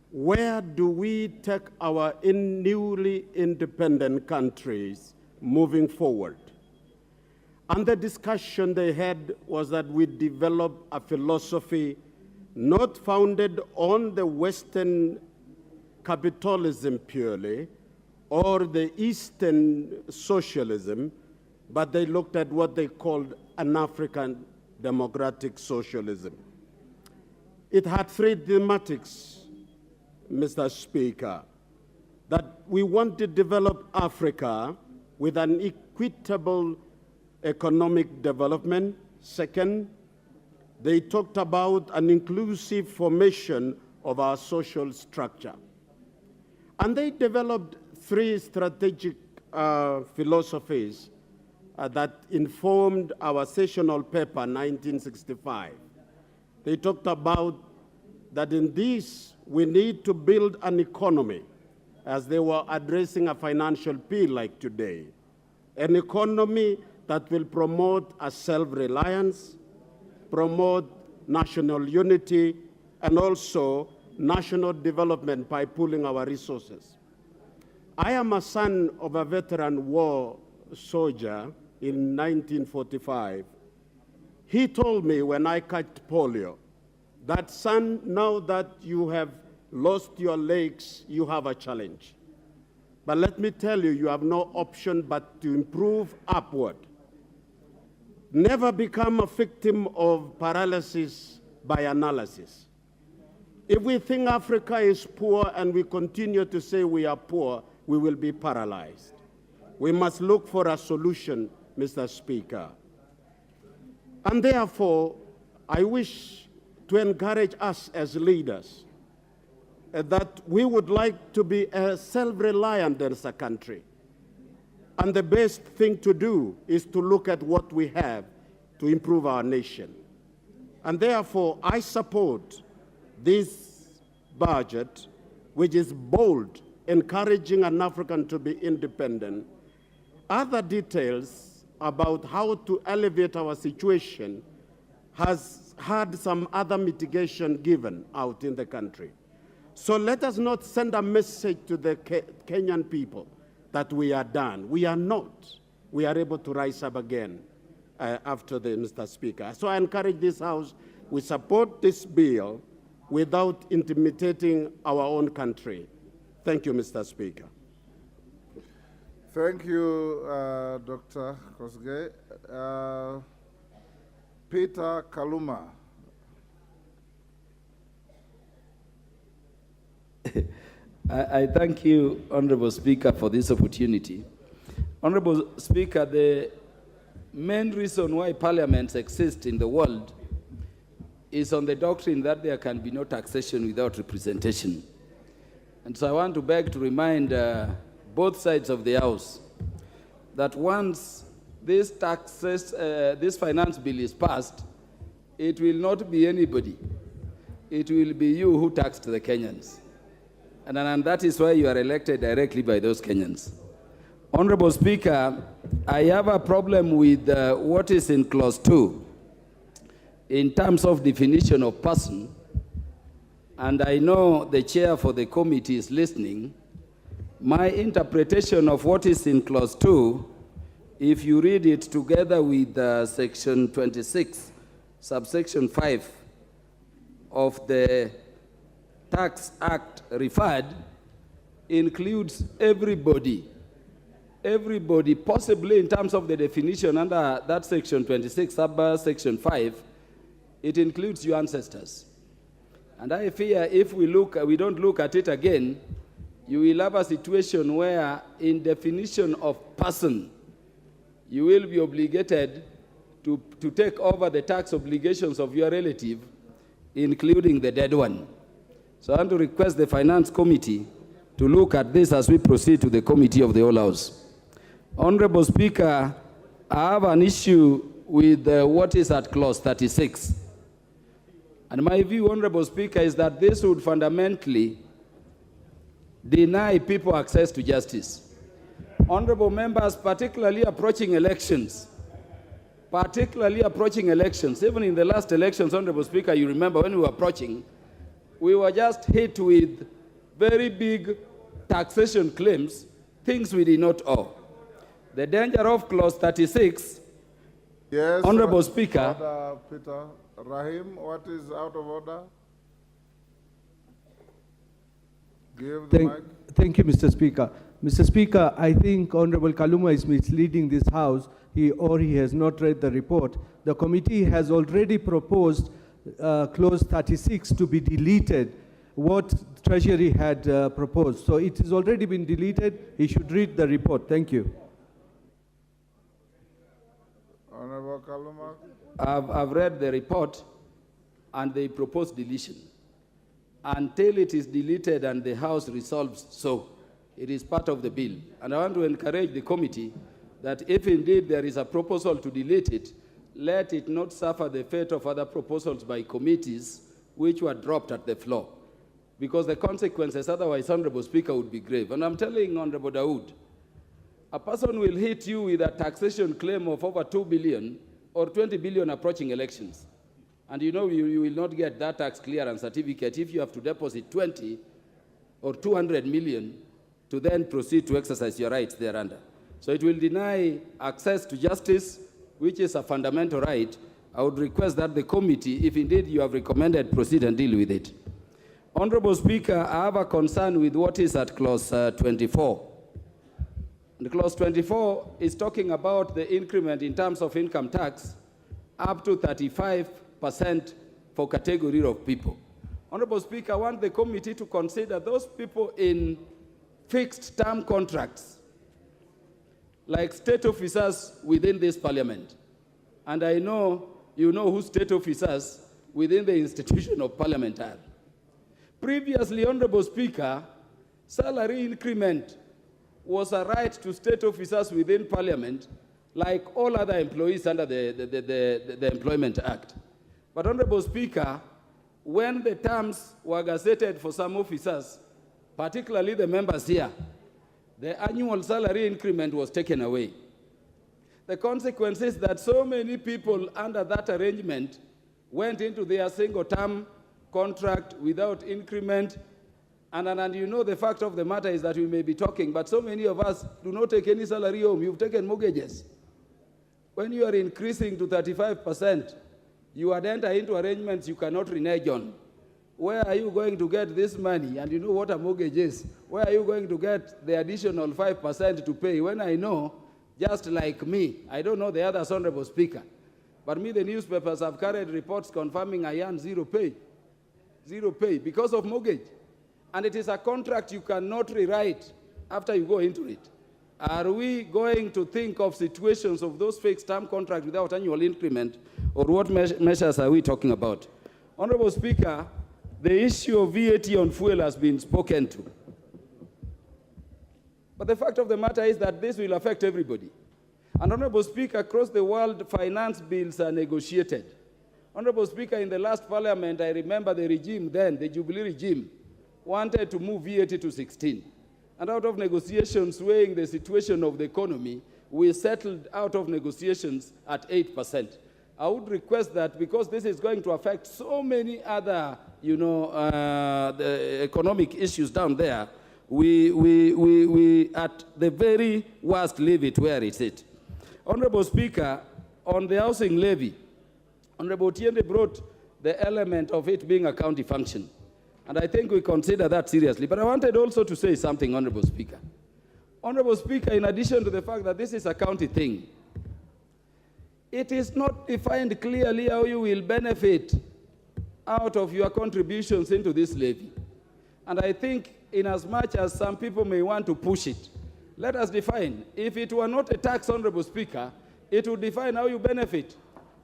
Where do we take our newly independent countries moving forward? And the discussion they had was that we develop a philosophy not founded on the Western capitalism purely, or the Eastern socialism, but they looked at what they called an African democratic socialism. It had three thematics, Mr. Speaker, that we want to develop Africa with an equitable economic development. Second, they talked about an inclusive formation of our social structure. And they developed three strategic philosophies that informed our sessional paper, 1965. They talked about that in this, we need to build an economy, as they were addressing a financial bill like today, an economy that will promote a self-reliance, promote national unity, and also national development by pooling our resources. I am a son of a veteran war soldier in 1945. He told me when I caught polio that, son, now that you have lost your legs, you have a challenge. But let me tell you, you have no option but to improve upward. Never become a victim of paralysis by analysis. If we think Africa is poor and we continue to say we are poor, we will be paralyzed. We must look for a solution, Mr. Speaker. And therefore, I wish to encourage us as leaders that we would like to be self-reliant as a country. And the best thing to do is to look at what we have to improve our nation. And therefore, I support this budget, which is bold, encouraging an African to be independent. Other details about how to elevate our situation has had some other mitigation given out in the country. So let us not send a message to the Kenyan people that we are done. We are not. We are able to rise up again after the Mr. Speaker. So I encourage this House, we support this bill without intimidating our own country. Thank you, Mr. Speaker. Thank you, Dr. Kosgei. Peter Kaluma. I thank you, Honorable Speaker, for this opportunity. Honorable Speaker, the main reason why parliaments exist in the world is on the doctrine that there can be no taxation without representation. And so I want to beg to remind both sides of the House that once this finance bill is passed, it will not be anybody. It will be you who taxed the Kenyans. And that is why you are elected directly by those Kenyans. Honorable Speaker, I have a problem with what is in clause 2 in terms of definition of person, and I know the chair for the committee is listening. My interpretation of what is in clause 2, if you read it together with section 26, subsection 5 of the Tax Act referred, includes everybody. Everybody, possibly in terms of the definition under that section 26, section 5, it includes your ancestors. And I fear if we don't look at it again, you will have a situation where in definition of person, you will be obligated to take over the tax obligations of your relative, including the dead one. So I want to request the Finance Committee to look at this as we proceed to the Committee of the Whole House. Honorable Speaker, I have an issue with what is at clause 36. And my view, Honorable Speaker, is that this would fundamentally deny people access to justice. Honorable members, particularly approaching elections, even in the last elections, Honorable Speaker, you remember when we were approaching, we were just hit with very big taxation claims, things we did not owe. The danger of clause 36, yes, Honorable Speaker. Order, Peter. Rahim, what is out of order? Give the mic. Thank you, Mr. Speaker. Mr. Speaker, I think Honorable Kaluma is misleading this House. He has not read the report. The committee has already proposed clause 36 to be deleted, what Treasury had proposed. So it has already been deleted. He should read the report. Thank you. Honorable Kaluma. I've read the report and they propose deletion. Until it is deleted and the House resolves so, it is part of the bill. And I want to encourage the committee that if indeed there is a proposal to delete it, let it not suffer the fate of other proposals by committees which were dropped at the floor. Because the consequences otherwise, Honorable Speaker, would be grave. And I'm telling Honorable Dawood, a person will hit you with a taxation claim of over 2 billion or 20 billion approaching elections. And you know you will not get that tax clearance certificate if you have to deposit 20 or 200 million to then proceed to exercise your rights thereunder. So it will deny access to justice, which is a fundamental right. I would request that the committee, if indeed you have recommended, proceed and deal with it. Honorable Speaker, I have a concern with what is at clause 24. And clause 24 is talking about the increment in terms of income tax up to 35% for category of people. Honorable Speaker, I want the committee to consider those people in fixed term contracts, like state officers within this parliament. And I know you know who state officers within the institution of parliament are. Previously, Honorable Speaker, salary increment was a right to state officers within parliament, like all other employees under the Employment Act. But Honorable Speaker, when the terms were gazetted for some officers, particularly the members here, the annual salary increment was taken away. The consequence is that so many people under that arrangement went into their single-term contract without increment. And you know the fact of the matter is that we may be talking, but so many of us do not take any salary home. You've taken mortgages. When you are increasing to 35%, you would enter into arrangements you cannot renege on. Where are you going to get this money? And you know what a mortgage is. Where are you going to get the additional 5% to pay? When I know, just like me, I don't know the others, Honorable Speaker, but me, the newspapers have carried reports confirming I earn zero pay because of mortgage. And it is a contract you cannot rewrite after you go into it. Are we going to think of situations of those fixed term contracts without annual increment, or what measures are we talking about? Honorable Speaker, the issue of VAT on fuel has been spoken to. But the fact of the matter is that this will affect everybody. And Honorable Speaker, across the world, finance bills are negotiated. Honorable Speaker, in the last parliament, I remember the regime then, the Jubilee regime, wanted to move VAT to 16. And out of negotiations weighing the situation of the economy, we settled out of negotiations at 8%. I would request that, because this is going to affect so many other, the economic issues down there, we at the very worst leave it where it is. Honorable Speaker, on the housing levy, Honorable Tiende brought the element of it being a county function. And I think we consider that seriously. But I wanted also to say something, Honorable Speaker. Honorable Speaker, in addition to the fact that this is a county thing, it is not defined clearly how you will benefit out of your contributions into this levy. And I think in as much as some people may want to push it, let us define. If it were not a tax, Honorable Speaker, it would define how you benefit.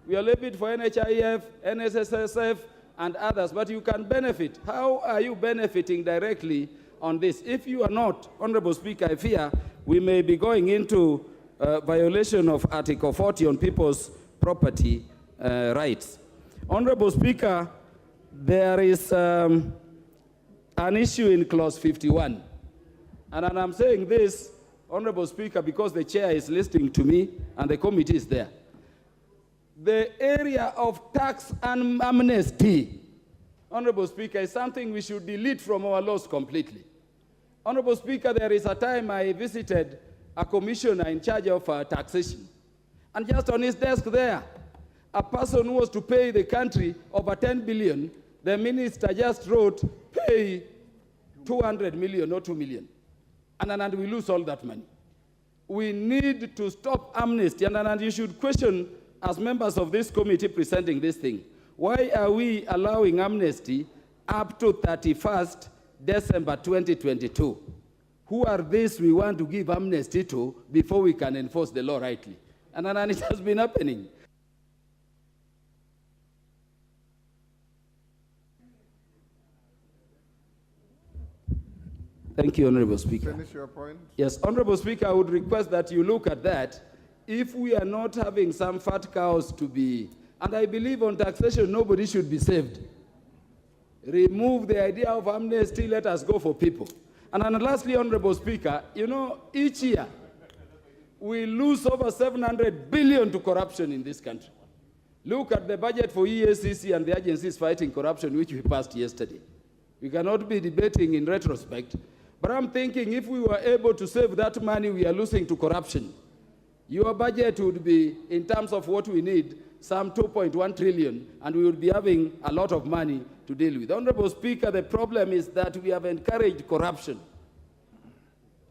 We are levied for NHIF, NSSF, and others, but you can benefit. How are you benefiting directly on this? If you are not, Honorable Speaker, I fear we may be going into violation of Article 40 on people's property rights. Honorable Speaker, there is an issue in clause 51. And I'm saying this, Honorable Speaker, because the chair is listening to me and the committee is there. The area of tax and amnesty, Honorable Speaker, is something we should delete from our laws completely. Honorable Speaker, there is a time I visited a commissioner in charge of taxation. And just on his desk there, a person who was to pay the country over 10 billion, the minister just wrote, pay 200 million or 2 million. And we lose all that money. We need to stop amnesty. And you should question, as members of this committee presenting this thing, why are we allowing amnesty up to 31st December 2022? Who are these we want to give amnesty to before we can enforce the law rightly? And it has been happening. Thank you, Honorable Speaker. Finish your point. Yes, Honorable Speaker, I would request that you look at that. If we are not having some fat cows to be, and I believe on taxation, nobody should be saved. Remove the idea of amnesty, let us go for people. And lastly, Honorable Speaker, each year we lose over 700 billion to corruption in this country. Look at the budget for EACC and the agencies fighting corruption, which we passed yesterday. We cannot be debating in retrospect, but I'm thinking if we were able to save that money we are losing to corruption, your budget would be, in terms of what we need, some 2.1 trillion, and we would be having a lot of money to deal with. Honorable Speaker, the problem is that we have encouraged corruption.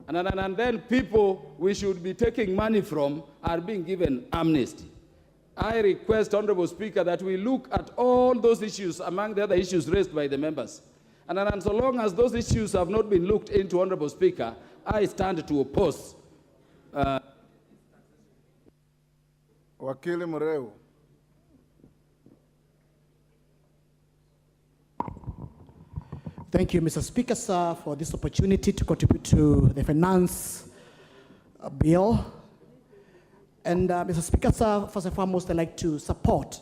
And then people we should be taking money from are being given amnesty. I request, Honorable Speaker, that we look at all those issues among the other issues raised by the members. And so long as those issues have not been looked into, Honorable Speaker, I stand to oppose. Wakili Mureu. Thank you, Mr. Speaker, sir, for this opportunity to contribute to the finance bill. And Mr. Speaker, sir, first and foremost, I'd like to support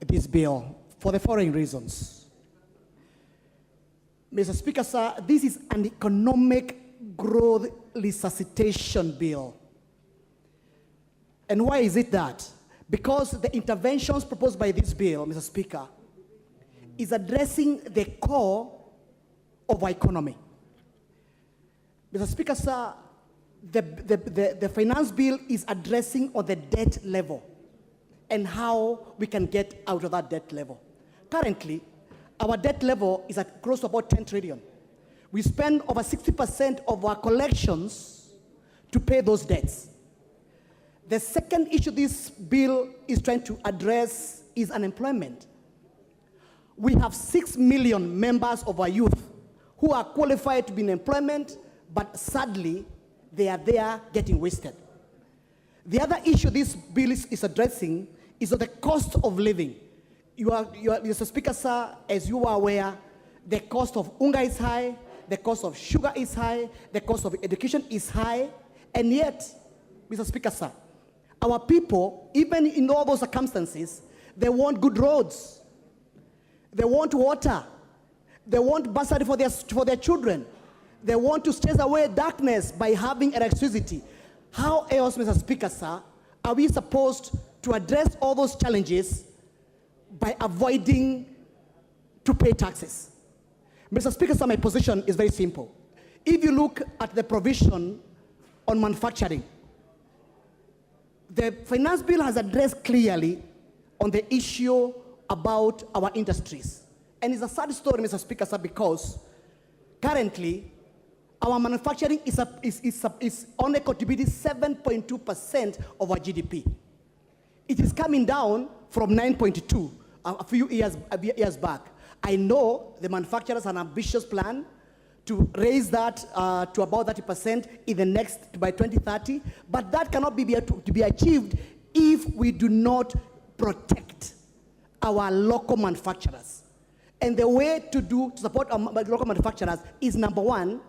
this bill for the following reasons. Mr. Speaker, sir, this is an economic growth resuscitation bill. And why is it that? Because the interventions proposed by this bill, Mr. Speaker, is addressing the core of our economy. Mr. Speaker, sir, the finance bill is addressing on the debt level and how we can get out of that debt level. Currently, our debt level is at close to about 10 trillion. We spend over 60% of our collections to pay those debts. The second issue this bill is trying to address is unemployment. We have 6 million members of our youth who are qualified to be in employment, but sadly, they are there getting wasted. The other issue this bill is addressing is the cost of living. Mr. Speaker, sir, as you are aware, the cost of unga is high, the cost of sugar is high, the cost of education is high, and yet, Mr. Speaker, sir, our people, even in all those circumstances, they want good roads, they want water, they want bursary for their children, they want to chase away darkness by having electricity. How else, Mr. Speaker, sir, are we supposed to address all those challenges by avoiding to pay taxes? Mr. Speaker, sir, my position is very simple. If you look at the provision on manufacturing, the finance bill has addressed clearly on the issue about our industries. And it's a sad story, Mr. Speaker, sir, because currently our manufacturing is only contributing 7.2% of our GDP. It is coming down from 9.2 a few years back. I know the manufacturers have an ambitious plan to raise that to about 30% by 2030, but that cannot be achieved if we do not protect our local manufacturers. And the way to support our local manufacturers is, number one,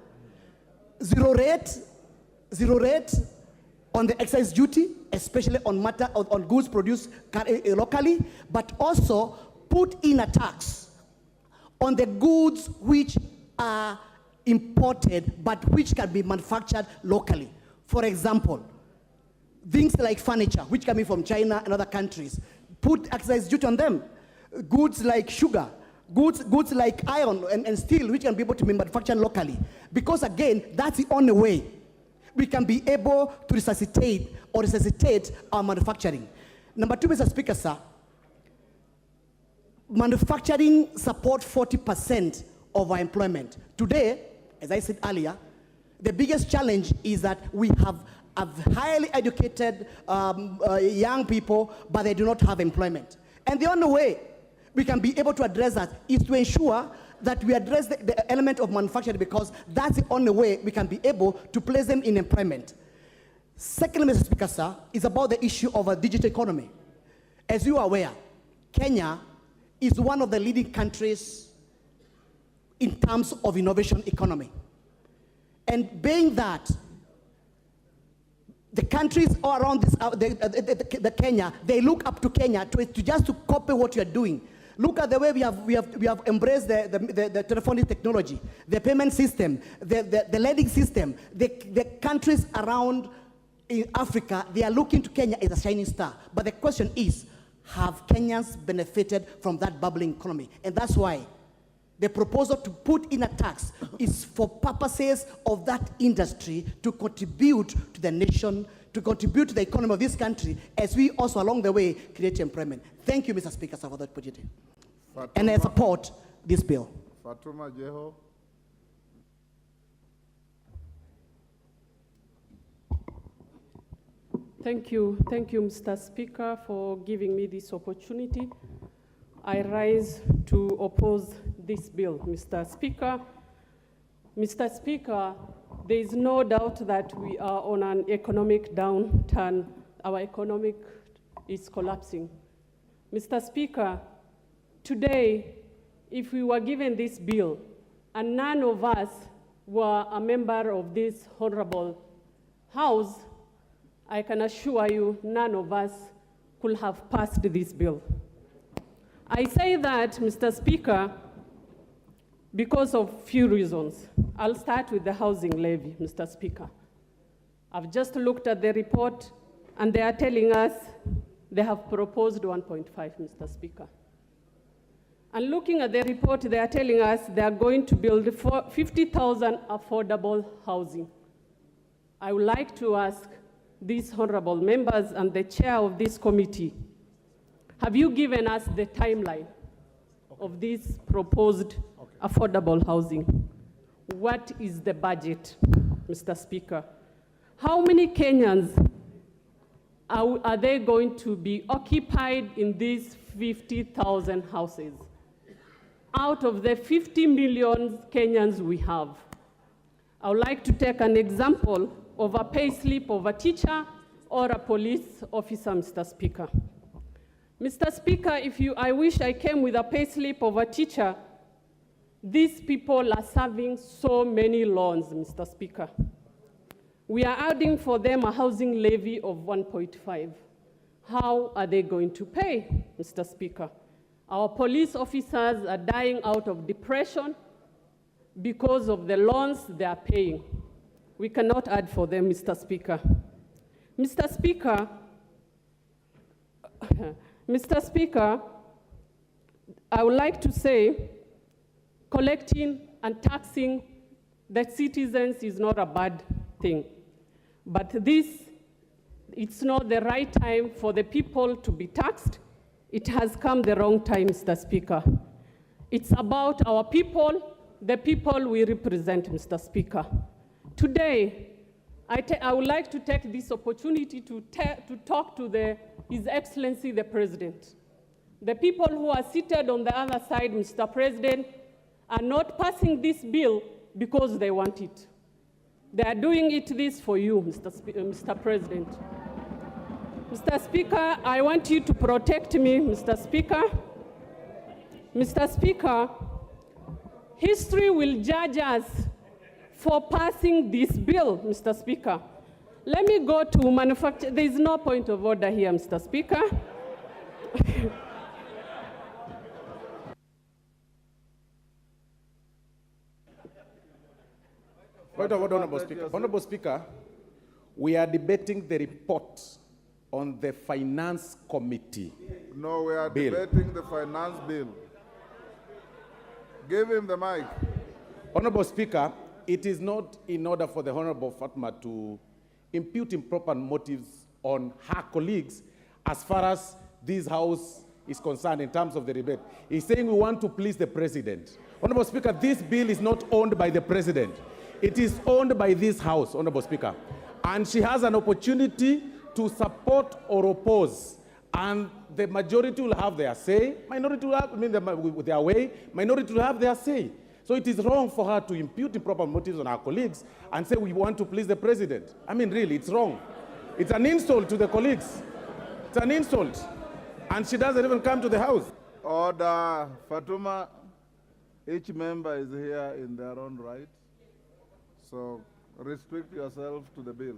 zero rate on the excise duty, especially on goods produced locally, but also put in a tax on the goods which are imported but which can be manufactured locally. For example, things like furniture, which come in from China and other countries, put excise duty on them. Goods like sugar, goods like iron and steel, which can be able to be manufactured locally. Because again, that's the only way we can be able to resuscitate our manufacturing. Number two, Mr. Speaker, sir, manufacturing supports 40% of our employment. Today, as I said earlier, the biggest challenge is that we have highly educated young people, but they do not have employment. And the only way we can be able to address that is to ensure that we address the element of manufacturing, because that's the only way we can be able to place them in employment. Secondly, Mr. Speaker, sir, is about the issue of a digital economy. As you are aware, Kenya is one of the leading countries in terms of innovation economy. And being that, the countries all around the Kenya, they look up to Kenya to just to copy what you are doing. Look at the way we have embraced the telephonic technology, the payment system, the lending system. The countries around in Africa, they are looking to Kenya as a shining star. But the question is, have Kenyans benefited from that bubbling economy? And that's why the proposal to put in a tax is for purposes of that industry to contribute to the nation, to contribute to the economy of this country, as we also along the way create employment. Thank you, Mr. Speaker, for that opportunity. And I support this bill. Fatuma Jeho. Thank you, Mr. Speaker, for giving me this opportunity. I rise to oppose this bill, Mr. Speaker. Mr. Speaker, there is no doubt that we are on an economic downturn. Our economic is collapsing. Mr. Speaker, today, if we were given this bill and none of us were a member of this honorable House, I can assure you none of us could have passed this bill. I say that, Mr. Speaker, because of few reasons. I'll start with the housing levy, Mr. Speaker. I've just looked at the report, and they are telling us they have proposed 1.5, Mr. Speaker. And looking at the report, they are telling us they are going to build 50,000 affordable housing. I would like to ask these honorable members and the chair of this committee, have you given us the timeline of this proposed affordable housing? What is the budget, Mr. Speaker? How many Kenyans are they going to be occupied in these 50,000 houses? Out of the 50 million Kenyans we have, I would like to take an example of a pay slip of a teacher or a police officer, Mr. Speaker. Mr. Speaker, I wish I came with a pay slip of a teacher. These people are serving so many loans, Mr. Speaker. We are adding for them a housing levy of 1.5. How are they going to pay, Mr. Speaker? Our police officers are dying out of depression because of the loans they are paying. We cannot add for them, Mr. Speaker. Mr. Speaker, I would like to say collecting and taxing the citizens is not a bad thing. But it's not the right time for the people to be taxed. It has come the wrong time, Mr. Speaker. It's about our people, the people we represent, Mr. Speaker. Today, I would like to take this opportunity to talk to His Excellency the President. The people who are seated on the other side, Mr. President, are not passing this bill because they want it. They are doing this for you, Mr. President. Mr. Speaker, I want you to protect me, Mr. Speaker. Mr. Speaker, history will judge us for passing this bill, Mr. Speaker. Let me go to manufacture. There is no point of order here, Mr. Speaker. Point of order, Honorable Speaker. Honorable Speaker, we are debating the report on the Finance Committee. No, we are bill. debating the finance bill. Give him the mic. Honorable Speaker, it is not in order for the Honorable Fatma to impute improper motives on her colleagues as far as this House is concerned in terms of the debate. He's saying we want to please the President. Honorable Speaker, this bill is not owned by the President. It is owned by this House, Honorable Speaker. And she has an opportunity to support or oppose. And the majority will have their say, minority will have their way, minority will have their say. So it is wrong for her to impute improper motives on her colleagues and say we want to please the President. I mean, really, it's wrong. It's an insult to the colleagues. It's an insult. And she doesn't even come to the House. Order. Fatuma, each member is here in their own right. So restrict yourself to the bill.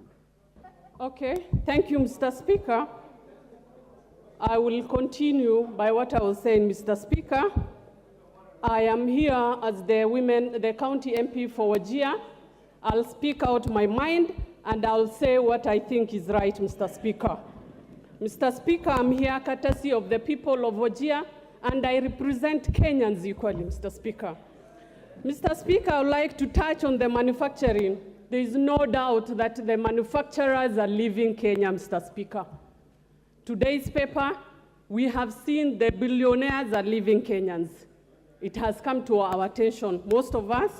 Okay, thank you, Mr. Speaker. I will continue by what I was saying, Mr. Speaker. I am here as the county MP for Wajir. I'll speak out my mind and I'll say what I think is right, Mr. Speaker. Mr. Speaker, I'm here courtesy of the people of Wajir and I represent Kenyans equally, Mr. Speaker. Mr. Speaker, I would like to touch on the manufacturing. There is no doubt that the manufacturers are leaving Kenya, Mr. Speaker. Today's paper, we have seen the billionaires are leaving Kenyans. It has come to our attention. Most of us,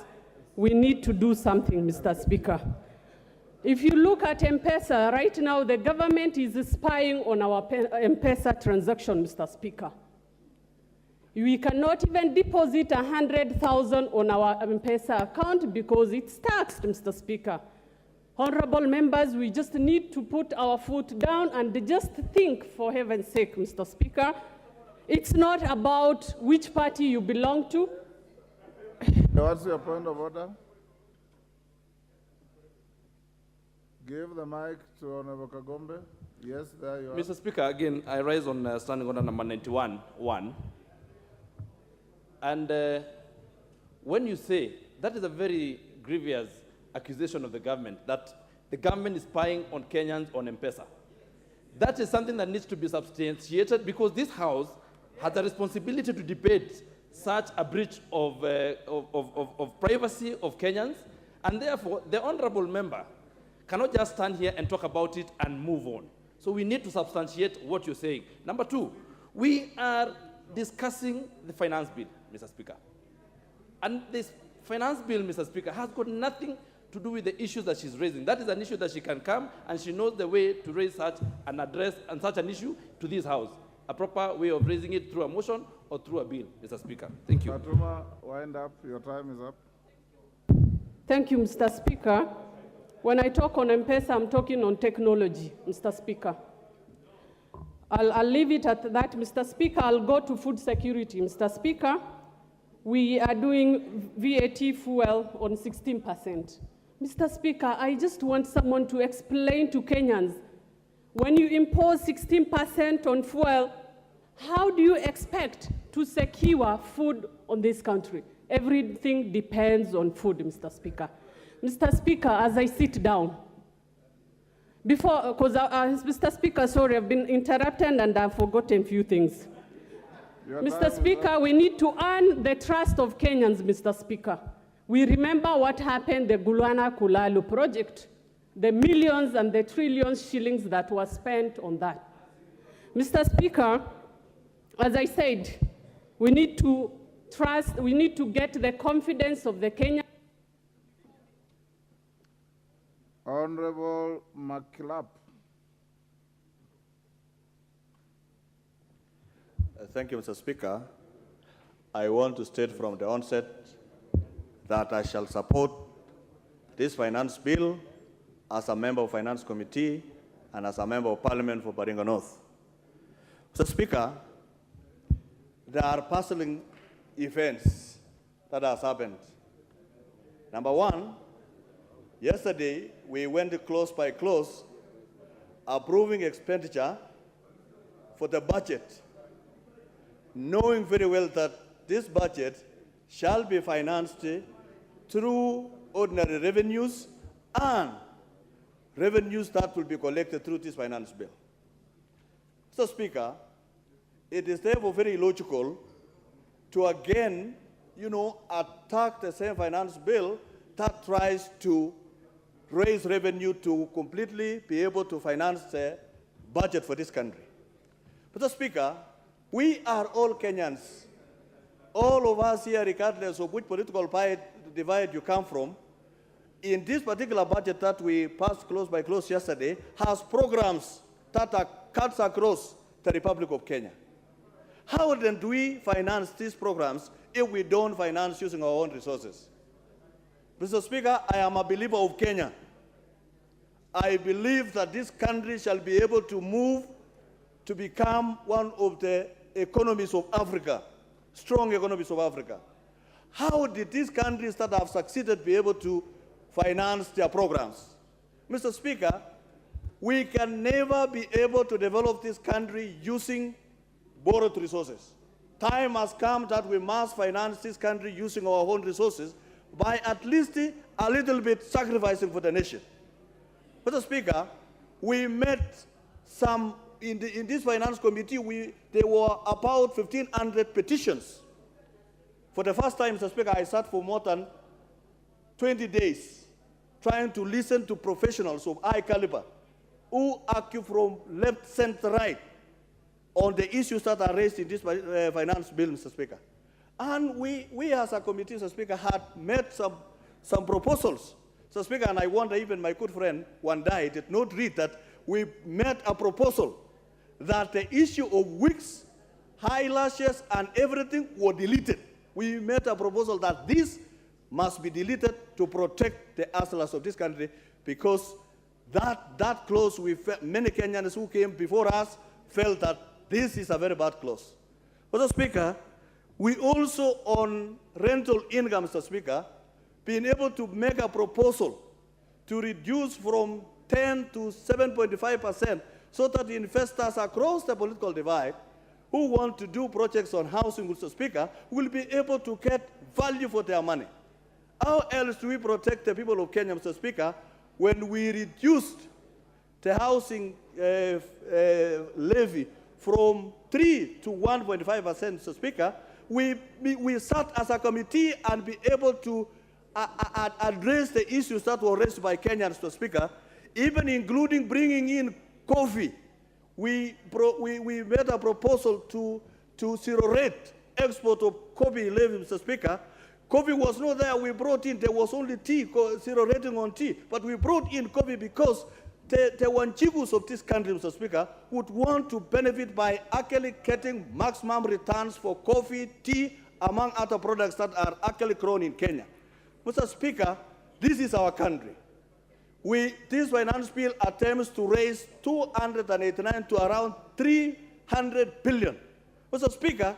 we need to do something, Mr. Speaker. If you look at M-Pesa, right now the government is spying on our M-Pesa transaction, Mr. Speaker. We cannot even deposit 100,000 on our M-Pesa account because it's taxed, Mr. Speaker. Honorable members, we just need to put our foot down and just think, for heaven's sake, Mr. Speaker. It's not about which party you belong to. What's your point of order? Give the mic to Honorable Kagombe. Yes, there you are. Mr. Speaker, again, I rise on standing order number 91-1. And when you say, that is a very grievous accusation of the government, that the government is spying on Kenyans on M-Pesa. That is something that needs to be substantiated because this House has a responsibility to debate such a breach of privacy of Kenyans, and therefore the honorable member cannot just stand here and talk about it and move on. So we need to substantiate what you're saying. Number two, we are discussing the finance bill, Mr. Speaker. And this finance bill, Mr. Speaker, has got nothing to do with the issues that she's raising. That is an issue that she can come and she knows the way to raise such an address and such an issue to this House. A proper way of raising it through a motion or through a bill, Mr. Speaker. Thank you. Fatuma, wind up. Your time is up. Thank you, Mr. Speaker. When I talk on M-Pesa, I'm talking on technology, Mr. Speaker. I'll leave it at that, Mr. Speaker. I'll go to food security, Mr. Speaker. We are doing VAT fuel on 16%. Mr. Speaker, I just want someone to explain to Kenyans, when you impose 16% on fuel, how do you expect to secure food on this country? Everything depends on food, Mr. Speaker. Mr. Speaker, as I sit down, Mr. Speaker, sorry, I've been interrupted and I've forgotten a few things. Mr. Speaker, we need to earn the trust of Kenyans, Mr. Speaker. We remember what happened, the Gulwana Kulalu project, the millions and the trillions shillings that were spent on that. Mr. Speaker, as I said, we need to trust, we need to get the confidence of the Kenyans. Honorable McClap. Thank you, Mr. Speaker. I want to state from the onset that I shall support this finance bill as a member of Finance Committee and as a member of Parliament for Baringo North. Mr. Speaker, there are puzzling events that has happened. Number one, yesterday we went close by close approving expenditure for the budget, knowing very well that this budget shall be financed through ordinary revenues and revenues that will be collected through this finance bill. Mr. Speaker, it is therefore very illogical to again, attack the same finance bill that tries to raise revenue to completely be able to finance the budget for this country. Mr. Speaker, we are all Kenyans. All of us here, regardless of which political divide you come from, in this particular budget that we passed close by close yesterday, has programs that are cuts across the Republic of Kenya. How then do we finance these programs if we don't finance using our own resources? Mr. Speaker, I am a believer of Kenya. I believe that this country shall be able to move to become one of the economies of Africa, strong economies of Africa. How did these countries that have succeeded be able to finance their programs? Mr. Speaker, we can never be able to develop this country using borrowed resources. Time has come that we must finance this country using our own resources by at least a little bit sacrificing for the nation. Mr. Speaker, we met some, in this finance committee, there were about 1,500 petitions. For the first time, Mr. Speaker, I sat for more than 20 days trying to listen to professionals of high caliber who argue from left, center, right on the issues that are raised in this finance bill, Mr. Speaker. And we as a committee, Mr. Speaker, had made some proposals So Speaker, and I wonder even my good friend Wandai did not read that we made a proposal that the issue of wigs, eyelashes, and everything were deleted. We made a proposal that this must be deleted to protect the hustlers of this country, because that clause, many Kenyans who came before us felt that this is a very bad clause. Mr. Speaker, we also on rental income, Mr. Speaker, being able to make a proposal to reduce from 10 to 7.5%, so that the investors across the political divide who want to do projects on housing, Mr. Speaker, will be able to get value for their money. How else do we protect the people of Kenya, Mr. Speaker, when we reduced the housing levy from 3 to 1.5%, Mr. Speaker? We sat as a committee and be able to address the issues that were raised by Kenyans, Mr. Speaker, even including bringing in coffee. We made a proposal to zero-rate export of coffee levy, Mr. Speaker. Coffee was not there. We brought in, there was only tea, zero rating on tea. But we brought in coffee because the Wanjigus of this country, Mr. Speaker, would want to benefit by actually getting maximum returns for coffee, tea, among other products that are actually grown in Kenya. Mr. Speaker, this is our country. This finance bill attempts to raise 289 to around 300 billion. Mr. Speaker,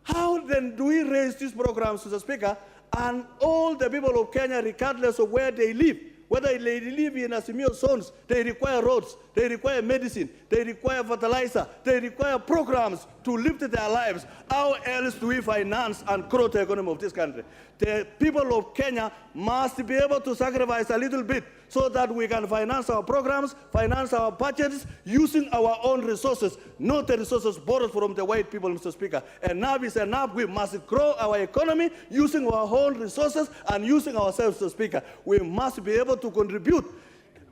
how then do we raise these programs, Mr. Speaker, and all the people of Kenya, regardless of where they live, whether they live in Azimio zones, they require roads, they require medicine, they require fertilizer, they require programs to lift their lives. How else do we finance and grow the economy of this country? The people of Kenya must be able to sacrifice a little bit so that we can finance our programs, finance our budgets, using our own resources, not the resources borrowed from the white people, Mr. Speaker. Enough is enough. We must grow our economy using our own resources and using ourselves, Mr. Speaker. We must be able to contribute.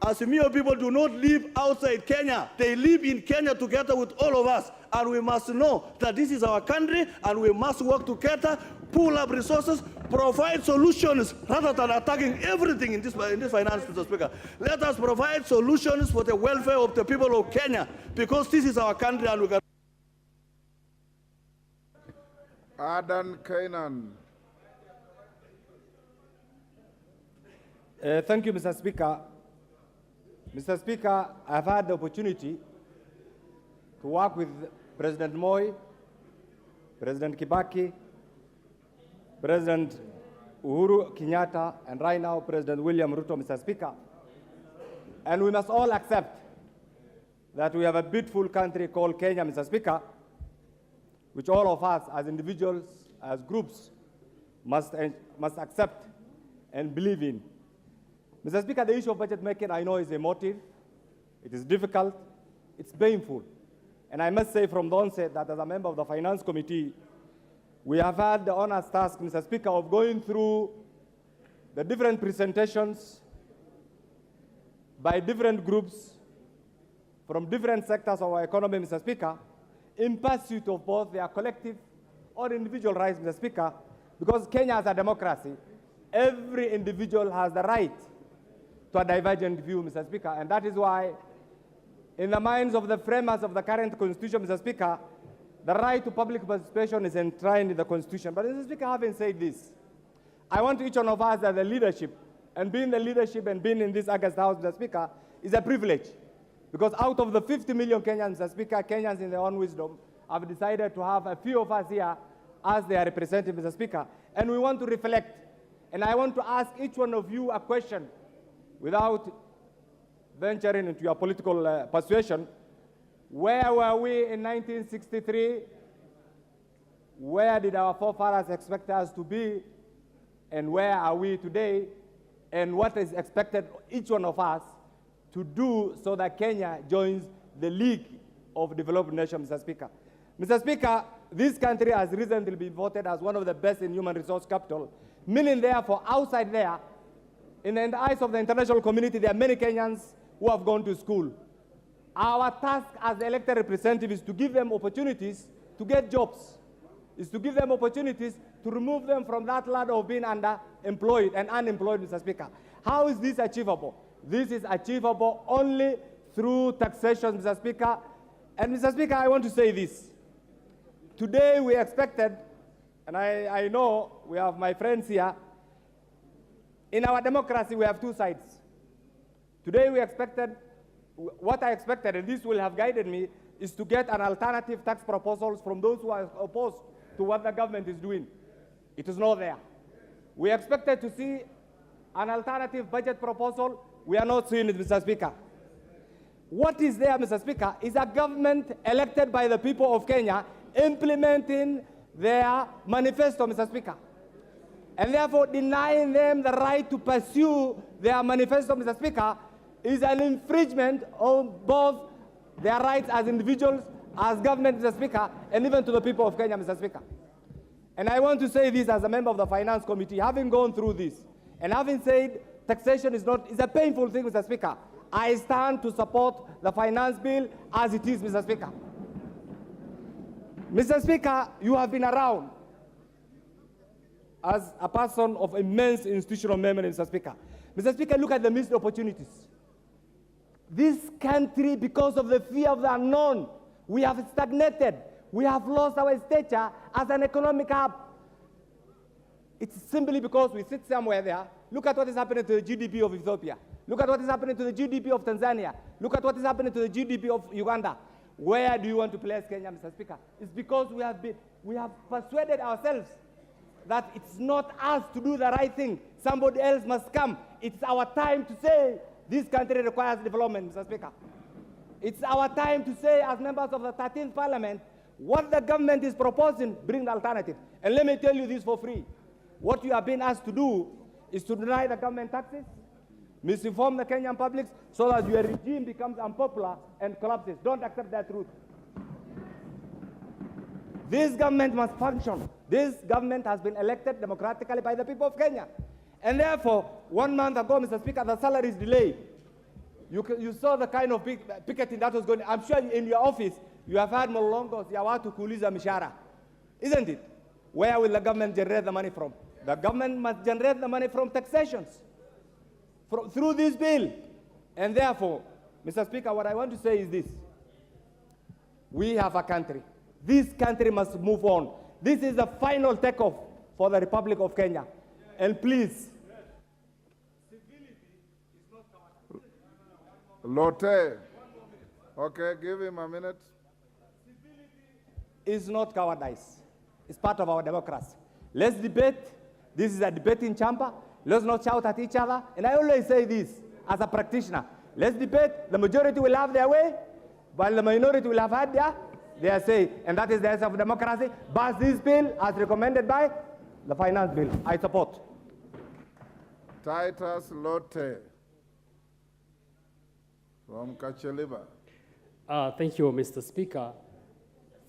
Azimio people do not live outside Kenya. They live in Kenya together with all of us. And we must know that this is our country, and we must work together, pool up resources, provide solutions rather than attacking everything in this finance, Mr. Speaker. Let us provide solutions for the welfare of the people of Kenya, because this is our country and we can. Adan Kainan. Thank you, Mr. Speaker. Mr. Speaker, I've had the opportunity to work with President Moi, President Kibaki, President Uhuru Kenyatta, and right now President William Ruto, Mr. Speaker. And we must all accept that we have a beautiful country called Kenya, Mr. Speaker, which all of us as individuals, as groups, must accept and believe in. Mr. Speaker, the issue of budget making, I know, is emotive, it is difficult, it's painful. And I must say from the onset that as a member of the Finance Committee, we have had the honest task, Mr. Speaker, of going through the different presentations by different groups from different sectors of our economy, Mr. Speaker, in pursuit of both their collective or individual rights, Mr. Speaker, because Kenya is a democracy. Every individual has the right to a divergent view, Mr. Speaker, and that is why, in the minds of the framers of the current Constitution, Mr. Speaker, the right to public participation is enshrined in the Constitution. But, Mr. Speaker, having said this, I want each one of us as the leadership, and being the leadership and being in this August House, Mr. Speaker, is a privilege. Because out of the 50 million Kenyans, Mr. Speaker, Kenyans in their own wisdom have decided to have a few of us here as their representatives, Mr. Speaker. And we want to reflect. And I want to ask each one of you a question without venturing into your political persuasion. Where were we in 1963? Where did our forefathers expect us to be? And where are we today? And what is expected of each one of us to do so that Kenya joins the League of Developed Nations, Mr. Speaker? Mr. Speaker, this country has recently been voted as one of the best in human resource capital, meaning therefore outside there, in the eyes of the international community, there are many Kenyans who have gone to school. Our task as elected representatives is to give them opportunities to get jobs, is to give them opportunities to remove them from that ladder of being underemployed and unemployed, Mr. Speaker. How is this achievable? This is achievable only through taxation, Mr. Speaker. And Mr. Speaker, I want to say this. Today we expected, and I know we have my friends here, in our democracy we have two sides. Today we expected, what I expected, and this will have guided me, is to get an alternative tax proposals from those who are opposed to what the government is doing. It is not there. We expected to see an alternative budget proposal. We are not seeing it, Mr. Speaker. What is there, Mr. Speaker, is a government elected by the people of Kenya implementing their manifesto, Mr. Speaker, and therefore denying them the right to pursue their manifesto, Mr. Speaker, is an infringement on both their rights as individuals, as government, Mr. Speaker, and even to the people of Kenya, Mr. Speaker. And I want to say this as a member of the Finance Committee, having gone through this, and having said taxation is a painful thing, Mr. Speaker, I stand to support the finance bill as it is, Mr. Speaker. Mr. Speaker, you have been around as a person of immense institutional memory, Mr. Speaker. Mr. Speaker, look at the missed opportunities. This country, because of the fear of the unknown, we have stagnated. We have lost our stature as an economic hub. It's simply because we sit somewhere there. Look at what is happening to the GDP of Ethiopia. Look at what is happening to the GDP of Tanzania. Look at what is happening to the GDP of Uganda. Where do you want to place Kenya, Mr. Speaker? It's because we have persuaded ourselves that it's not us to do the right thing. Somebody else must come. It's our time to say this country requires development, Mr. Speaker. It's our time to say, as members of the 13th Parliament, what the government is proposing, bring the alternative. And let me tell you this for free. What you have been asked to do is to deny the government taxes, misinform the Kenyan public so that your regime becomes unpopular and collapses. Don't accept that truth. This government must function. This government has been elected democratically by the people of Kenya. And therefore, 1 month ago, Mr. Speaker, the salary is delayed. You saw the kind of picketing that was going on. I'm sure in your office, you have had Molongos, ya watu kuuliza mishahara. Isn't it? Where will the government generate the money from? The government must generate the money from taxations, through this bill. And therefore, Mr. Speaker, what I want to say is this. We have a country. This country must move on. This is the final takeoff for the Republic of Kenya. And please. Lotte. Okay, give him a minute. Is not cowardice. It's part of our democracy. Let's debate. This is a debating chamber. Let's not shout at each other. And I always say this as a practitioner. Let's debate. The majority will have their way, while the minority will have had their say. And that is the essence of democracy. Pass this bill as recommended by the finance bill. I support. Titus Lotte from Kacheliba. Thank you, Mr. Speaker,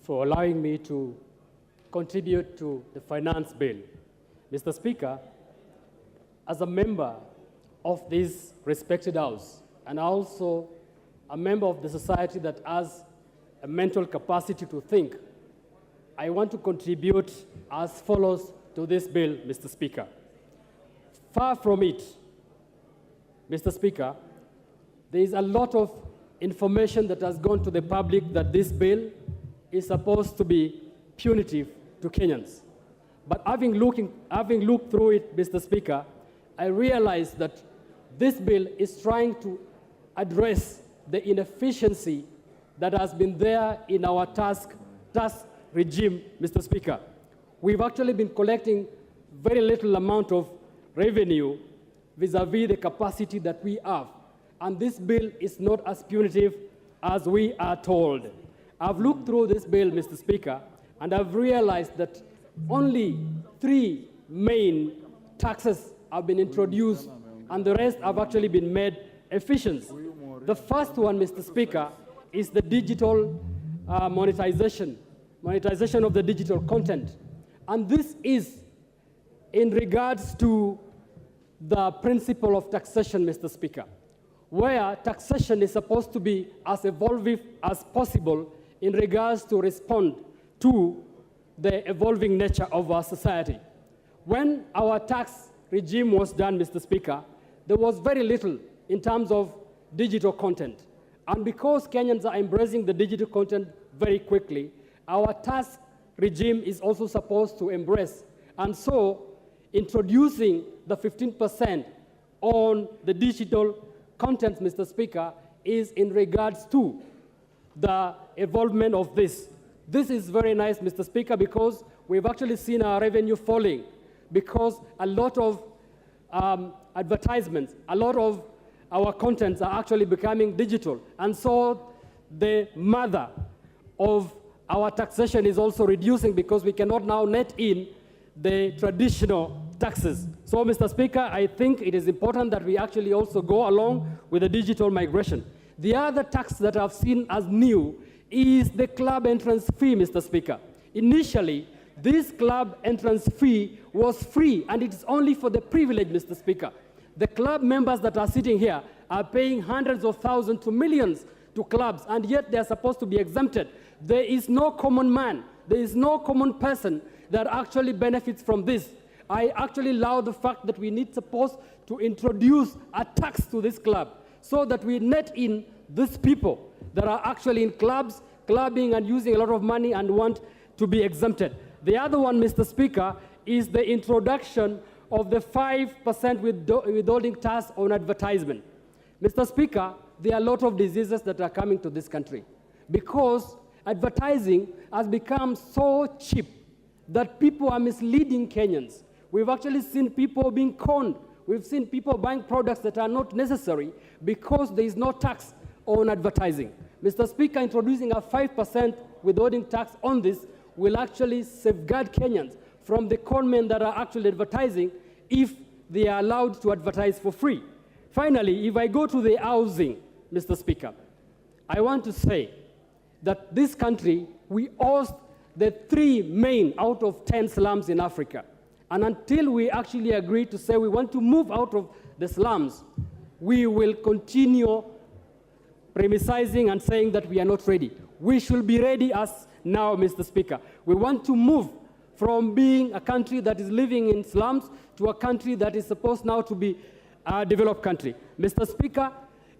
for allowing me to contribute to the finance bill. Mr. Speaker, as a member of this respected House, and also a member of the society that has a mental capacity to think, I want to contribute as follows to this bill, Mr. Speaker. Far from it, Mr. Speaker, there is a lot of information that has gone to the public that this bill is supposed to be punitive to Kenyans. But having looked through it, Mr. Speaker, I realized that this bill is trying to address the inefficiency that has been there in our tax regime, Mr. Speaker. We've actually been collecting very little amount of revenue vis-a-vis the capacity that we have. And this bill is not as punitive as we are told. I've looked through this bill, Mr. Speaker, and I've realized that only 3 main taxes have been introduced, and the rest have actually been made efficient. The first one, Mr. Speaker, is the digital monetization of the digital content. And this is in regards to the principle of taxation, Mr. Speaker, where taxation is supposed to be as evolving as possible in regards to respond to the evolving nature of our society. When our tax regime was done, Mr. Speaker, there was very little in terms of digital content. And because Kenyans are embracing the digital content very quickly, our tax regime is also supposed to embrace. And so, introducing the 15% on the digital content, Mr. Speaker, is in regards to the involvement of this. This is very nice, Mr. Speaker, because we've actually seen our revenue falling because a lot of advertisements, a lot of our contents are actually becoming digital. And so the mother of our taxation is also reducing because we cannot now net in the traditional taxes. So, Mr. Speaker, I think it is important that we actually also go along with the digital migration. The other tax that I've seen as new is the club entrance fee, Mr. Speaker. Initially, this club entrance fee was free, and it's only for the privileged, Mr. Speaker. The club members that are sitting here are paying hundreds of thousands to millions to clubs, and yet they are supposed to be exempted. There is no common man, there is no common person that actually benefits from this. I actually love the fact that we need supposed to introduce a tax to this club so that we net in these people that are actually in clubs, clubbing and using a lot of money and want to be exempted. The other one, Mr. Speaker, is the introduction of the 5% withholding tax on advertisement. Mr. Speaker, there are a lot of diseases that are coming to this country because advertising has become so cheap that people are misleading Kenyans. We've actually seen people being conned. We've seen people buying products that are not necessary because there is no tax on advertising. Mr. Speaker, introducing a 5% withholding tax on this will actually safeguard Kenyans from the conmen that are actually advertising if they are allowed to advertise for free. Finally, if I go to the housing, Mr. Speaker, I want to say that this country, we host the 3 main out of 10 slums in Africa. And until we actually agree to say we want to move out of the slums, we will continue premising and saying that we are not ready. We should be ready as now, Mr. Speaker. We want to move from being a country that is living in slums to a country that is supposed now to be a developed country. Mr. Speaker,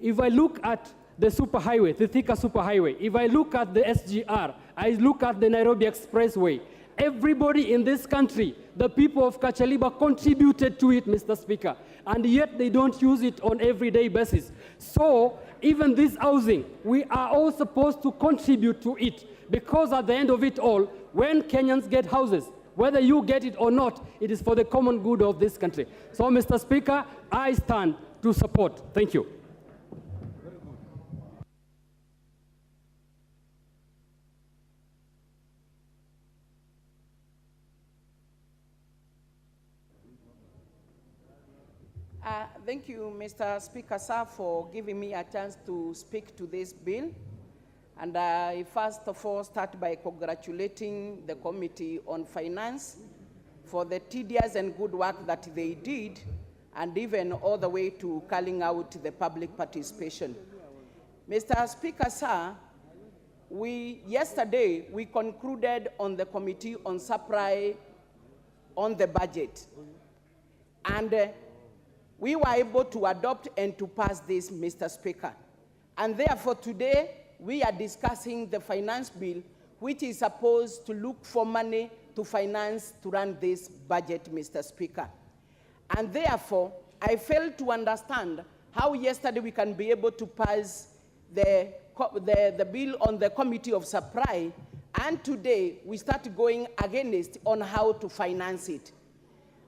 if I look at the superhighway, the Thika superhighway, if I look at the SGR, I look at the Nairobi Expressway, everybody in this country, the people of Kachaliba contributed to it, Mr. Speaker, and yet they don't use it on everyday basis. So even this housing, we are all supposed to contribute to it because at the end of it all, when Kenyans get houses, whether you get it or not, it is for the common good of this country. So, Mr. Speaker, I stand to support. Thank you. Thank you, Mr. Speaker, sir, for giving me a chance to speak to this bill. And I first of all start by congratulating the Committee on Finance for the tedious and good work that they did, and even all the way to calling out the public participation. Mr. Speaker, sir, yesterday we concluded on the Committee on Supply on the budget. And we were able to adopt and to pass this, Mr. Speaker. And therefore today, we are discussing the finance bill, which is supposed to look for money to finance to run this budget, Mr. Speaker. And therefore, I failed to understand how yesterday we can be able to pass the bill on the Committee of Supply, and today we start going against on how to finance it.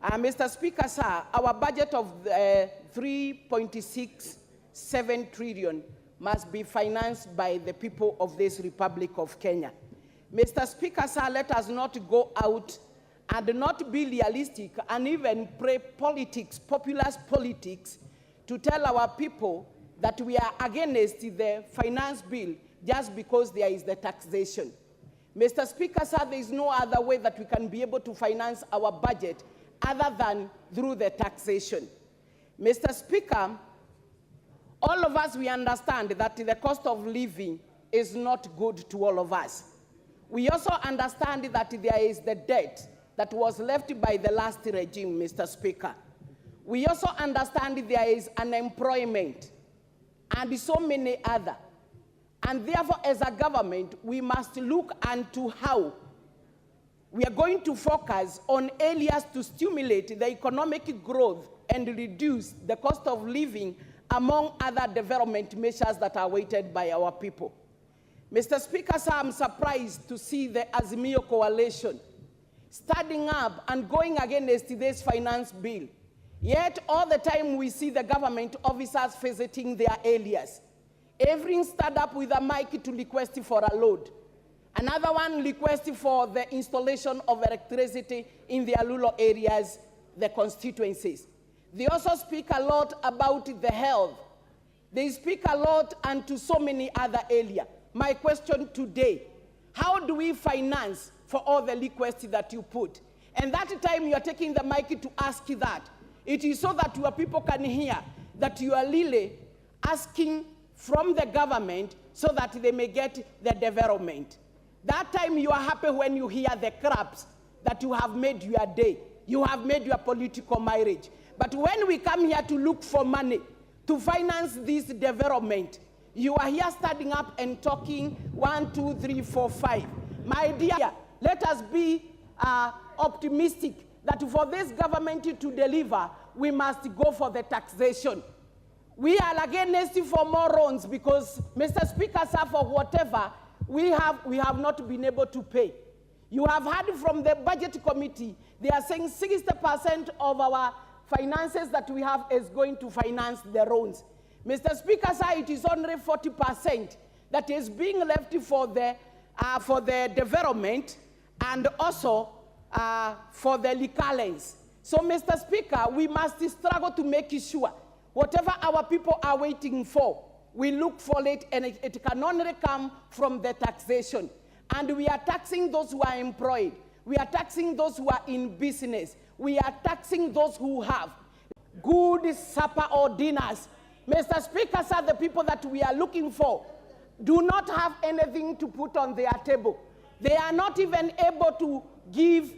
Mr. Speaker, sir, our budget of 3.67 trillion must be financed by the people of this Republic of Kenya. Mr. Speaker, sir, let us not go out and not be realistic and even play politics, populist politics, to tell our people that we are against the finance bill just because there is the taxation. Mr. Speaker, sir, there is no other way that we can be able to finance our budget other than through the taxation. Mr. Speaker, all of us, we understand that the cost of living is not good to all of us. We also understand that there is the debt that was left by the last regime, Mr. Speaker. We also understand there is unemployment and so many other. And therefore, as a government, we must look into how we are going to focus on areas to stimulate the economic growth and reduce the cost of living, among other development measures that are awaited by our people. Mr. Speaker, sir, I'm surprised to see the Azimio coalition standing up and going against this finance bill. Yet all the time we see the government officers visiting their areas. Every stood up with a mic to request for a load. Another one requested for the installation of electricity in their rural areas, the constituencies. They also speak a lot about the health. They speak a lot and to so many other areas. My question today, how do we finance for all the requests that you put? And that time you are taking the mic to ask that. It is so that your people can hear that you are really asking from the government so that they may get the development. That time you are happy when you hear the crabs that you have made your day. You have made your political marriage. But when we come here to look for money to finance this development, you are here standing up and talking 1, 2, 3, 4, 5. My dear, let us be optimistic that for this government to deliver, we must go for the taxation. We are against for more loans because, Mr. Speaker, sir, for whatever we have not been able to pay. You have heard from the budget committee, they are saying 60% of our finances that we have is going to finance the loans. Mr. Speaker, sir, it is only 40% that is being left for the development and also for the recurrence. So, Mr. Speaker, we must struggle to make sure whatever our people are waiting for, we look for it, and it can only come from the taxation. And we are taxing those who are employed. We are taxing those who are in business. We are taxing those who have good supper or dinners. Mr. Speaker, sir, the people that we are looking for do not have anything to put on their table. They are not even able to give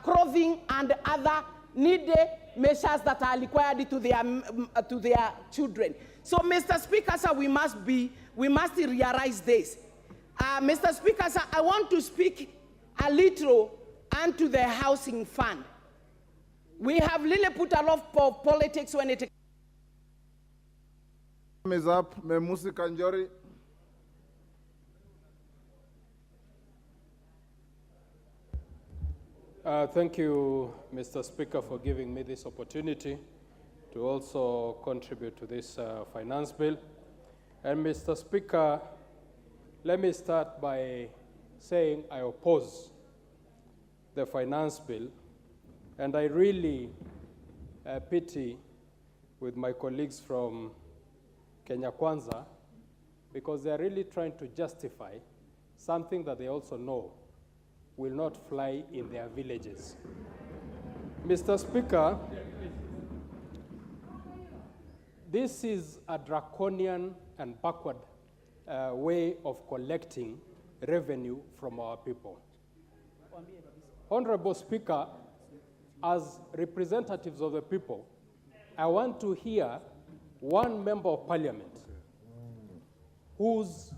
clothing and other needed measures that are required to their children. So, Mr. Speaker, sir, we must realize this. Mr. Speaker, sir, I want to speak a little onto the housing fund. We have really put a lot of politics when it... Time is up. Memusi Kanjori. Thank you, Mr. Speaker, for giving me this opportunity to also contribute to this finance bill. And Mr. Speaker, let me start by saying I oppose the finance bill, and I really pity with my colleagues from Kenya Kwanza, because they're really trying to justify something that they also know will not fly in their villages. Mr. Speaker, this is a draconian and backward way of collecting revenue from our people. Honorable Speaker, as representatives of the people, I want to hear one member of parliament whose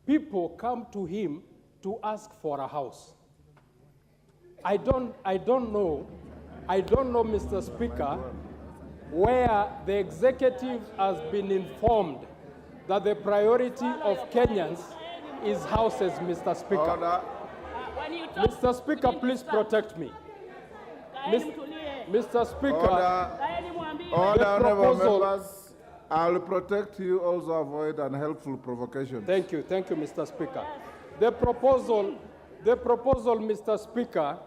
people come to him to ask for a house. I don't know, Mr. Speaker, where the executive has been informed that the priority of Kenyans is houses, Mr. Speaker. Order. Mr. Speaker, please protect me. Mr. Speaker, Order, honorable members. I will protect you, also avoid unhelpful provocations. Thank you, Mr. Speaker. The proposal, Mr. Speaker,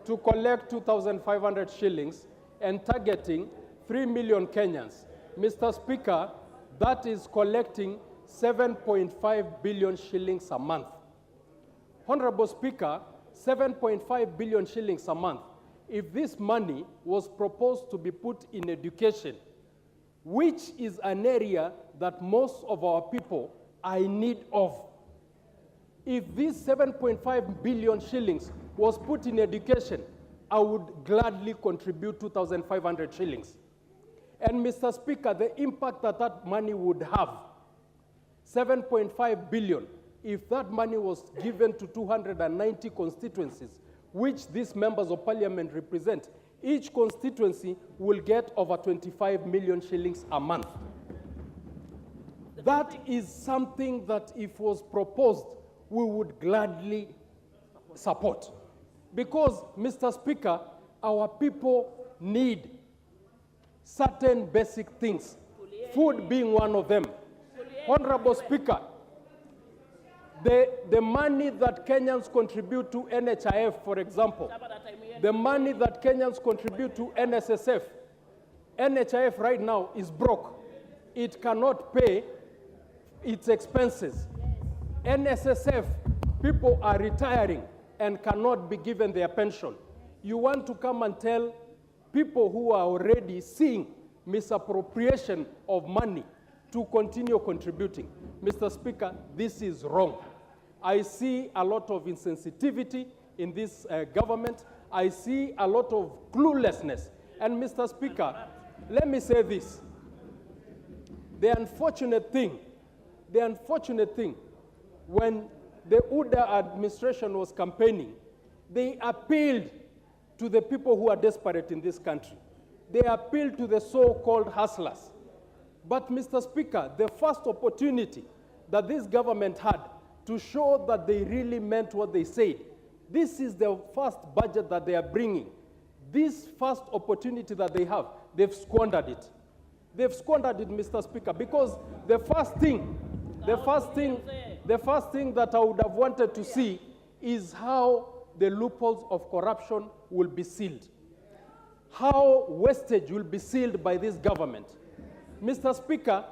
to collect 2,500 shillings and targeting 3 million Kenyans. Mr. Speaker, that is collecting 7.5 billion shillings a month. Honorable Speaker, 7.5 billion shillings a month. If this money was proposed to be put in education, which is an area that most of our people are in need of, if this 7.5 billion shillings was put in education, I would gladly contribute 2,500 shillings. And Mr. Speaker, the impact that that money would have, 7.5 billion, if that money was given to 290 constituencies, which these members of parliament represent, each constituency will get over 25 million shillings a month. That is something that if was proposed, we would gladly support. Because, Mr. Speaker, our people need certain basic things, food being one of them. Honorable Speaker, the money that Kenyans contribute to NHIF, for example, the money that Kenyans contribute to NSSF, NHIF right now is broke. It cannot pay its expenses. NSSF, people are retiring and cannot be given their pension. You want to come and tell people who are already seeing misappropriation of money to continue contributing. Mr. Speaker, this is wrong. I see a lot of insensitivity in this government. I see a lot of cluelessness. And Mr. Speaker, let me say this. The unfortunate thing, when the UDA administration was campaigning, they appealed to the people who are desperate in this country. They appealed to the so-called hustlers. But, Mr. Speaker, the first opportunity that this government had to show that they really meant what they said, this is the first budget that they are bringing. This first opportunity that they have, they've squandered it. They've squandered it, Mr. Speaker, because the first thing that I would have wanted to see is how the loopholes of corruption will be sealed, how wastage will be sealed by this government. Mr. Speaker,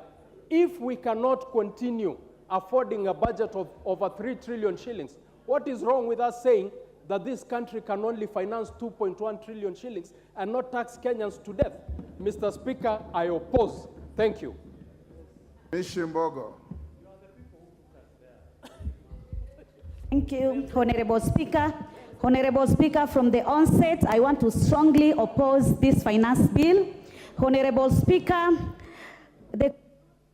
if we cannot continue affording a budget of over 3 trillion shillings, what is wrong with us saying that this country can only finance 2.1 trillion shillings and not tax Kenyans to death? Mr. Speaker, I oppose. Thank you. Mishimbogo. Thank you, Honorable Speaker. Honorable Speaker, from the onset, I want to strongly oppose this finance bill. Honorable Speaker,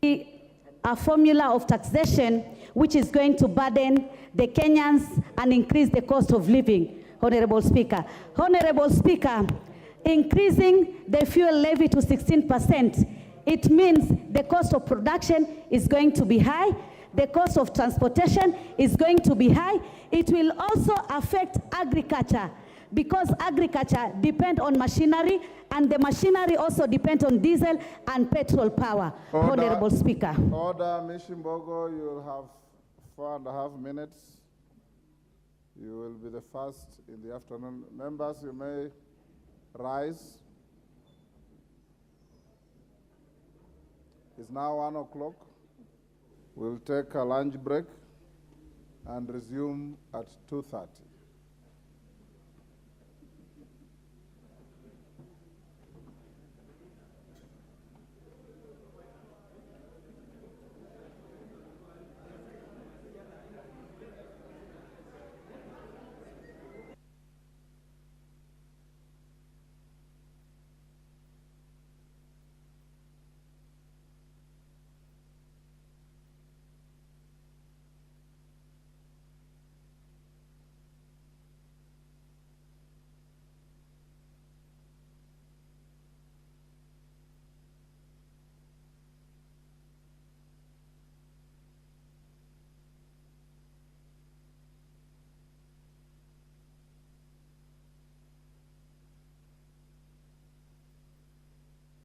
a formula of taxation which is going to burden the Kenyans and increase the cost of living, Honorable Speaker. Honorable Speaker, increasing the fuel levy to 16%, it means the cost of production is going to be high, the cost of transportation is going to be high. It will also affect agriculture because agriculture depends on machinery and the machinery also depends on diesel and petrol power. Order, Honorable Speaker. Order, Mishimbogo, you'll have 4.5 minutes. You will be the first in the afternoon. Members, you may rise. It's now 1 o'clock. We'll take a lunch break and resume at 2:30.